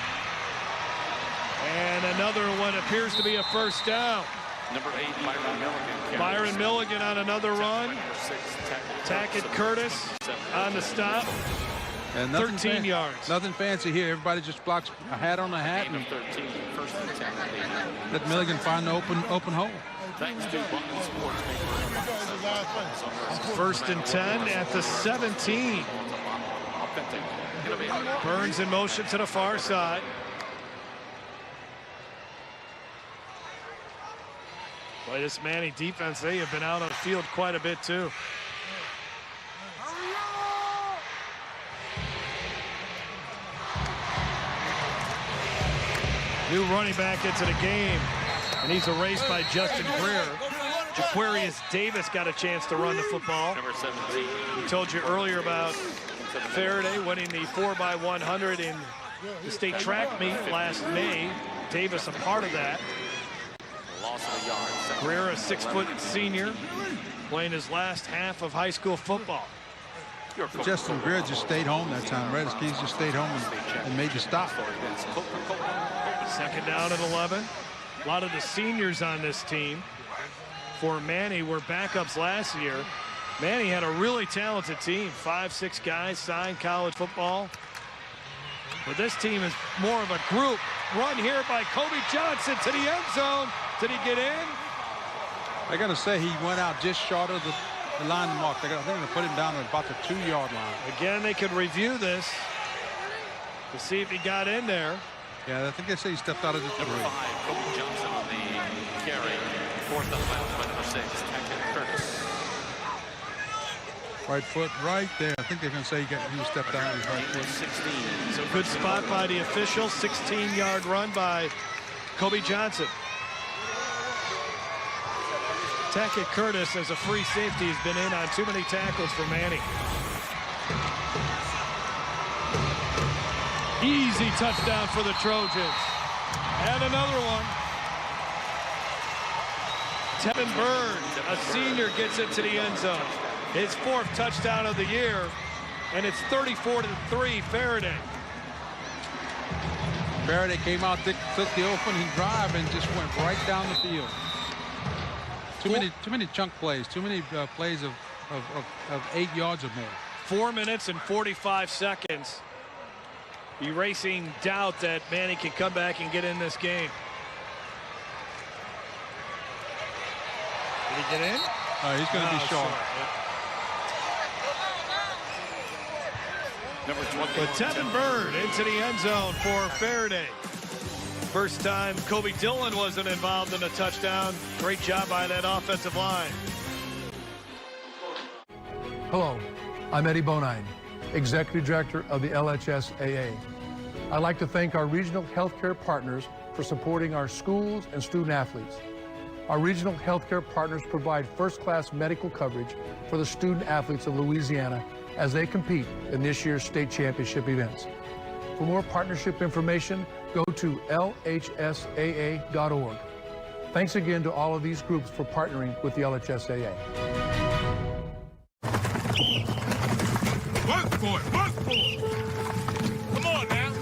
And another one appears to be a first down. Number 8, Byron Milligan. Byron Milligan on another run. Tackett Curtis on the stop. And 13 yards. Nothing fancy here. Everybody just blocks a hat on the hat. And 13, first and 10. Let Milligan find the open hole. Thanks to Button Sports. First and 10 at the 17. Burns in motion to the far side. Boy, this Manny defense, they have been out on the field quite a bit too. New running back into the game, and he's erased by Justin Greer. Jaquarius Davis got a chance to run the football. Number 17. We told you earlier about Ferriday winning the 4x100 in the state track meet last May. Davis a part of that. Loss of a yard. Greer, a 6-foot senior, playing his last half of high school football. Justin Greer just stayed home that time. Redskins just stayed home and made the stop. Second down at 11. A lot of the seniors on this team for Manny were backups last year. Manny had a really talented team. 5-6 guys signed college football. But this team is more of a group. Run here by Kobe Johnson to the end zone. Did he get in? I got to say, he went out just short of the line mark. I think they're going to put him down at about the 2-yard line. Again, they could review this to see if he got in there. Yeah, I think they say he stepped out of the 3. Number 5, Kobe Johnson on the carry. Fourth down by number 6, Tackett Curtis. Right foot right there. I think they're going to say he stepped out of his right foot. 16. So good spot by the official. 16-yard run by Kobe Johnson. Tackett Curtis, as a free safety, has been in on too many tackles for Manny. Easy touchdown for the Trojans. And another one. Tevin Byrd, a senior, gets into the end zone. His 4th touchdown of the year, and it's 34-3 Ferriday. Ferriday came out, took the opening drive, and just went right down the field. Too many chunk plays, too many plays of 8 yards or more. 4 minutes and 45 seconds. Erasing doubt that Manny can come back and get in this game. Did he get in? He's going to be short. Number 20. But Tevin Byrd into the end zone for Ferriday. First time Kobe Dillon wasn't involved in a touchdown. Great job by that offensive line. Hello, I'm Eddie Bonine, Executive Director of the LHSAA. I'd like to thank our regional healthcare partners for supporting our schools and student athletes. Our regional healthcare partners provide first-class medical coverage for the student athletes of Louisiana as they compete in this year's state championship events. For more partnership information, go to LHSAA.org. Thanks again to all of these groups for partnering with the LHSAA. Work for it, work for it. Come on now.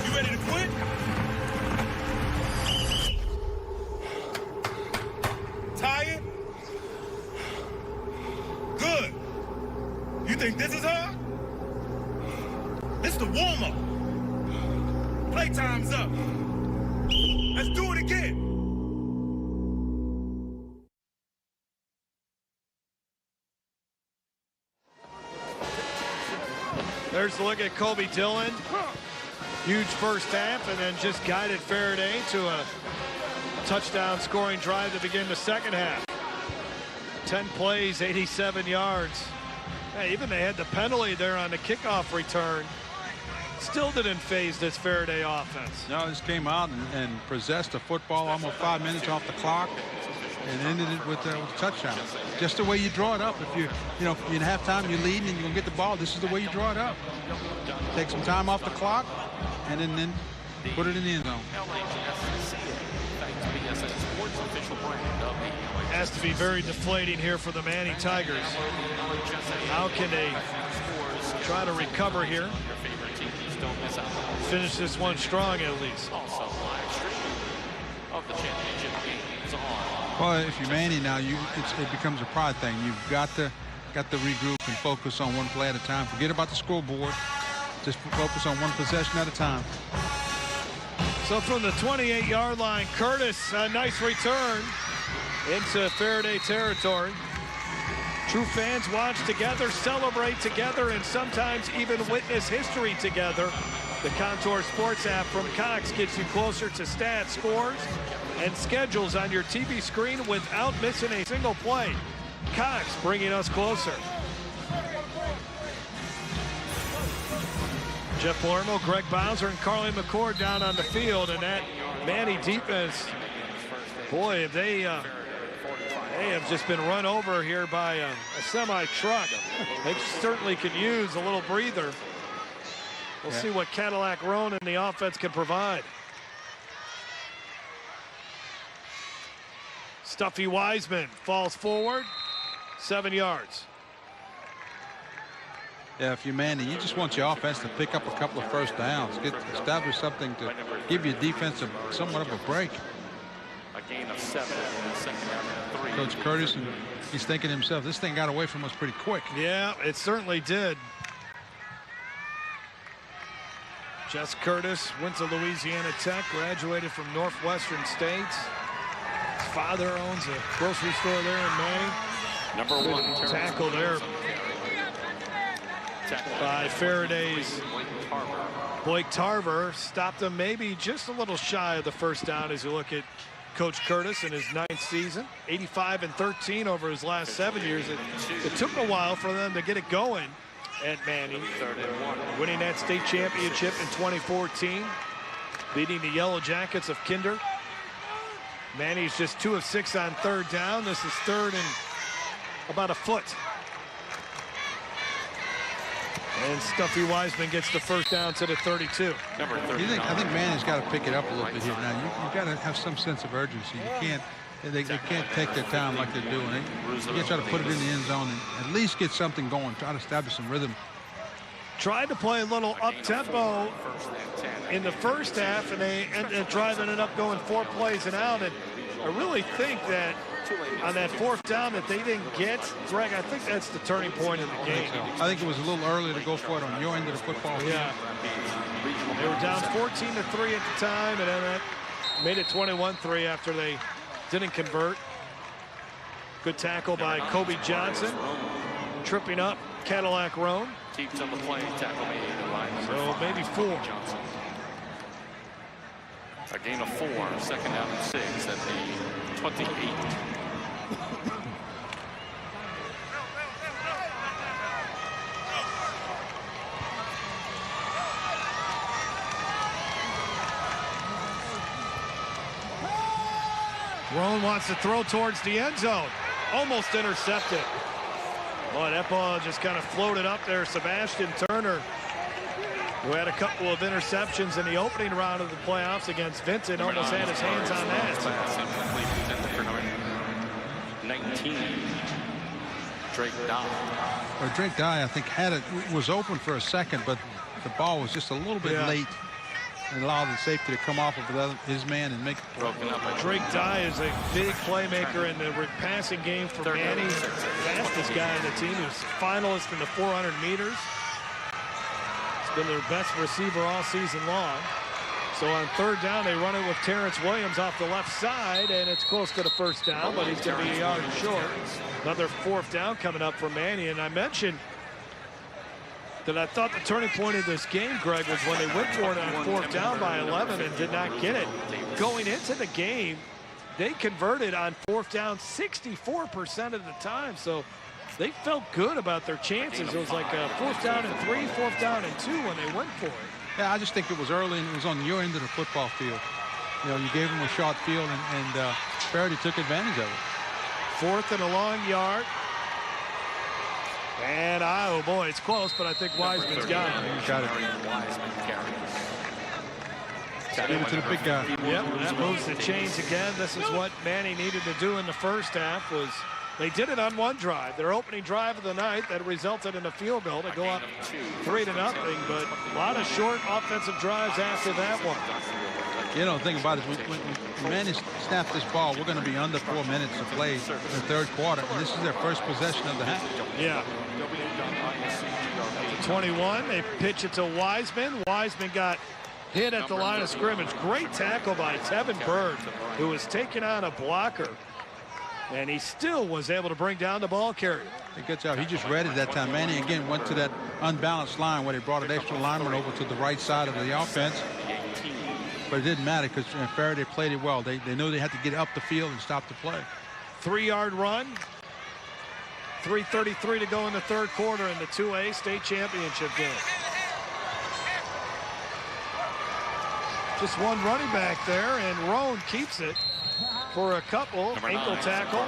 You ready to quit? Tired? Good. You think this is hard? This is the warm-up. Playtime's up. Let's do it again. There's a look at Kobe Dillon. Huge first half, and then just guided Ferriday to a touchdown scoring drive to begin the second half. 10 plays, 87 yards. Hey, even they had the penalty there on the kickoff return. Still didn't phase this Ferriday offense. No, just came out and possessed the football almost 5 minutes off the clock and ended it with a touchdown. Just the way you draw it up. If you know, in halftime you're leading and you're gonna get the ball, this is the way you draw it up. Take some time off the clock and then put it in the end zone. Has to be very deflating here for the Manning Tigers. How can they try to recover here? Finish this one strong at least. Well, if you're Manning now, it becomes a pride thing. You've got to regroup and focus on one play at a time. Forget about the scoreboard. Just focus on one possession at a time. So from the 28-yard line, Curtis, a nice return into Ferriday territory. True fans watch together, celebrate together, and sometimes even witness history together. The Contour Sports app from Cox gets you closer to stats, scores, and schedules on your TV screen without missing a single play. Cox bringing us closer. Jeff Palermo, Greg Bowser, and Carly McCord down on the field, and that Manny defense, boy, if they have just been run over here by a semi-truck. They certainly could use a little breather. We'll see what Cadillac Roan and the offense can provide. Stuffy Wiseman falls forward, 7 yards. Yeah, if you're Manning, you just want your offense to pick up a couple of first downs, establish something to give your defense somewhat of a break. A gain of 7 in the second half of 3. Coach Curtis, and he's thinking to himself, this thing got away from us pretty quick. Yeah, it certainly did. Jess Curtis went to Louisiana Tech, graduated from Northwestern State. His father owns a grocery store there in Manning. Number 1 tackle there by Faraday's Blake Tarver. Stopped him maybe just a little shy of the first down as you look at Coach Curtis in his 9th season. 85-13 over his last 7 years. It took a while for them to get it going at Manning. Winning that state championship in 2014. Beating the Yellow Jackets of Kinder. Manning's just 2 of 6 on third down. This is third and about a foot. And Stuffy Wiseman gets the first down to the 32. I think Manning's got to pick it up a little bit here now. You've got to have some sense of urgency. You can't. They can't take their time like they're doing. You got to try to put it in the end zone and at least get something going. Try to establish some rhythm. Tried to play a little up-tempo in the first half, and they ended up driving it up, going 4 plays and out. And I really think that on that fourth down that they didn't get, Greg, I think that's the turning point in the game. I think it was a little early to go for it on your end of the football field. Yeah. They were down 14-3 at the time, and then that made it 21-3 after they didn't convert. Good tackle by Kobe Johnson. Tripping up Cadillac Roan. Keeps on the play, tackle made line number 5. Maybe 4. Johnson. A gain of 4, second down and 6 at the 28. Roan wants to throw towards the end zone. Almost intercepted. Boy, that ball just kind of floated up there. Sebastian Turner, who had a couple of interceptions in the opening round of the playoffs against Vincent, almost had his hands on that. 19. Drake Dye. Well, Drake Dye, I think, was open for a second, but the ball was just a little bit late and allowed the safety to come off of his man and make it. Broken up by Drake Dye is a big playmaker in the passing game for Manny. Fastest guy on the team. He was finalist in the 400 meters. He's been their best receiver all season long. So on third down, they run it with Terrence Williams off the left side, and it's close to the first down, but he's going to be a yard short. Another fourth down coming up for Manny, and I mentioned that I thought the turning point of this game, Greg, was when they went for it on fourth down by 11 and did not get it. Going into the game, they converted on fourth down 64% of the time, so they felt good about their chances. It was like a fourth down and 3, fourth down and 2 when they went for it. Yeah, I just think it was early and it was on your end of the football field. You know, you gave them a short field and Ferriday took advantage of it. Fourth and a long yard. And oh boy, it's close, but I think Wiseman's got it. He's got it. Give it to the big guy. Yep, that moves the chains again. This is what Manny needed to do in the first half. They did it on one drive, their opening drive of the night, that resulted in a field goal to go up 3-0, but a lot of short offensive drives after that one. You know, the thing about it is when Manny snapped this ball, we're going to be under 4 minutes to play in the third quarter, and this is their first possession of the half. Yeah. At the 21, they pitch it to Wiseman. Wiseman got hit at the line of scrimmage. Great tackle by Tevin Bird, who was taking on a blocker. And he still was able to bring down the ball carrier. Good job. He just read it that time. Manny again went to that unbalanced line where they brought an extra lineman over to the right side of the offense. But it didn't matter because Ferriday played it well. They knew they had to get up the field and stop the play. 3-yard run. 3:33 to go in the third quarter in the 2A state championship game. Just one running back there, and Roan keeps it for a couple. Ankle tackle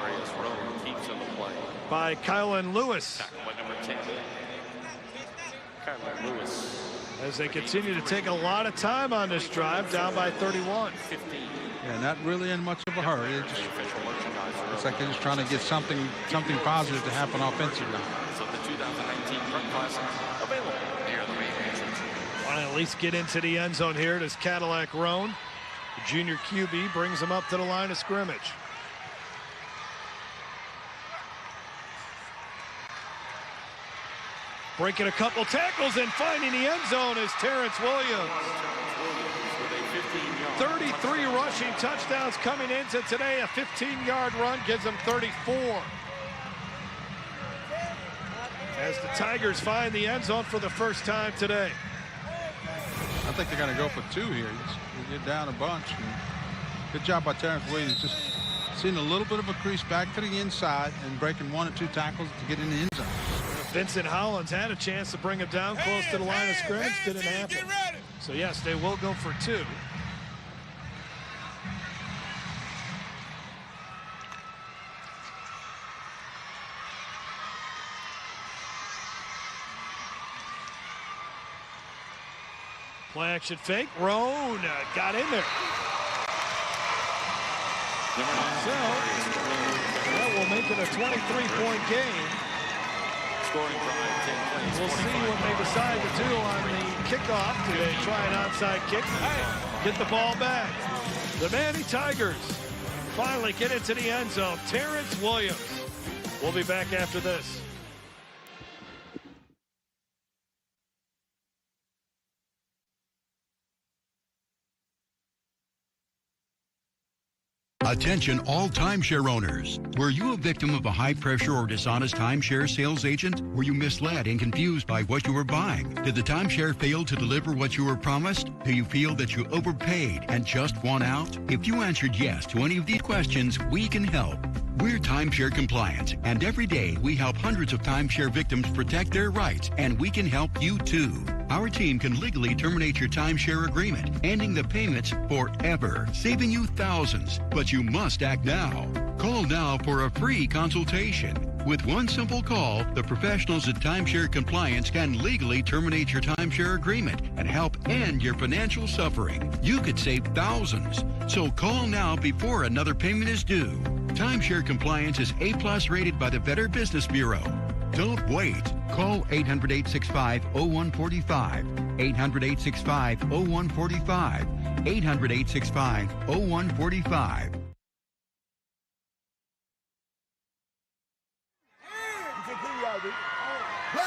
by Kylan Lewis. As they continue to take a lot of time on this drive, down by 31. Yeah, not really in much of a hurry. It's like they're just trying to get something positive to happen offensively. So the 2019 front class available near the main entrance. Want to at least get into the end zone here. Does Cadillac Roan? The junior QB brings him up to the line of scrimmage. Breaking a couple tackles and finding the end zone is Terrence Williams. 33 rushing touchdowns coming into today. A 15-yard run gives him 34. As the Tigers find the end zone for the first time today. I think they're going to go for 2 here. They get down a bunch. Good job by Terrence Williams. Just seeing a little bit of a crease back to the inside and breaking 1 or 2 tackles to get in the end zone. Vincent Hollins had a chance to bring him down close to the line of scrimmage. Didn't happen. So yes, they will go for 2. Play action fake. Roan got in there. So that will make it a 23-point game. Scoring drive, 10 plays. We'll see what they decide to do on the kickoff. Do they try an onside kick? Get the ball back. The Manny Tigers finally get into the end zone. Terrence Williams. We'll be back after this. Attention all timeshare owners. Were you a victim of a high-pressure or dishonest timeshare sales agent? Were you misled and confused by what you were buying? Did the timeshare fail to deliver what you were promised? Do you feel that you overpaid and just won out? If you answered yes to any of these questions, we can help. We're timeshare compliant, and every day we help hundreds of timeshare victims protect their rights, and we can help you too. Our team can legally terminate your timeshare agreement, ending the payments forever, saving you thousands. But you must act now. Call now for a free consultation. With one simple call, the professionals at Timeshare Compliance can legally terminate your timeshare agreement and help end your financial suffering. You could save thousands. So call now before another payment is due. Timeshare Compliance is A+ rated by the Better Business Bureau. Don't wait. Call 800-865-0145. 800-865-0145. 800-865-0145.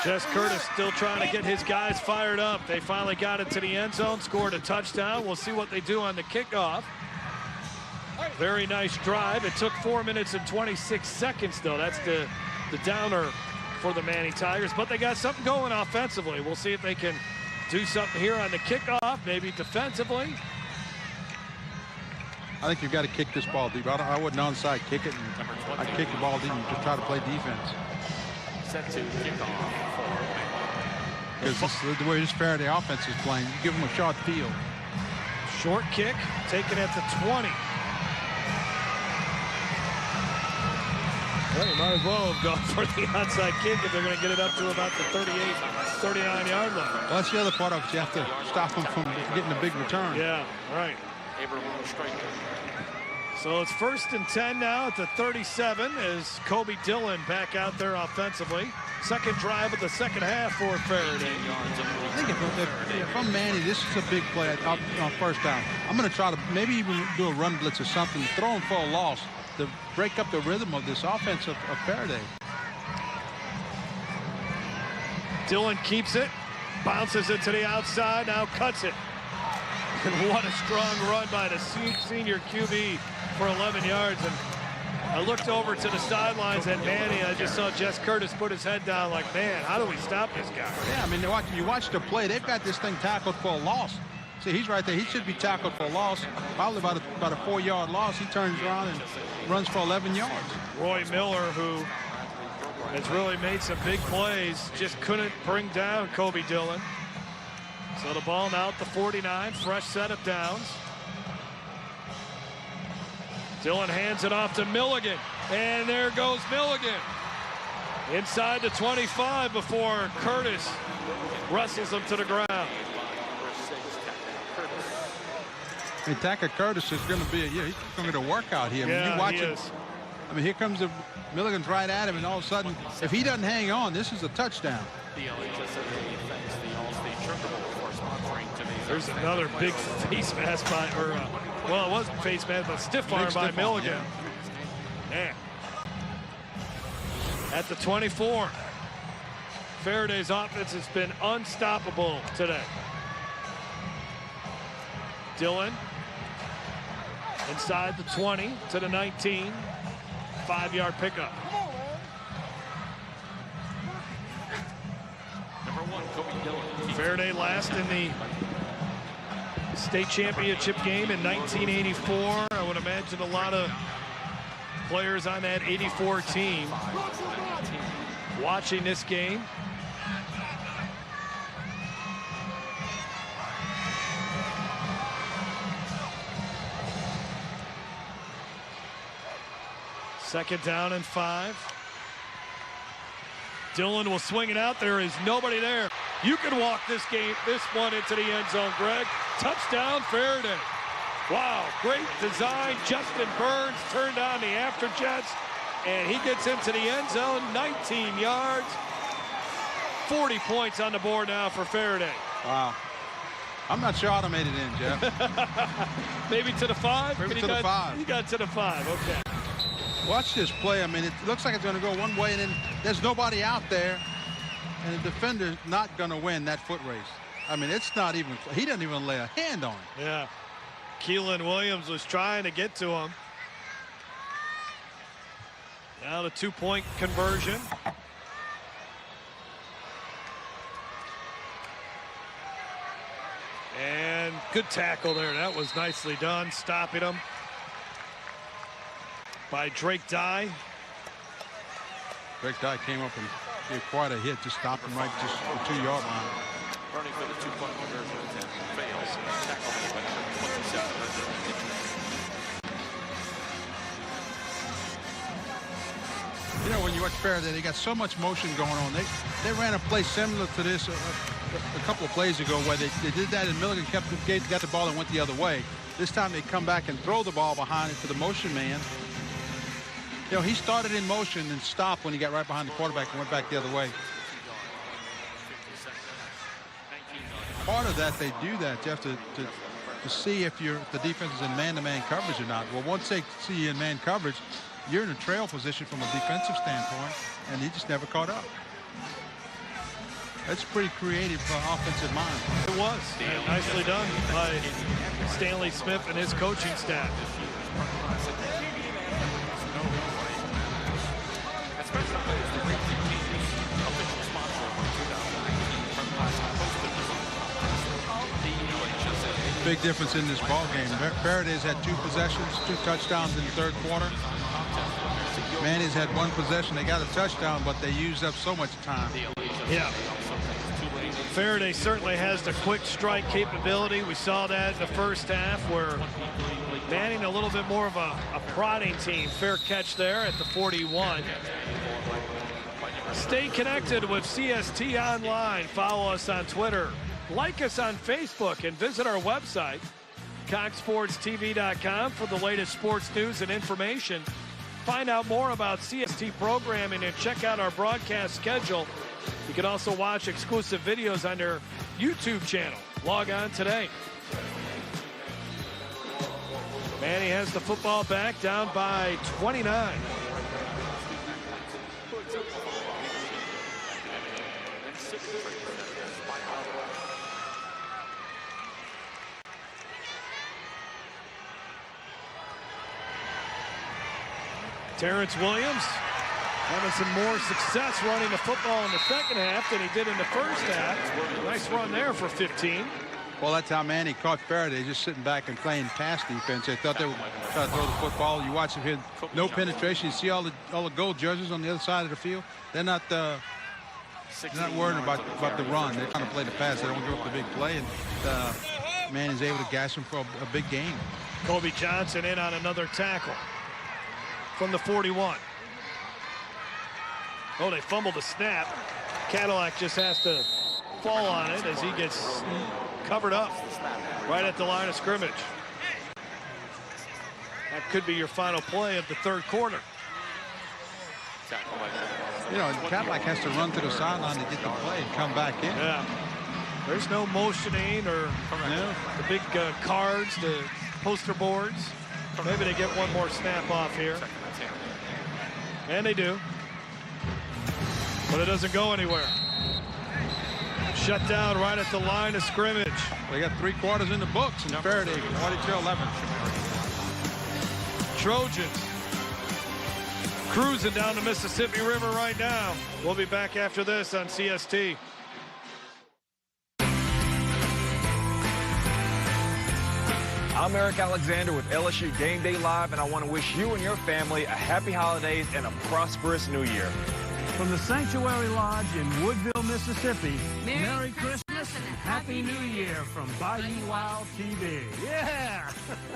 Jess Curtis still trying to get his guys fired up. They finally got it to the end zone, scored a touchdown. We'll see what they do on the kickoff. Very nice drive. It took 4 minutes and 26 seconds, though. That's the downer for the Manning Tigers. But they got something going offensively. We'll see if they can do something here on the kickoff, maybe defensively. I think you've got to kick this ball deep. I wouldn't onside kick it. I'd kick the ball deep and just try to play defense. Set to kickoff. Because the way this Ferriday offense is playing, you give them a short field. Short kick, taken at the 20. Well, you might as well have gone for the onside kick if they're going to get it up to about the 38, 39-yard line. Well, that's the other part of it. You have to stop them from getting a big return. Yeah, right. So it's 1st and 10 now at the 37 as Kobe Dillon back out there offensively. Second drive of the second half for Ferriday. I think if I'm Manny, this is a big play on first down. I'm going to try to maybe even do a run blitz or something, throw him for a loss to break up the rhythm of this offense of Ferriday. Dillon keeps it, bounces it to the outside, now cuts it. And what a strong run by the senior QB for 11 yards. And I looked over to the sidelines at Manny. I just saw Jess Curtis put his head down like, man, how do we stop this guy? Yeah, I mean, you watch the play. They've got this thing tackled for a loss. See, he's right there. He should be tackled for a loss, probably about a 4-yard loss. He turns around and runs for 11 yards. Roy Miller, who has really made some big plays, just couldn't bring down Kobe Dillon. So the ball now at the 49, fresh set of downs. Dillon hands it off to Milligan, and there goes Milligan. Inside the 25 before Curtis wrestles him to the ground. Hey, Tacker Curtis is going to be he's going to get a workout here. Yeah, you watch he is. I mean, here comes Milligan's right at him, and all of a sudden, if he doesn't hang on, this is a touchdown. The LHSAA thanks the All-State Sugar Bowl for sponsoring today's. There's another big face mask by, well, it wasn't face mask, but stiff arm by Milligan. Yeah. At the 24, Faraday's offense has been unstoppable today. Dillon inside the 20 to the 19, 5-yard pickup. Number 1, Kobe Dillon. Ferriday last in the state championship game in 1984. I would imagine a lot of players on that 84 team watching this game. Second down and 5. Dillon will swing it out. There is nobody there. You can walk this one into the end zone, Greg. Touchdown, Ferriday. Wow, great design. Justin Burns turned on the afterjets, and he gets into the end zone, 19 yards. 40 points on the board now for Ferriday. Wow. I'm not sure I'd have made it in, Jeff. Maybe to the 5? Maybe to the 5. He got to the 5, okay. Watch this play. I mean, it looks like it's going to go one way, and then there's nobody out there, and the defender's not going to win that foot race. I mean, it's not even, he doesn't even lay a hand on it. Yeah. Keelan Williams was trying to get to him. Now the 2-point conversion. And good tackle there. That was nicely done, stopping him by Drake Dye. Drake Dye came up and gave quite a hit to stop him right just the 2-yard line. Running for the 2-point conversion attempt fails. Tackle made by number 27. You know, when you watch Ferriday, they got so much motion going on. They ran a play similar to this a couple of plays ago where they did that, and Milligan got the ball and went the other way. This time they come back and throw the ball behind it to the motion man. You know, he started in motion and stopped when he got right behind the quarterback and went back the other way. Part of that, they do that, Jeff, to see if the defense is in man-to-man coverage or not. Well, once they see you in man coverage, you're in a trail position from a defensive standpoint, and he just never caught up. That's pretty creative offensive mind. It was. And nicely done by Stanley Smith and his coaching staff. Big difference in this ball game. Ferriday's had 2 possessions, 2 touchdowns in the third quarter. Manny's had 1 possession. They got a touchdown, but they used up so much time. Yeah. Ferriday certainly has the quick strike capability. We saw that in the first half where Manning a little bit more of a prodding team. Fair catch there at the 41. Stay connected with CST Online. Follow us on Twitter. Like us on Facebook and visit our website, CoxSportsTV.com, for the latest sports news and information. Find out more about CST programming and check out our broadcast schedule. You can also watch exclusive videos on their YouTube channel. Log on today. Manny has the football back, down by 29. Terrence Williams having some more success running the football in the second half than he did in the first half. Nice run there for 15. Well, that's how Manny caught Ferriday, just sitting back and playing pass defense. They thought they would try to throw the football. You watch him hit no penetration. You see all the goal judges on the other side of the field. They're not worried about the run. They're trying to play the pass. They don't give up the big play. And Manny's able to gas him for a big game. Kobe Johnson in on another tackle from the 41. Oh, they fumbled the snap. Cadillac just has to fall on it as he gets covered up right at the line of scrimmage. That could be your final play of the third quarter. You know, Cadillac has to run to the sideline to get the play and come back in. Yeah. There's no motioning or the big cards, the poster boards. Maybe they get one more snap off here. And they do. But it doesn't go anywhere. Shut down right at the line of scrimmage. They got 3 quarters in the books, and Ferriday 42-11. Trojans cruising down the Mississippi River right now. We'll be back after this on CST. I'm Eric Alexander with LSU Game Day Live, and I want to wish you and your family a happy holidays and a prosperous new year. From the Sanctuary Lodge in Woodville, Mississippi, Merry Christmas and Happy New Year from Bayou Wild TV. Yeah!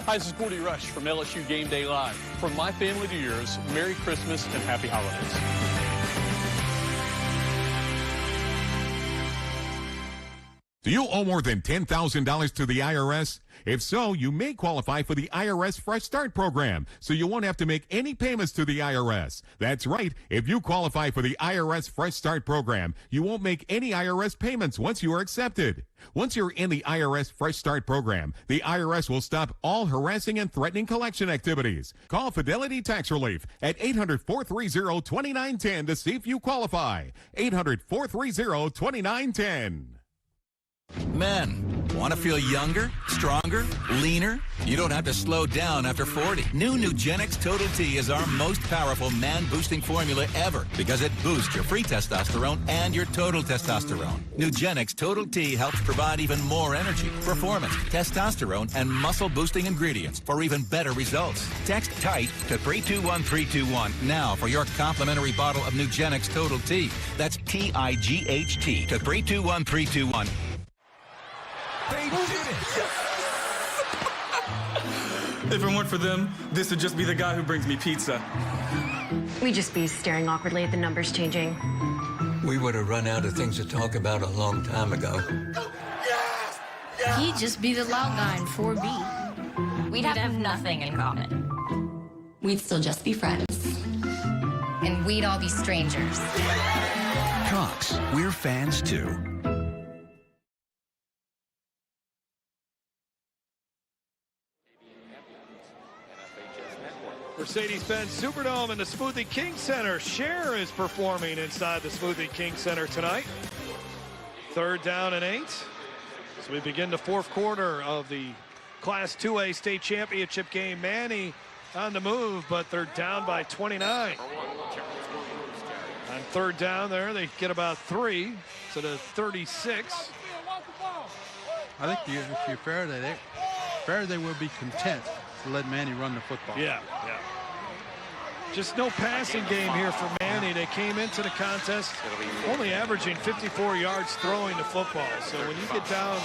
Hi, this is Gordy Rush from LSU Game Day Live. From my family to yours, Merry Christmas and Happy Holidays. Do you owe more than $10,000 to the IRS? If so, you may qualify for the IRS Fresh Start program, so you won't have to make any payments to the IRS. That's right. If you qualify for the IRS Fresh Start program, you won't make any IRS payments once you are accepted. Once you're in the IRS Fresh Start program, the IRS will stop all harassing and threatening collection activities. Call Fidelity Tax Relief at 800-430-2910 to see if you qualify. 800-430-2910. Men, want to feel younger, stronger, leaner? You don't have to slow down after 40. New Nugenix Total T is our most powerful man-boosting formula ever because it boosts your free testosterone and your total testosterone. Nugenix Total T helps provide even more energy, performance, testosterone, and muscle-boosting ingredients for even better results. Text TIGHT to 321321 now for your complimentary bottle of Nugenix Total T. That's TIGHT to 321321. They did it! If it weren't for them, this would just be the guy who brings me pizza. We'd just be staring awkwardly at the numbers changing. We would have run out of things to talk about a long time ago. He'd just be the loud guy in 4B. We'd have nothing in common. We'd still just be friends. And we'd all be strangers. Cox, we're fans too. Mercedes-Benz Superdome and the Smoothie King Center. Cher is performing inside the Smoothie King Center tonight. 3rd down and 8. So we begin the 4th quarter of the Class 2A state championship game. Manny on the move, but they're down by 29. On 3rd down there, they get about 3 to the 36. I think if you're Ferriday, Ferriday will be content to let Manny run the football. Yeah. Just no passing game here for Manny. They came into the contest only averaging 54 yards throwing the football. So when you get down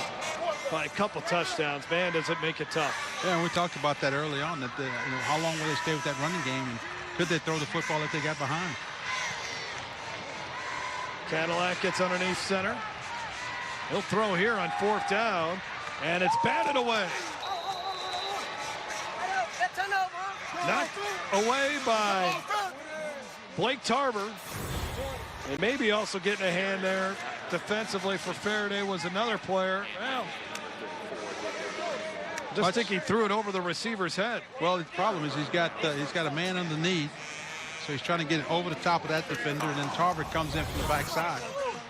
by a couple touchdowns, man, does it make it tough. Yeah, and we talked about that early on, that how long will they stay with that running game, and could they throw the football if they got behind? Cadillac gets underneath center. He'll throw here on 4th down, and it's batted away. Knocked away by Blake Tarver. And maybe also getting a hand there defensively for Ferriday was another player. Well, just think he threw it over the receiver's head. Well, the problem is he's got a man underneath, so he's trying to get it over the top of that defender, and then Tarver comes in from the backside.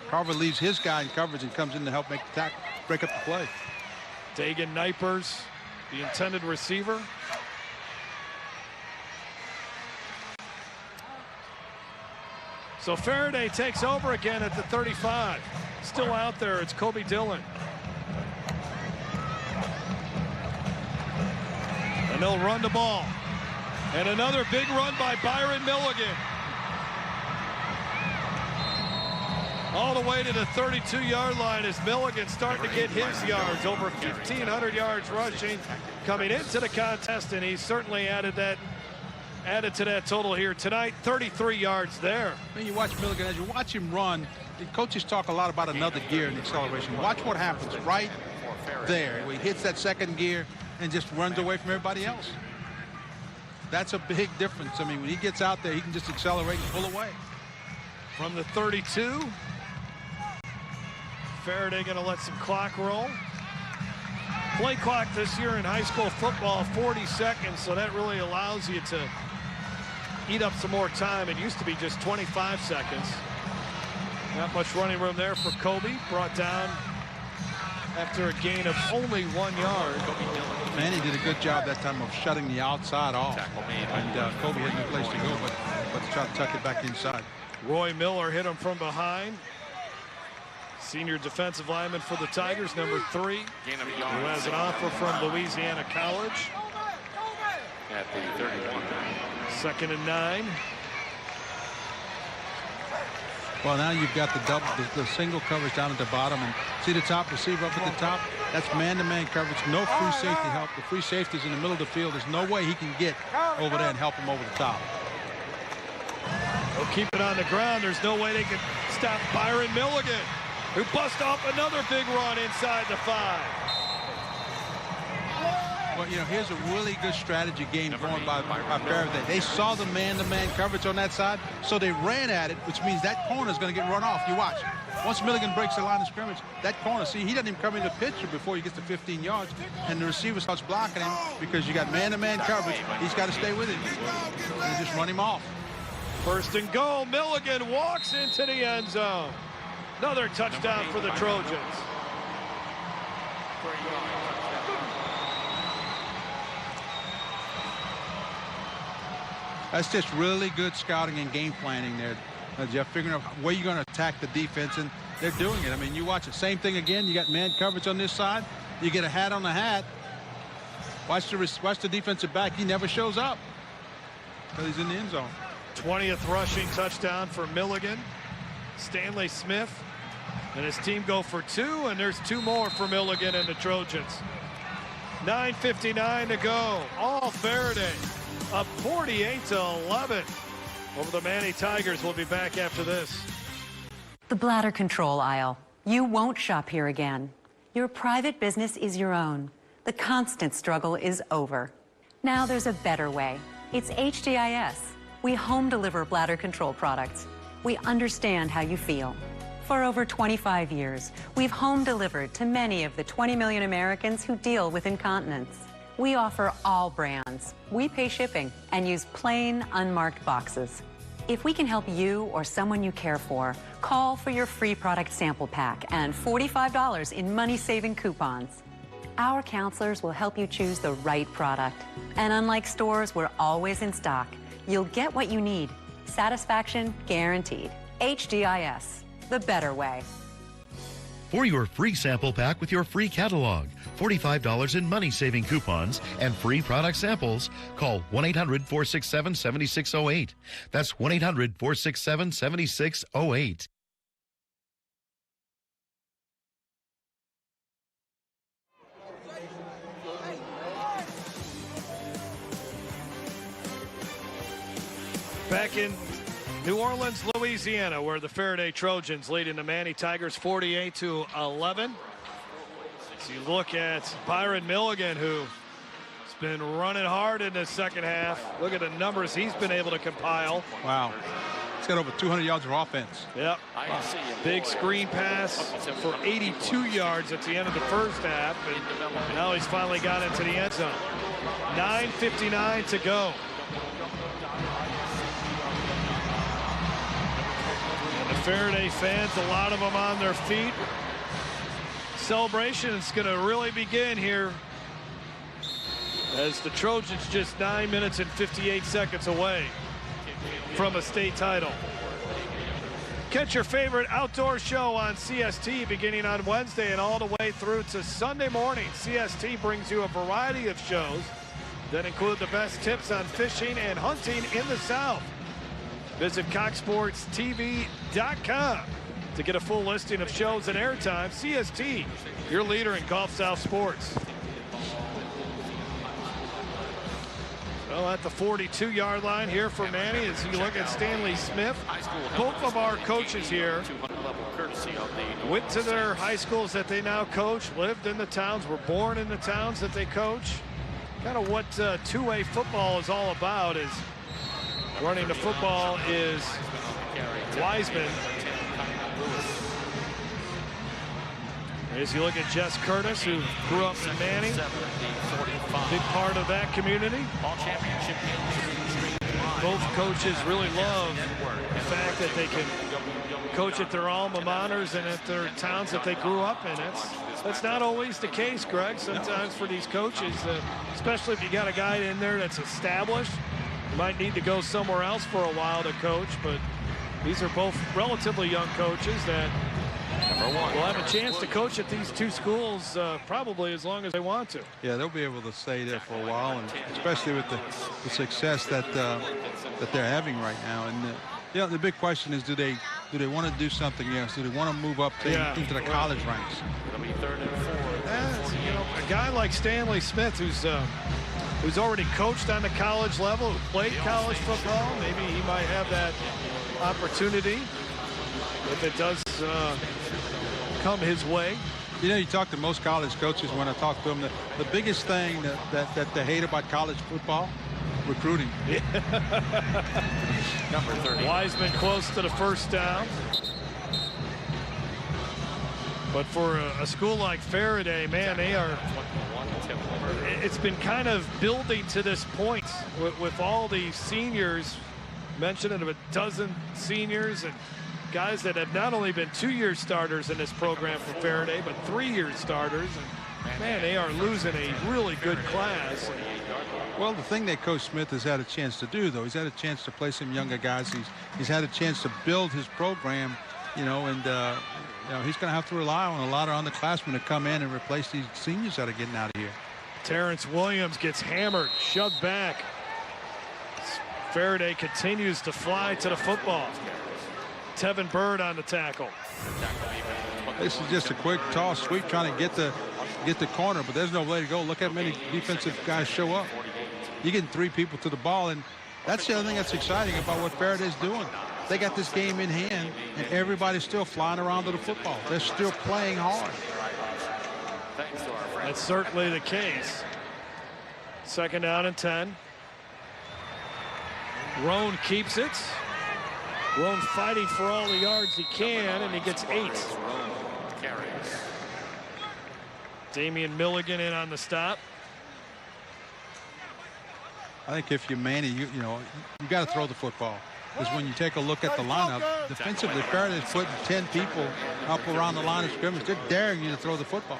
Tarver leaves his guy in coverage and comes in to help make the tackle, break up the play. Dagan Nipers, the intended receiver. So Ferriday takes over again at the 35. Still out there, it's Kobe Dillon. And they'll run the ball. And another big run by Byron Milligan. All the way to the 32-yard line as Milligan starting to get his yards. Over 1,500 yards rushing coming into the contest, and he certainly added to that total here tonight. 33 yards there. When you watch Milligan, as you watch him run, the coaches talk a lot about another gear in acceleration. Watch what happens right there where he hits that second gear and just runs away from everybody else. That's a big difference. I mean, when he gets out there, he can just accelerate and pull away. From the 32, Ferriday going to let some clock roll. Play clock this year in high school football, 40 seconds, so that really allows you to eat up some more time. It used to be just 25 seconds. Not much running room there for Kobe. Brought down after a gain of only 1 yard. Manny did a good job that time of shutting the outside off. And Kobe had no place to go but to try to tuck it back inside. Roy Miller hit him from behind. Senior defensive lineman for the Tigers, number 3, who has an offer from Louisiana College. At the 31. 2nd and 9. Well, now you've got the single coverage down at the bottom, and see the top receiver up at the top? That's man-to-man coverage. No free safety help. The free safety's in the middle of the field. There's no way he can get over there and help him over the top. They'll keep it on the ground. There's no way they can stop Byron Milligan, who bust off another big run inside the 5. Well, you know, here's a really good strategy game going by Ferriday. They saw the man-to-man coverage on that side, so they ran at it, which means that corner is going to get run off. You watch. Once Milligan breaks the line of scrimmage, that corner, see, he doesn't even come in the picture before he gets to 15 yards, and the receiver starts blocking him because you got man-to-man coverage. He's got to stay with him. And just run him off. 1st and goal. Milligan walks into the end zone. Another touchdown for the Trojans. That's just really good scouting and game planning there, Jeff, figuring out where you're going to attack the defense, and they're doing it. I mean, you watch the same thing again. You got man coverage on this side. You get a hat on the hat. Watch the defensive back. He never shows up because he's in the end zone. 20th rushing touchdown for Milligan. Stanley Smith and his team go for 2, and there's 2 more for Milligan and the Trojans. 9:59 to go. All Ferriday up 48-11. over the Manny Tigers. We'll be back after this. The bladder control aisle. You won't shop here again. Your private business is your own. The constant struggle is over. Now there's a better way. It's HDIS. We home deliver bladder control products. We understand how you feel. For over 25 years, we've home delivered to many of the 20 million Americans who deal with incontinence. We offer all brands. We pay shipping and use plain, unmarked boxes. If we can help you or someone you care for, call for your free product sample pack and $45 in money-saving coupons. Our counselors will help you choose the right product. And unlike stores, we're always in stock. You'll get what you need. Satisfaction guaranteed. HDIS, the better way. For your free sample pack with your free catalog, $45 in money-saving coupons, and free product samples, call 1-800-467-7608. That's 1-800-467-7608. Back in New Orleans, Louisiana, where the Ferriday Trojans leading the Manny Tigers 48-11. As you look at Byron Milligan, who's been running hard in the second half. Look at the numbers he's been able to compile. Wow. He's got over 200 yards of offense. Yep. Big screen pass for 82 yards at the end of the first half. And now he's finally got into the end zone. 9:59 to go. The Ferriday fans, a lot of them on their feet. Celebration is going to really begin here as the Trojans just 9 minutes and 58 seconds away from a state title. Catch your favorite outdoor show on CST beginning on Wednesday and all the way through to Sunday morning. CST brings you a variety of shows that include the best tips on fishing and hunting in the South. Visit CoxSportsTV.com to get a full listing of shows and airtime. CST, your leader in Gulf South sports. Well, at the 42-yard line here for Manny, as you look at Stanley Smith, both of our coaches here went to their high schools that they now coach, lived in the towns, were born in the towns that they coach. Kind of what two-way football is all about is running the football is Wiseman. As you look at Jess Curtis, who grew up in Manny, big part of that community. Both coaches really love the fact that they can coach at their alma maters and at their towns that they grew up in. That's not always the case, Greg. Sometimes for these coaches, especially if you got a guy in there that's established, you might need to go somewhere else for a while to coach, but these are both relatively young coaches that will have a chance to coach at these two schools probably as long as they want to. Yeah, they'll be able to stay there for a while, and especially with the success that they're having right now. And yeah, the big question is, do they want to do something else? Do they want to move up into the college ranks? You know, a guy like Stanley Smith, who's already coached on the college level, who played college football, maybe he might have that opportunity if it does come his way. You know, you talk to most college coaches, when I talk to them, the biggest thing that they hate about college football, recruiting. Number 30. Wiseman close to the first down. But for a school like Ferriday, man, it's been kind of building to this point with all these seniors, mentioned of a dozen seniors and guys that have not only been 2-year starters in this program for Ferriday, but 3-year starters. And man, they are losing a really good class. Well, the thing that Coach Smith has had a chance to do, though, he's had a chance to play some younger guys. He's had a chance to build his program, you know, and you know, he's going to have to rely on a lot of underclassmen to come in and replace these seniors that are getting out of here. Terrence Williams gets hammered, shoved back. Ferriday continues to fly to the football. Tevin Bird on the tackle. This is just a quick toss sweep trying to get the corner, but there's no way to go. Look how many defensive guys show up. You're getting 3 people to the ball, and That's the other thing that's exciting about what Faraday's doing. They got this game in hand, and everybody's still flying around to the football. They're still playing hard. That's certainly the case. 2nd down and 10. Roan keeps it. Roan fighting for all the yards he can, and he gets 8. Damian Milligan in on the stop. I think if you're Manny, you got to throw the football. Because when you take a look at the lineup, defensively, Faraday's putting 10 people up around the line of scrimmage. They're daring you to throw the football.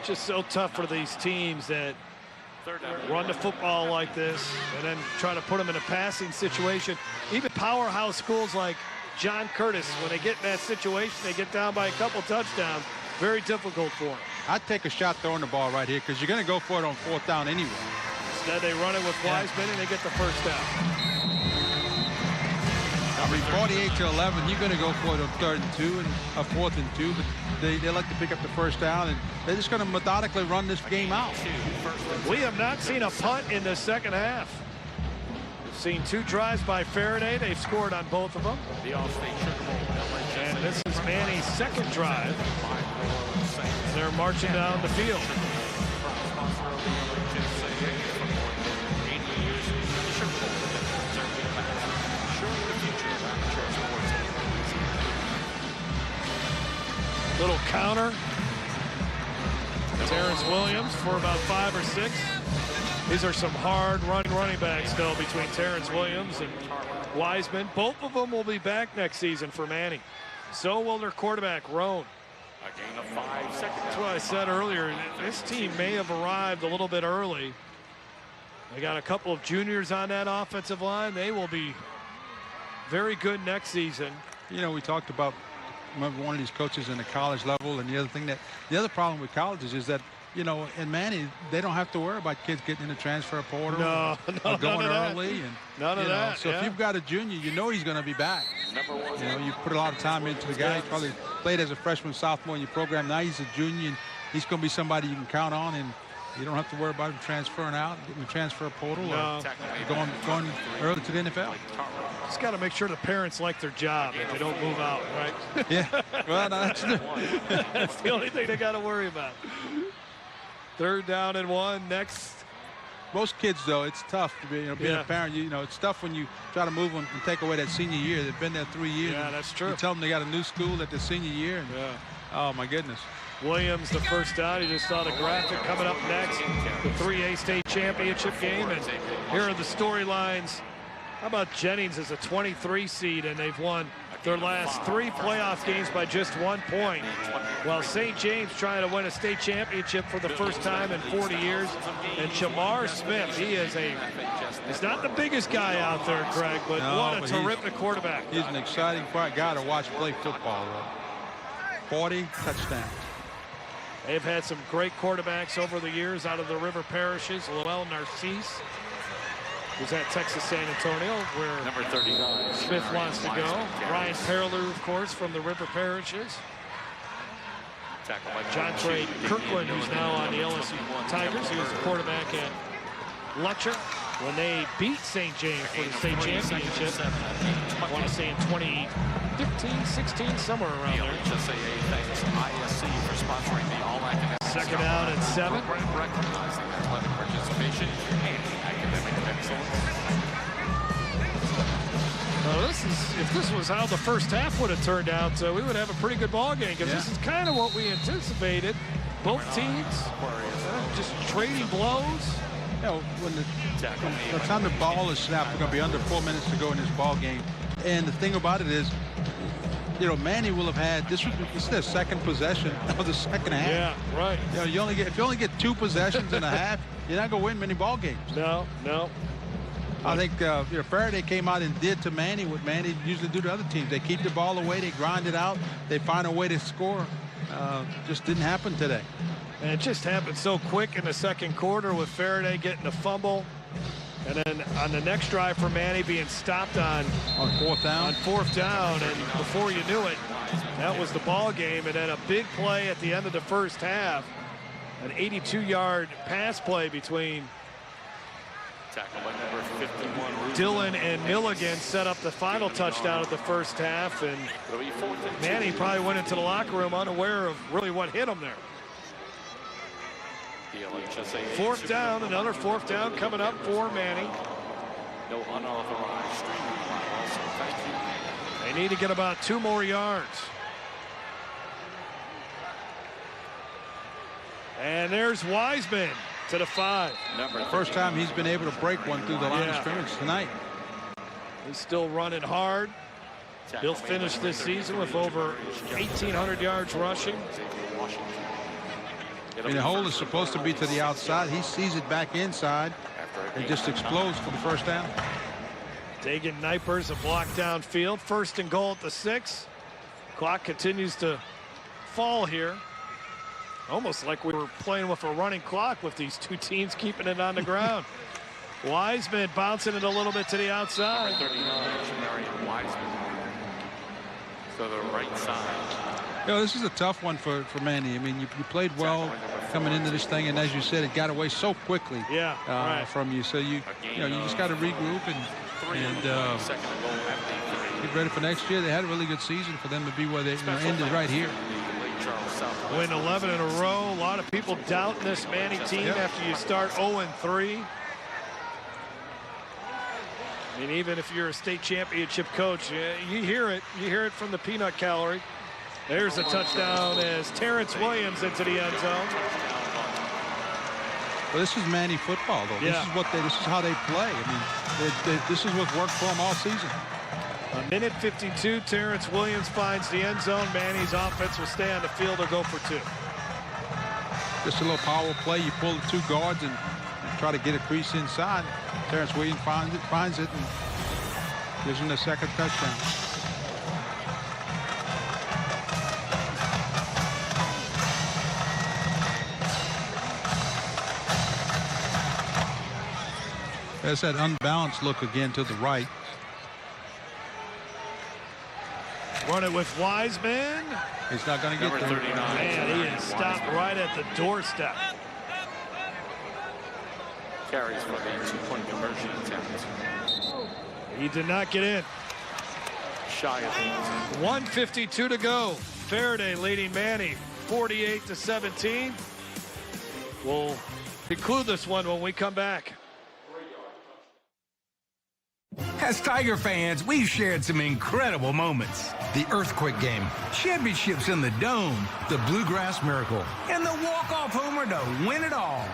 Just so tough for these teams that run the football like this and then try to put them in a passing situation. Even powerhouse schools like John Curtis, when they get in that situation, they get down by a couple touchdowns. Very difficult for them. I'd take a shot throwing the ball right here because you're going to go for it on 4th down anyway. Instead, they run it with Wiseman and they get the 1st down. I mean, 48-11, you're going to go for it on 3rd and 2 and a 4th and 2, but they like to pick up the 1st down, and they're just going to methodically run this game out. We have not seen a punt in the 2nd half. We've seen 2 drives by Ferriday. They've scored on both of them. And this is Manny's 2nd drive. They're marching down the field. Little counter. Terrence Williams for about 5 or 6. These are some hard running backs still between Terrence Williams and Wiseman. Both of them will be back next season for Manning. So will their quarterback, Roan. That's what I said earlier. This team may have arrived a little bit early. They got a couple of juniors on that offensive line. They will be very good next season. You know, we talked about one of these coaches in the college level, and the other problem with colleges is that, you know, in Manny, they don't have to worry about kids getting in the transfer portal or going early. And none of that. So if you've got a junior, you know he's going to be back. You know, you put a lot of time into the guy. He probably played as a freshman, sophomore in your program. Now he's a junior, and he's going to be somebody you can count on, and you don't have to worry about him transferring out, getting the transfer portal, or going early to the NFL. Just got to make sure the parents like their job and they don't move out, right? Yeah. Well, no, that's the only thing they got to worry about. 3rd down and 1. Next. Most kids, though, it's tough to be, being a parent. It's tough when you try to move them and take away that senior year. They've been there 3 years. Yeah, that's true. You tell them they got a new school at the senior year. And, oh, my goodness. Williams, the 1st down. You just saw the graphic coming up next. The 3A state championship game. And here are the storylines. How about Jennings as a 23 seed, and they've won their last 3 playoff games by just 1 point. While St. James trying to win a state championship for the first time in 40 years. And Shamar Smith, he's not the biggest guy out there, Craig, but what a terrific quarterback. He's an exciting guy to watch play football. 40 touchdowns. They've had some great quarterbacks over the years out of the river parishes. Lowell Narcisse was at Texas San Antonio, where number 39 Smith wants to go. Ryan Perlew, of course, from the river parishes. John Trey Kirkland, who's now on the LSU Tigers. He was the quarterback at Lutcher when they beat St. James for the state championship. I want to say in 2015, 16, somewhere around there. LHSAA thanks ISC for sponsoring the all-academic 2nd down and 7. Recognizing athletic participation and academic excellence. Well, if this was how the 1st half would have turned out, we would have a pretty good ball game, because this is kind of what we anticipated. Both teams just trading blows. You know, when the time the ball is snapped, we're going to be under 4 minutes to go in this ball game. And the thing about it is, Manny will have had this is their 2nd possession of the 2nd half. Yeah, right. If you only get 2 possessions and a half, you're not going to win many ball games. No. I think Ferriday came out and did to Manny what Manny usually do to other teams. They keep the ball away, they grind it out, they find a way to score. Just didn't happen today. And it just happened so quick in the 2nd quarter with Ferriday getting a fumble. And then on the next drive for Manny being stopped on 4th down. On 4th down, and before you knew it, that was the ball game. And then a big play at the end of the 1st half, an 82-yard pass play between Tackle by number 51. Dylan and Milligan set up the final touchdown of the first half, and Manny probably went into the locker room unaware of really what hit him there. The LHSAA. Fourth down, another fourth down coming up for Manny. No unauthorized streaming also. Thank you. They need to get about 2 more yards. And there's Wiseman to the 5. First time he's been able to break one through the line of scrimmage tonight. He's still running hard. He'll finish this season with over 1,800 yards rushing. I mean, the hole is supposed to be to the outside. He sees it back inside and just explodes for the first down. Dagan Knipers a block downfield. First and goal at the 6. Clock continues to fall here. Almost like we were playing with a running clock with these two teams keeping it on the ground. Wiseman bouncing it a little bit to the outside. Number 39, Wiseman. So the right side. You know, this is a tough one for Manny. I mean, you played well coming into this thing, and as you said, it got away so quickly from you. So you just got to regroup and get ready for next year. They had a really good season for them to be where they ended right here. Win 11 in a row. A lot of people doubting this Manny team after you start 0-3. I mean, even if you're a state championship coach, you hear it. You hear it from the peanut gallery. There's a touchdown as Terrence Williams into the end zone. Well, this is Manny football, though. Yeah. This is how they play. I mean, this is what's worked for them all season. A minute 52. Terrence Williams finds the end zone. Manny's offense will stay on the field or go for 2. Just a little power play. You pull the 2 guards and try to get a crease inside. Terrence Williams finds it and gives him the second touchdown. There's that unbalanced look again to the right. Run it with Wiseman. He's not going to get there. Man, he is stopped right at the doorstep. Carries for the 2-point conversion attempt. He did not get in. Shy of 1:52 to go. Ferriday leading Manny 48-17. We'll conclude this one when we come back. As Tiger fans, we've shared some incredible moments. The earthquake game, championships in the Dome, the Bluegrass Miracle, and the walk-off homer to win it all.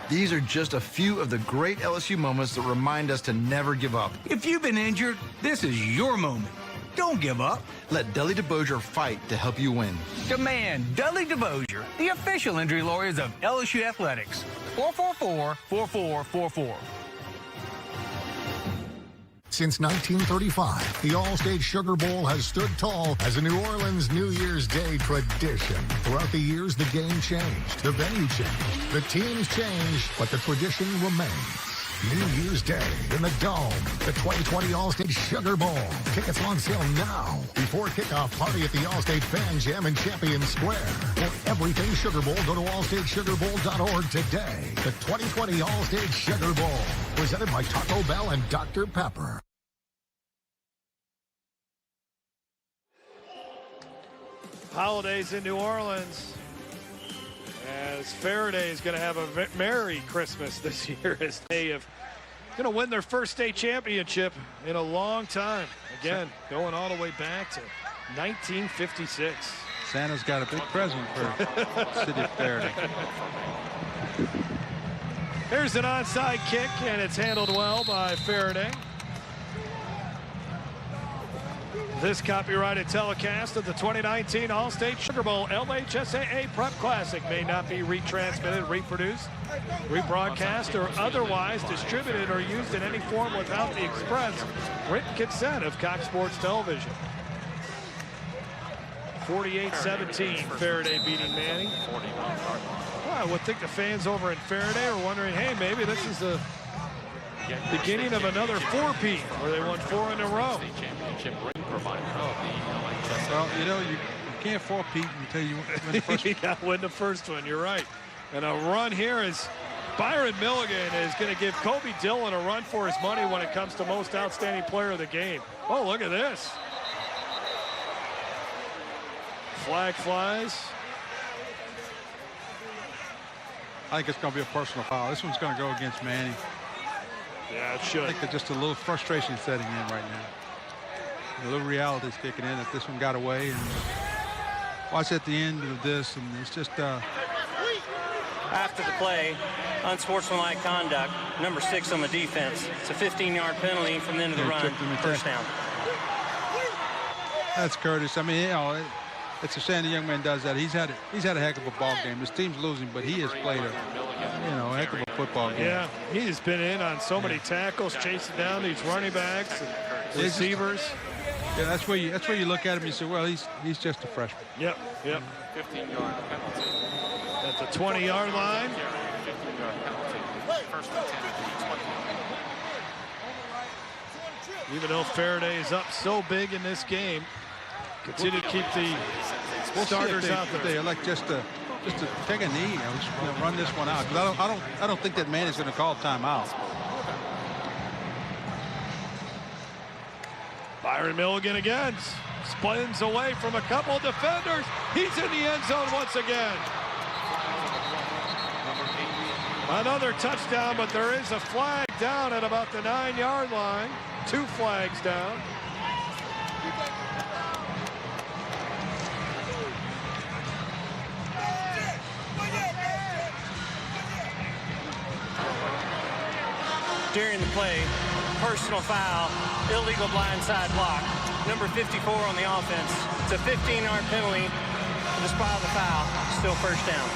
These are just a few of the great LSU moments that remind us to never give up. If you've been injured, this is your moment. Don't give up. Let Dudley DeBosier fight to help you win. Demand Dudley DeBosier, the official injury lawyers of LSU Athletics. 444-4444. Since 1935, the All-State Sugar Bowl has stood tall as a New Orleans New Year's Day tradition. Throughout the years, the game changed, the venue changed, the teams changed, but the tradition remains. New Year's Day in the Dome, the 2020 All-State Sugar Bowl. Tickets on sale now. Before kickoff, party at the All-State Fan Jam in Champion Square. For everything Sugar Bowl, go to allstatesugarbowl.org today. The 2020 All-State Sugar Bowl, presented by Taco Bell and Dr. Pepper. Holidays in New Orleans, as Ferriday is going to have a Merry Christmas this year, as they have going to win their first state championship in a long time. Again, going all the way back to 1956. Santa's got a big present for City of Ferriday. Here's an onside kick, and it's handled well by Ferriday. This copyrighted telecast of the 2019 All-State Sugar Bowl LHSAA Prep Classic may not be retransmitted, reproduced, rebroadcast, or otherwise distributed or used in any form without the express written consent of Cox Sports Television. 48-17, Ferriday beating Manning. Well, I would think the fans over in Ferriday are wondering, hey, maybe this is the beginning of another four-peat where they won 4 in a row. Well, you know, you can't four-peat until you win the first one. Yeah, win the first one. You're right. And a run here as Byron Milligan is going to give Kobe Dillon a run for his money when it comes to most outstanding player of the game. Oh, look at this. Flag flies. I think it's going to be a personal foul. This one's going to go against Manning. Yeah, it should. I think there's just a little frustration setting in right now. A little reality is kicking in that this one got away. And watch at the end of this, and it's just... After the play, unsportsmanlike conduct, number 6 on the defense. It's a 15-yard penalty from the end of the run, first down. That's Curtis. I mean, you know, it's a shame the young man does that. He's had a heck of a ball game. His team's losing, but he has played a heck of a football game. Yeah, he's been in on so many tackles, chasing down these running backs and receivers. Yeah, that's where you look at him and you say, well, he's just a freshman. Yep. 15-yard penalty. At the 20-yard line. 15-yard penalty. First and 10 at the 20. Even though Ferriday is up so big in this game, continue to keep the starters out there. They elect just to take a knee and run this one out. Because I don't think that man is going to call timeout. Byron Milligan again spins away from a couple of defenders. He's in the end zone once again. Another touchdown, but there is a flag down at about the 9-yard line. 2 flags down. During the play, personal foul, illegal blindside block. Number 54 on the offense. It's a 15-yard penalty. Despite the foul, still first down.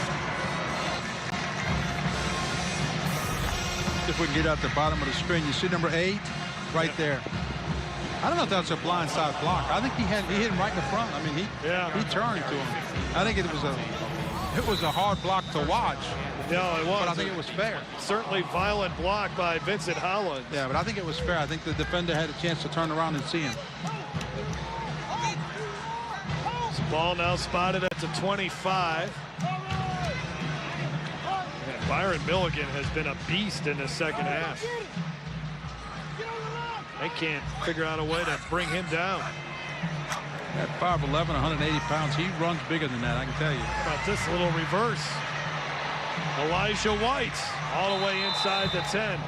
If we can get out the bottom of the screen, you see number 8 right there. I don't know if that's a blindside block. I think he hit him right in the front. I mean, he turned to him. I think it was a hard block to watch. No, it was. But I think it was fair. Certainly violent block by Vincent Holland. Yeah, but I think it was fair. I think the defender had a chance to turn around and see him. This ball now spotted at the 25. And Byron Milligan has been a beast in the second half. They can't figure out a way to bring him down. At 5'11", 180 pounds, he runs bigger than that, I can tell you. How about this little reverse? Elijah White all the way inside the 10.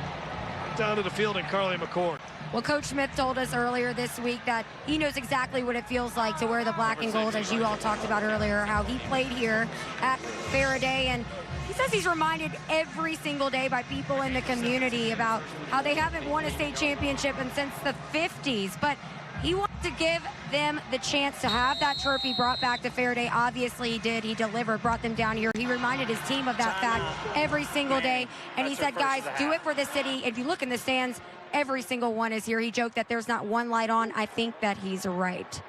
Down to the field and Carly McCord. Well, Coach Smith told us earlier this week that he knows exactly what it feels like to wear the black and gold, as you all talked about earlier, how he played here at Ferriday. And he says he's reminded every single day by people in the community about how they haven't won a state championship since the 50s. But he wants to give them the chance to have that trophy brought back to Ferriday. Obviously, he did. He delivered, brought them down here. He reminded his team of that fact every single day. And he said, guys, do it for the city. If you look in the stands, every single one is here. He joked that there's not one light on. I think that he's right.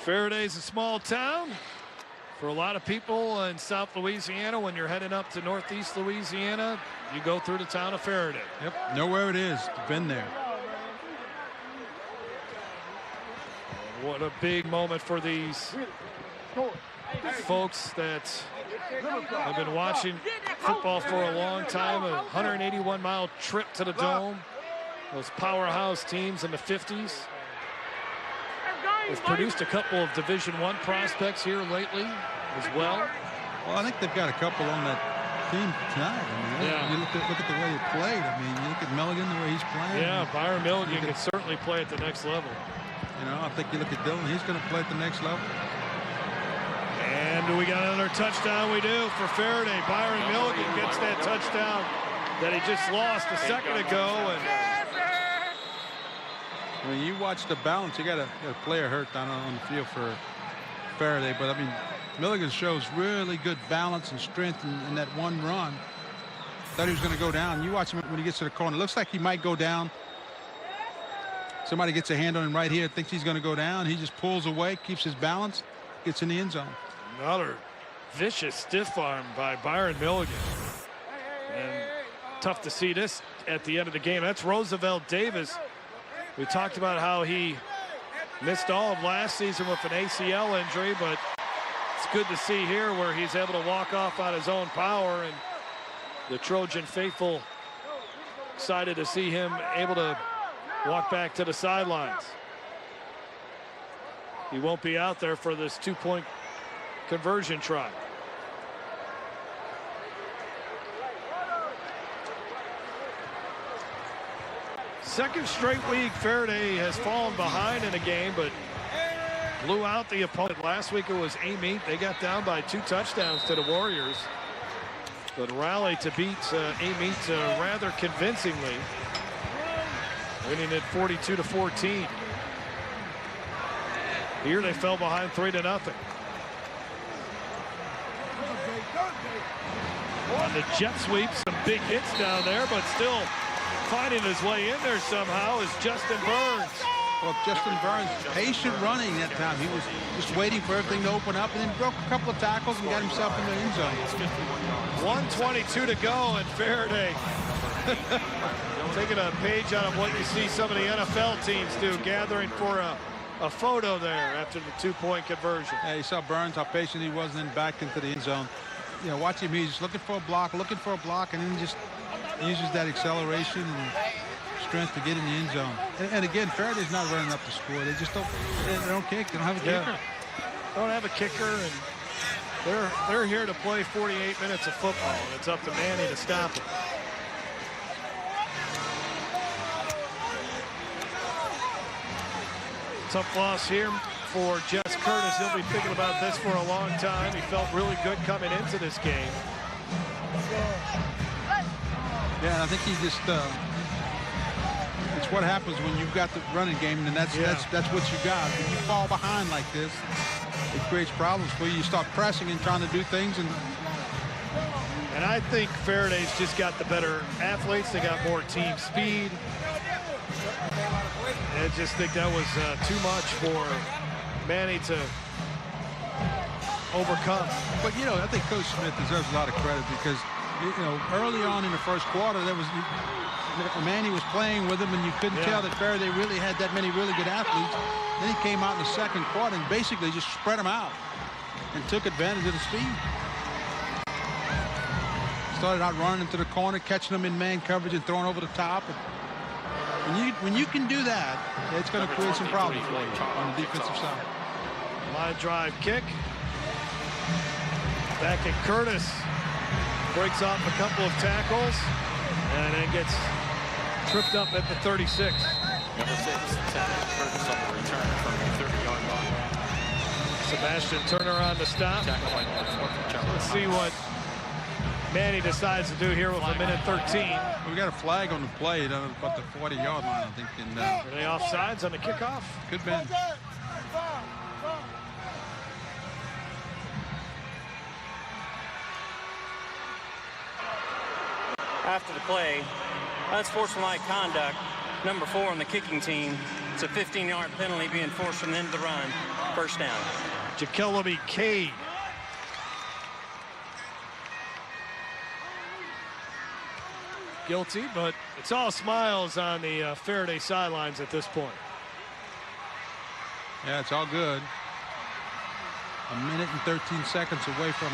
Faraday's a small town. For a lot of people in South Louisiana, when you're heading up to Northeast Louisiana, you go through the town of Ferriday. Yep, know where it is. Been there. What a big moment for these folks that have been watching football for a long time. A 181-mile trip to the Dome. Those powerhouse teams in the 50s. They've produced a couple of Division I prospects here lately as well. Well, I think they've got a couple on that team tonight. I mean, you look at the way he played. I mean, you look at Milligan, the way he's playing. Yeah, Byron Milligan can certainly play at the next level. You know, I think you look at Dillon, he's going to play at the next level. And we got another touchdown. We do for Ferriday. Byron Milligan gets that touchdown that he just lost a second ago. And when you watch the balance, you got a player hurt down on the field for Ferriday. But, I mean, Milligan shows really good balance and strength in that one run. Thought he was going to go down. You watch him when he gets to the corner. It looks like he might go down. Somebody gets a hand on him right here, thinks he's going to go down. He just pulls away, keeps his balance, gets in the end zone. Another vicious stiff arm by Byron Milligan. And tough to see this at the end of the game. That's Roosevelt Davis. We talked about how he missed all of last season with an ACL injury, but it's good to see here where he's able to walk off on his own power and The Trojan faithful excited to see him able to walk back to the sidelines. He won't be out there for this 2-point conversion try. Second straight week, Ferriday has fallen behind in a game, but blew out the opponent. Last week it was Amite. They got down by 2 touchdowns to the Warriors, but rallied to beat Amite rather convincingly, winning it 42-14. Here they fell behind 3-0. On the jet sweep, some big hits down there, but still finding his way in there somehow is Justin Burns. Well, Justin Burns, patient running that time. He was just waiting for everything to open up, and then broke a couple of tackles and got himself in the end zone. 1:22 to go, and Ferriday taking a page out of what you see some of the NFL teams do, gathering for a photo there after the 2-point conversion. Yeah, you saw Burns, how patient he was, and then back into the end zone. You know, watch him, he's just looking for a block, and then just uses that acceleration and strength to get in the end zone. And again, Faraday's not running up the score. They just don't kick. They don't have a kicker. Don't have a kicker, and they're here to play 48 minutes of football, and it's up to Manny to stop it. Tough loss here for Jess Curtis. He'll be thinking about this for a long time. He felt really good coming into this game. Yeah, I think he just it's what happens when you've got the running game, and that's what you got. When you fall behind like this, it creates problems for you. You start pressing and trying to do things, and I think Faraday's just got the better athletes. They got more team speed. I just think that was too much for Manny to overcome. But you know, I think Coach Smith deserves a lot of credit, because you know, early on in the first quarter, Manny was playing with him, and you couldn't tell that Ferriday really had that many really good athletes. Then he came out in the second quarter and basically just spread them out and took advantage of the speed. Started out running into the corner, catching them in man coverage and throwing over the top. And when you can do that, it's going to create some problems for you on the defensive side. Line drive kick. Back at Curtis. Breaks off a couple of tackles and then gets tripped up at the 36. Number 6, Curtis on the return from the 30-yard line. Sebastian Turner on the stop. Let's see what Manny decides to do here with a minute 13. We got a flag on the play at about the 40-yard line, I think. And, are they offsides on the kickoff? Could be. After the play, unsportsmanlike conduct, number 4 on the kicking team. It's a 15-yard penalty being forced from the end of the run. First down. Jacoby Cade. Guilty, but it's all smiles on the Ferriday sidelines at this point. Yeah, it's all good. A minute and 13 seconds away from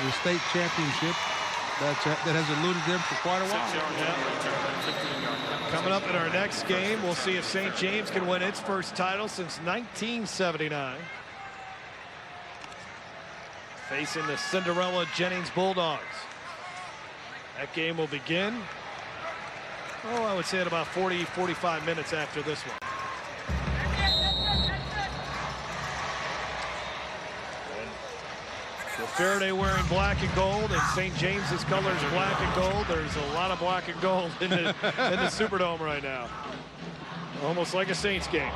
the state championship. That has eluded them for quite a while. Coming up in our next game, we'll see if St. James can win its first title since 1979. Facing the Cinderella Jennings Bulldogs. That game will begin, I would say at about 40-45 minutes after this one. Ferriday wearing black and gold, and St. James's colors black and gold. There's a lot of black and gold in the Superdome right now. Almost like a Saints game.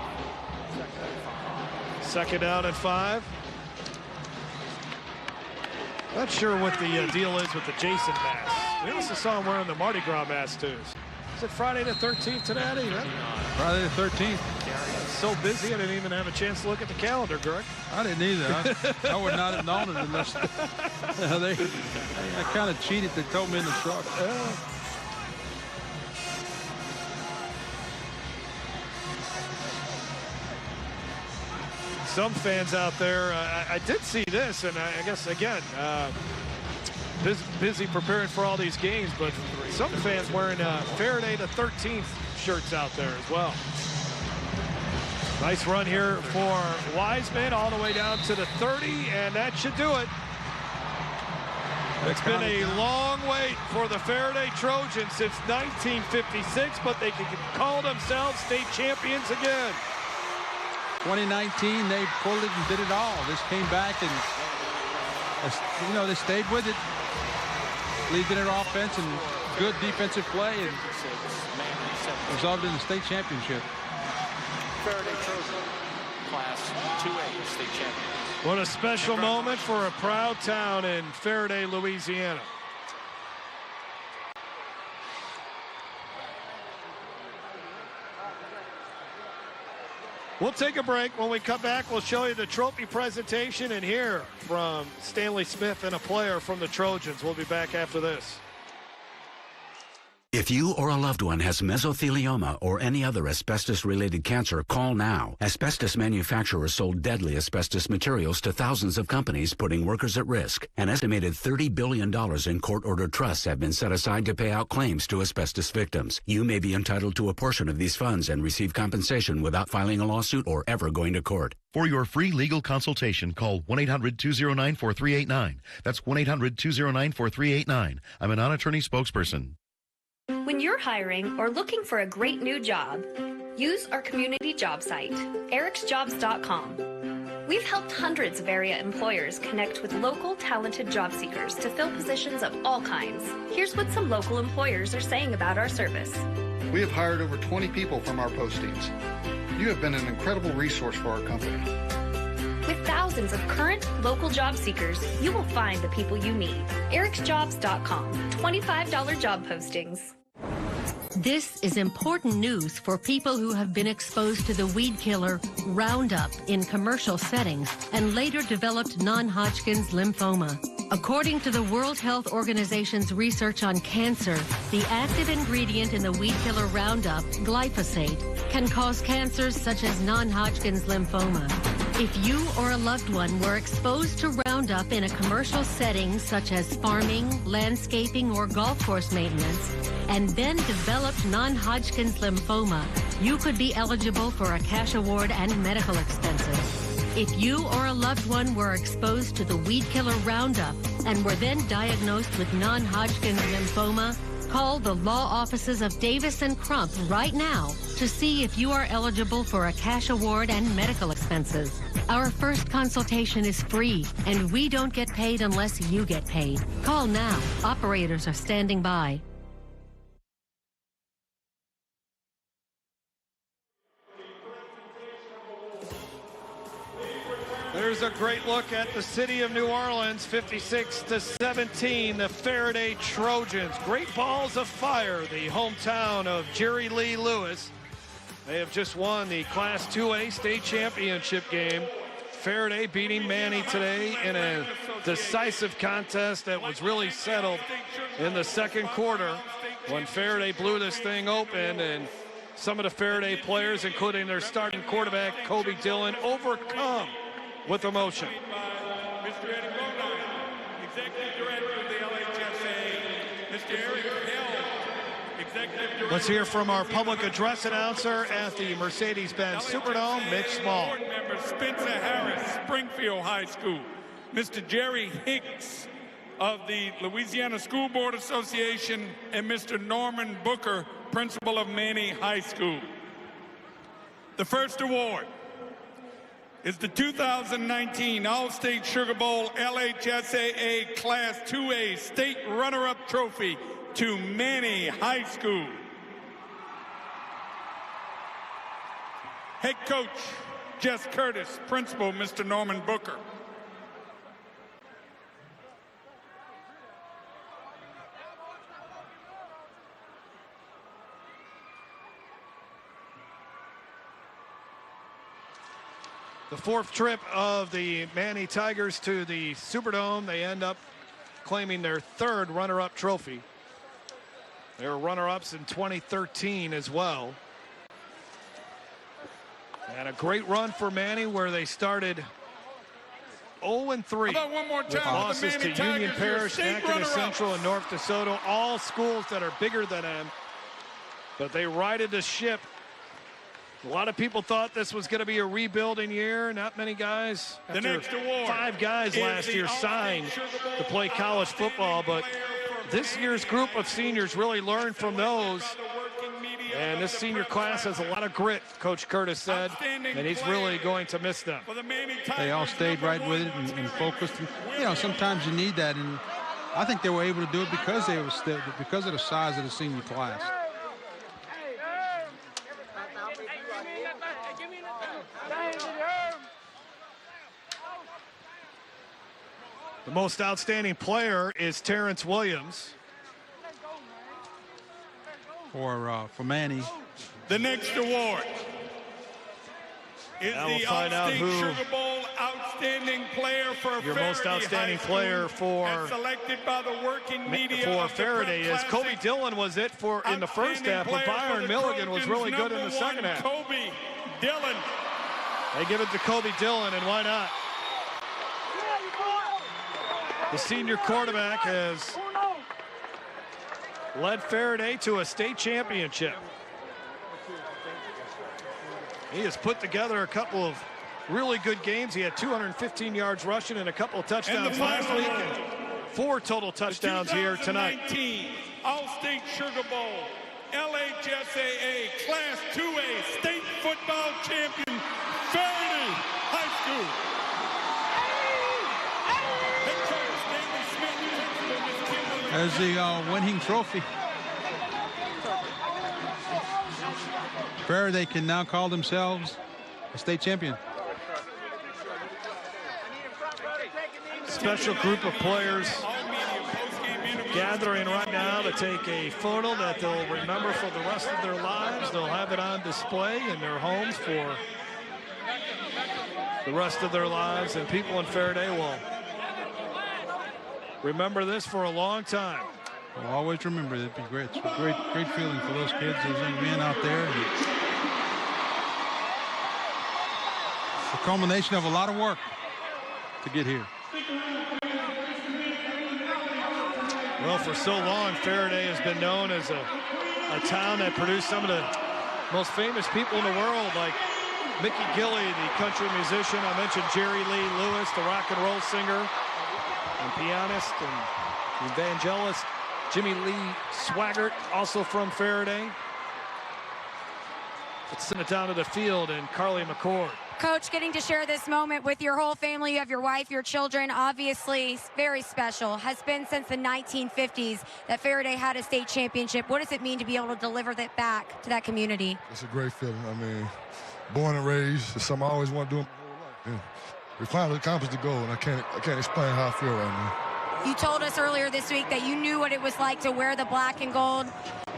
Second down and 5. Not sure what the deal is with the Jason mask. We also saw him wearing the Mardi Gras mask too. Is it Friday the 13th today? Friday the 13th. So busy I didn't even have a chance to look at the calendar, Greg. I didn't either. I would not have known it unless I kind of cheated. They told me in the truck. Some fans out there, I did see this, and I guess again, busy preparing for all these games, but some fans wearing Ferriday the 13th shirts out there as well. Nice run here for Wiseman all the way down to the 30, and that should do it. It's been a long wait for the Ferriday Trojans since 1956, but they can call themselves state champions again. 2019, they pulled it and did it all. This came back and, you know, they stayed with it. Leading their offense and good defensive play and resulted in the state championship. Ferriday Trojan, Class 2A state champion. What a special moment for a proud town in Ferriday, Louisiana. We'll take a break. When we come back, we'll show you the trophy presentation and hear from Stanley Smith and a player from the Trojans. We'll be back after this. If you or a loved one has mesothelioma or any other asbestos-related cancer, call now. Asbestos manufacturers sold deadly asbestos materials to thousands of companies, putting workers at risk. An estimated $30 billion in court-ordered trusts have been set aside to pay out claims to asbestos victims. You may be entitled to a portion of these funds and receive compensation without filing a lawsuit or ever going to court. For your free legal consultation, call 1-800-209-4389. That's 1-800-209-4389. I'm a non-attorney spokesperson. When you're hiring or looking for a great new job, use our community job site, ericsjobs.com. We've helped hundreds of area employers connect with local talented job seekers to fill positions of all kinds. Here's what some local employers are saying about our service. We have hired over 20 people from our postings. You have been an incredible resource for our company. With thousands of current local job seekers, you will find the people you need. ericsjobs.com. $25 job postings. This is important news for people who have been exposed to the weed killer Roundup in commercial settings and later developed non-Hodgkin's lymphoma. According to the World Health Organization's research on cancer, the active ingredient in the weed killer Roundup, glyphosate, can cause cancers such as non-Hodgkin's lymphoma. If you or a loved one were exposed to Roundup in a commercial setting such as farming, landscaping, or golf course maintenance, and then developed non-Hodgkin's lymphoma, you could be eligible for a cash award and medical expenses. If you or a loved one were exposed to the weed killer Roundup and were then diagnosed with non-Hodgkin's lymphoma, call the law offices of Davis and Crump right now to see if you are eligible for a cash award and medical expenses. Our first consultation is free, and we don't get paid unless you get paid. Call now. Operators are standing by. There's a great look at the city of New Orleans, 56-17, the Ferriday Trojans. Great balls of fire, the hometown of Jerry Lee Lewis. They have just won the Class 2A state championship game. Ferriday beating Manny today in a decisive contest that was really settled in the second quarter when Ferriday blew this thing open, and some of the Ferriday players, including their starting quarterback, Kobe Dillon, overcome with emotion. Mr. Eddie Bodine, Executive Director of the LHSAA, Mr. Eric Hill, Executive Director. Let's hear from our public address announcer at the Mercedes-Benz Superdome, Mitch Small. Board member Spencer Harris, Springfield High School. Mr. Jerry Hicks of the Louisiana School Board Association, and Mr. Norman Booker, principal of Manny High School. The first award is the 2019 All-State Sugar Bowl LHSAA Class 2A State Runner-Up Trophy to Manny High School. Head coach, Jess Curtis. Principal, Mr. Norman Booker. The fourth trip of the Manny Tigers to the Superdome. They end up claiming their third runner-up trophy. They were runner-ups in 2013 as well. And a great run for Manny, where they started 0-3. How about one more time with for the losses to Manning Union Tigers, your Parish, state Nakeda runner-up. Central, and North DeSoto, all schools that are bigger than them. But they righted the ship. A lot of people thought this was going to be a rebuilding year. Not many guys. The next award 5 guys last year signed to play college football, but this year's group of seniors really learned from those. And this senior class has a lot of grit, Coach Curtis said, and he's really going to miss them. They all stayed right with it and focused. And, you know, sometimes you need that, and I think they were able to do it because of the size of the senior class. The most outstanding player is Terrence Williams. For Manny. The next award is Now we'll the find out All-State who Sugar Bowl Outstanding Player for your Ferriday most outstanding High School, player for as selected by the working media of the Ferriday Prep is. Kobe Classic. Dillon was it for in the first half, but Outstanding player Byron for the Milligan was really good in the Trojans, second half. Kobe Dillon. They give it to Kobe Dillon, and why not? The senior quarterback has led Ferriday to a state championship. He has put together a couple of really good games. He had 215 yards rushing and a couple of touchdowns last week, and 4 total touchdowns here tonight. 2019 All-State Sugar Bowl, LHSAA Class 2A State Football Champion, Ferriday High School. There's the winning trophy. Ferriday can now call themselves a state champion. Special group of players gathering right now to take a photo that they'll remember for the rest of their lives. They'll have it on display in their homes for the rest of their lives, and people in Ferriday will remember this for a long time. I'll always remember it. It'd be great. It's a great feeling for those kids, those young men out there. And it's a culmination of a lot of work to get here. Well, for so long, Ferriday has been known as a town that produced some of the most famous people in the world, like Mickey Gilley, the country musician. I mentioned Jerry Lee Lewis, the rock and roll singer and pianist and evangelist. Jimmy Lee Swaggart, also from Ferriday. Let's send it down to the field, and Carly McCord. Coach, getting to share this moment with your whole family. You have your wife, your children, obviously very special. Has been since the 1950s that Ferriday had a state championship. What does it mean to be able to deliver that back to that community? It's a great feeling. I mean, born and raised, it's something I always want to do. Yeah. We finally accomplished the goal, and I can't explain how I feel right now. You told us earlier this week that you knew what it was like to wear the black and gold.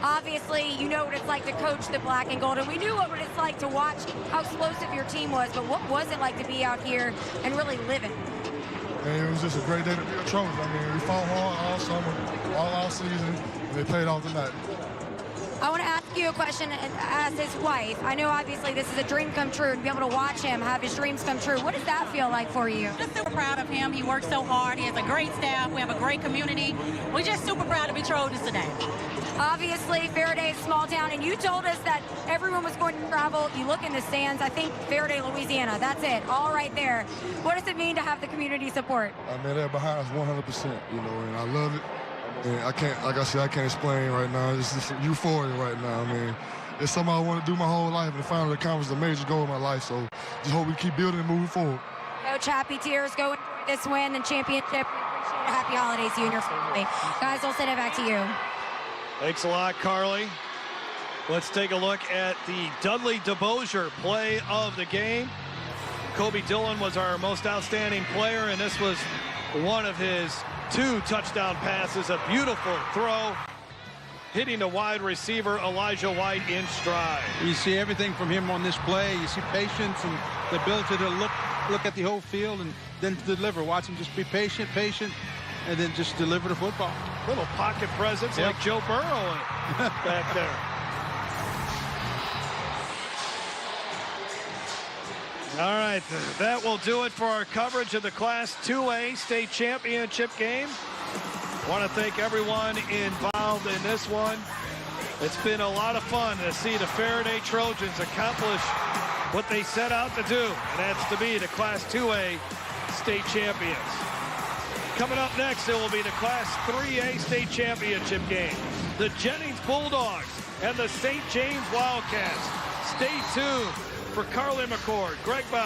Obviously, you know what it's like to coach the black and gold, and we knew what it's like to watch how explosive your team was, but what was it like to be out here and really live it? And it was just a great day to be a Trojan. I mean, we fought hard all summer, all season, and they played off tonight. I want to ask you a question as his wife. I know obviously this is a dream come true to be able to watch him have his dreams come true. What does that feel like for you? Just super proud of him. He works so hard. He has a great staff. We have a great community. We're just super proud to be Trojans today. Obviously, Ferriday is a small town, and you told us that everyone was going to travel. You look in the stands, I think Ferriday, Louisiana, that's it, all right there. What does it mean to have the community support? I mean, they're behind us 100%, you know, and I love it. And I can't, like I said, I can't explain right now. It's just euphoria right now. I mean, it's something I want to do my whole life, and finally accomplish a major goal in my life. So just hope we keep building and moving forward. Coach, happy tears. Go enjoy this win and championship. We appreciate it. Happy holidays to you and your family. Guys, I'll send it back to you. Thanks a lot, Carly. Let's take a look at the Dudley DeBosier play of the game. Kobe Dillon was our most outstanding player, and this was one of his 2 touchdown passes. A beautiful throw, hitting the wide receiver, Elijah White, in stride. You see everything from him on this play. You see patience and the ability to look at the whole field and then deliver. Watch him just be patient, and then just deliver the football. Little pocket presence like Joe Burrow back there. All right, that will do it for our coverage of the Class 2A state championship game. I want to thank everyone involved in this one. It's been a lot of fun to see the Ferriday Trojans accomplish what they set out to do, and that's to be the Class 2A state champions. Coming up next, it will be the Class 3A state championship game. The Jennings Bulldogs and the St. James Wildcats. Stay tuned for Carly McCord, Greg Bowser.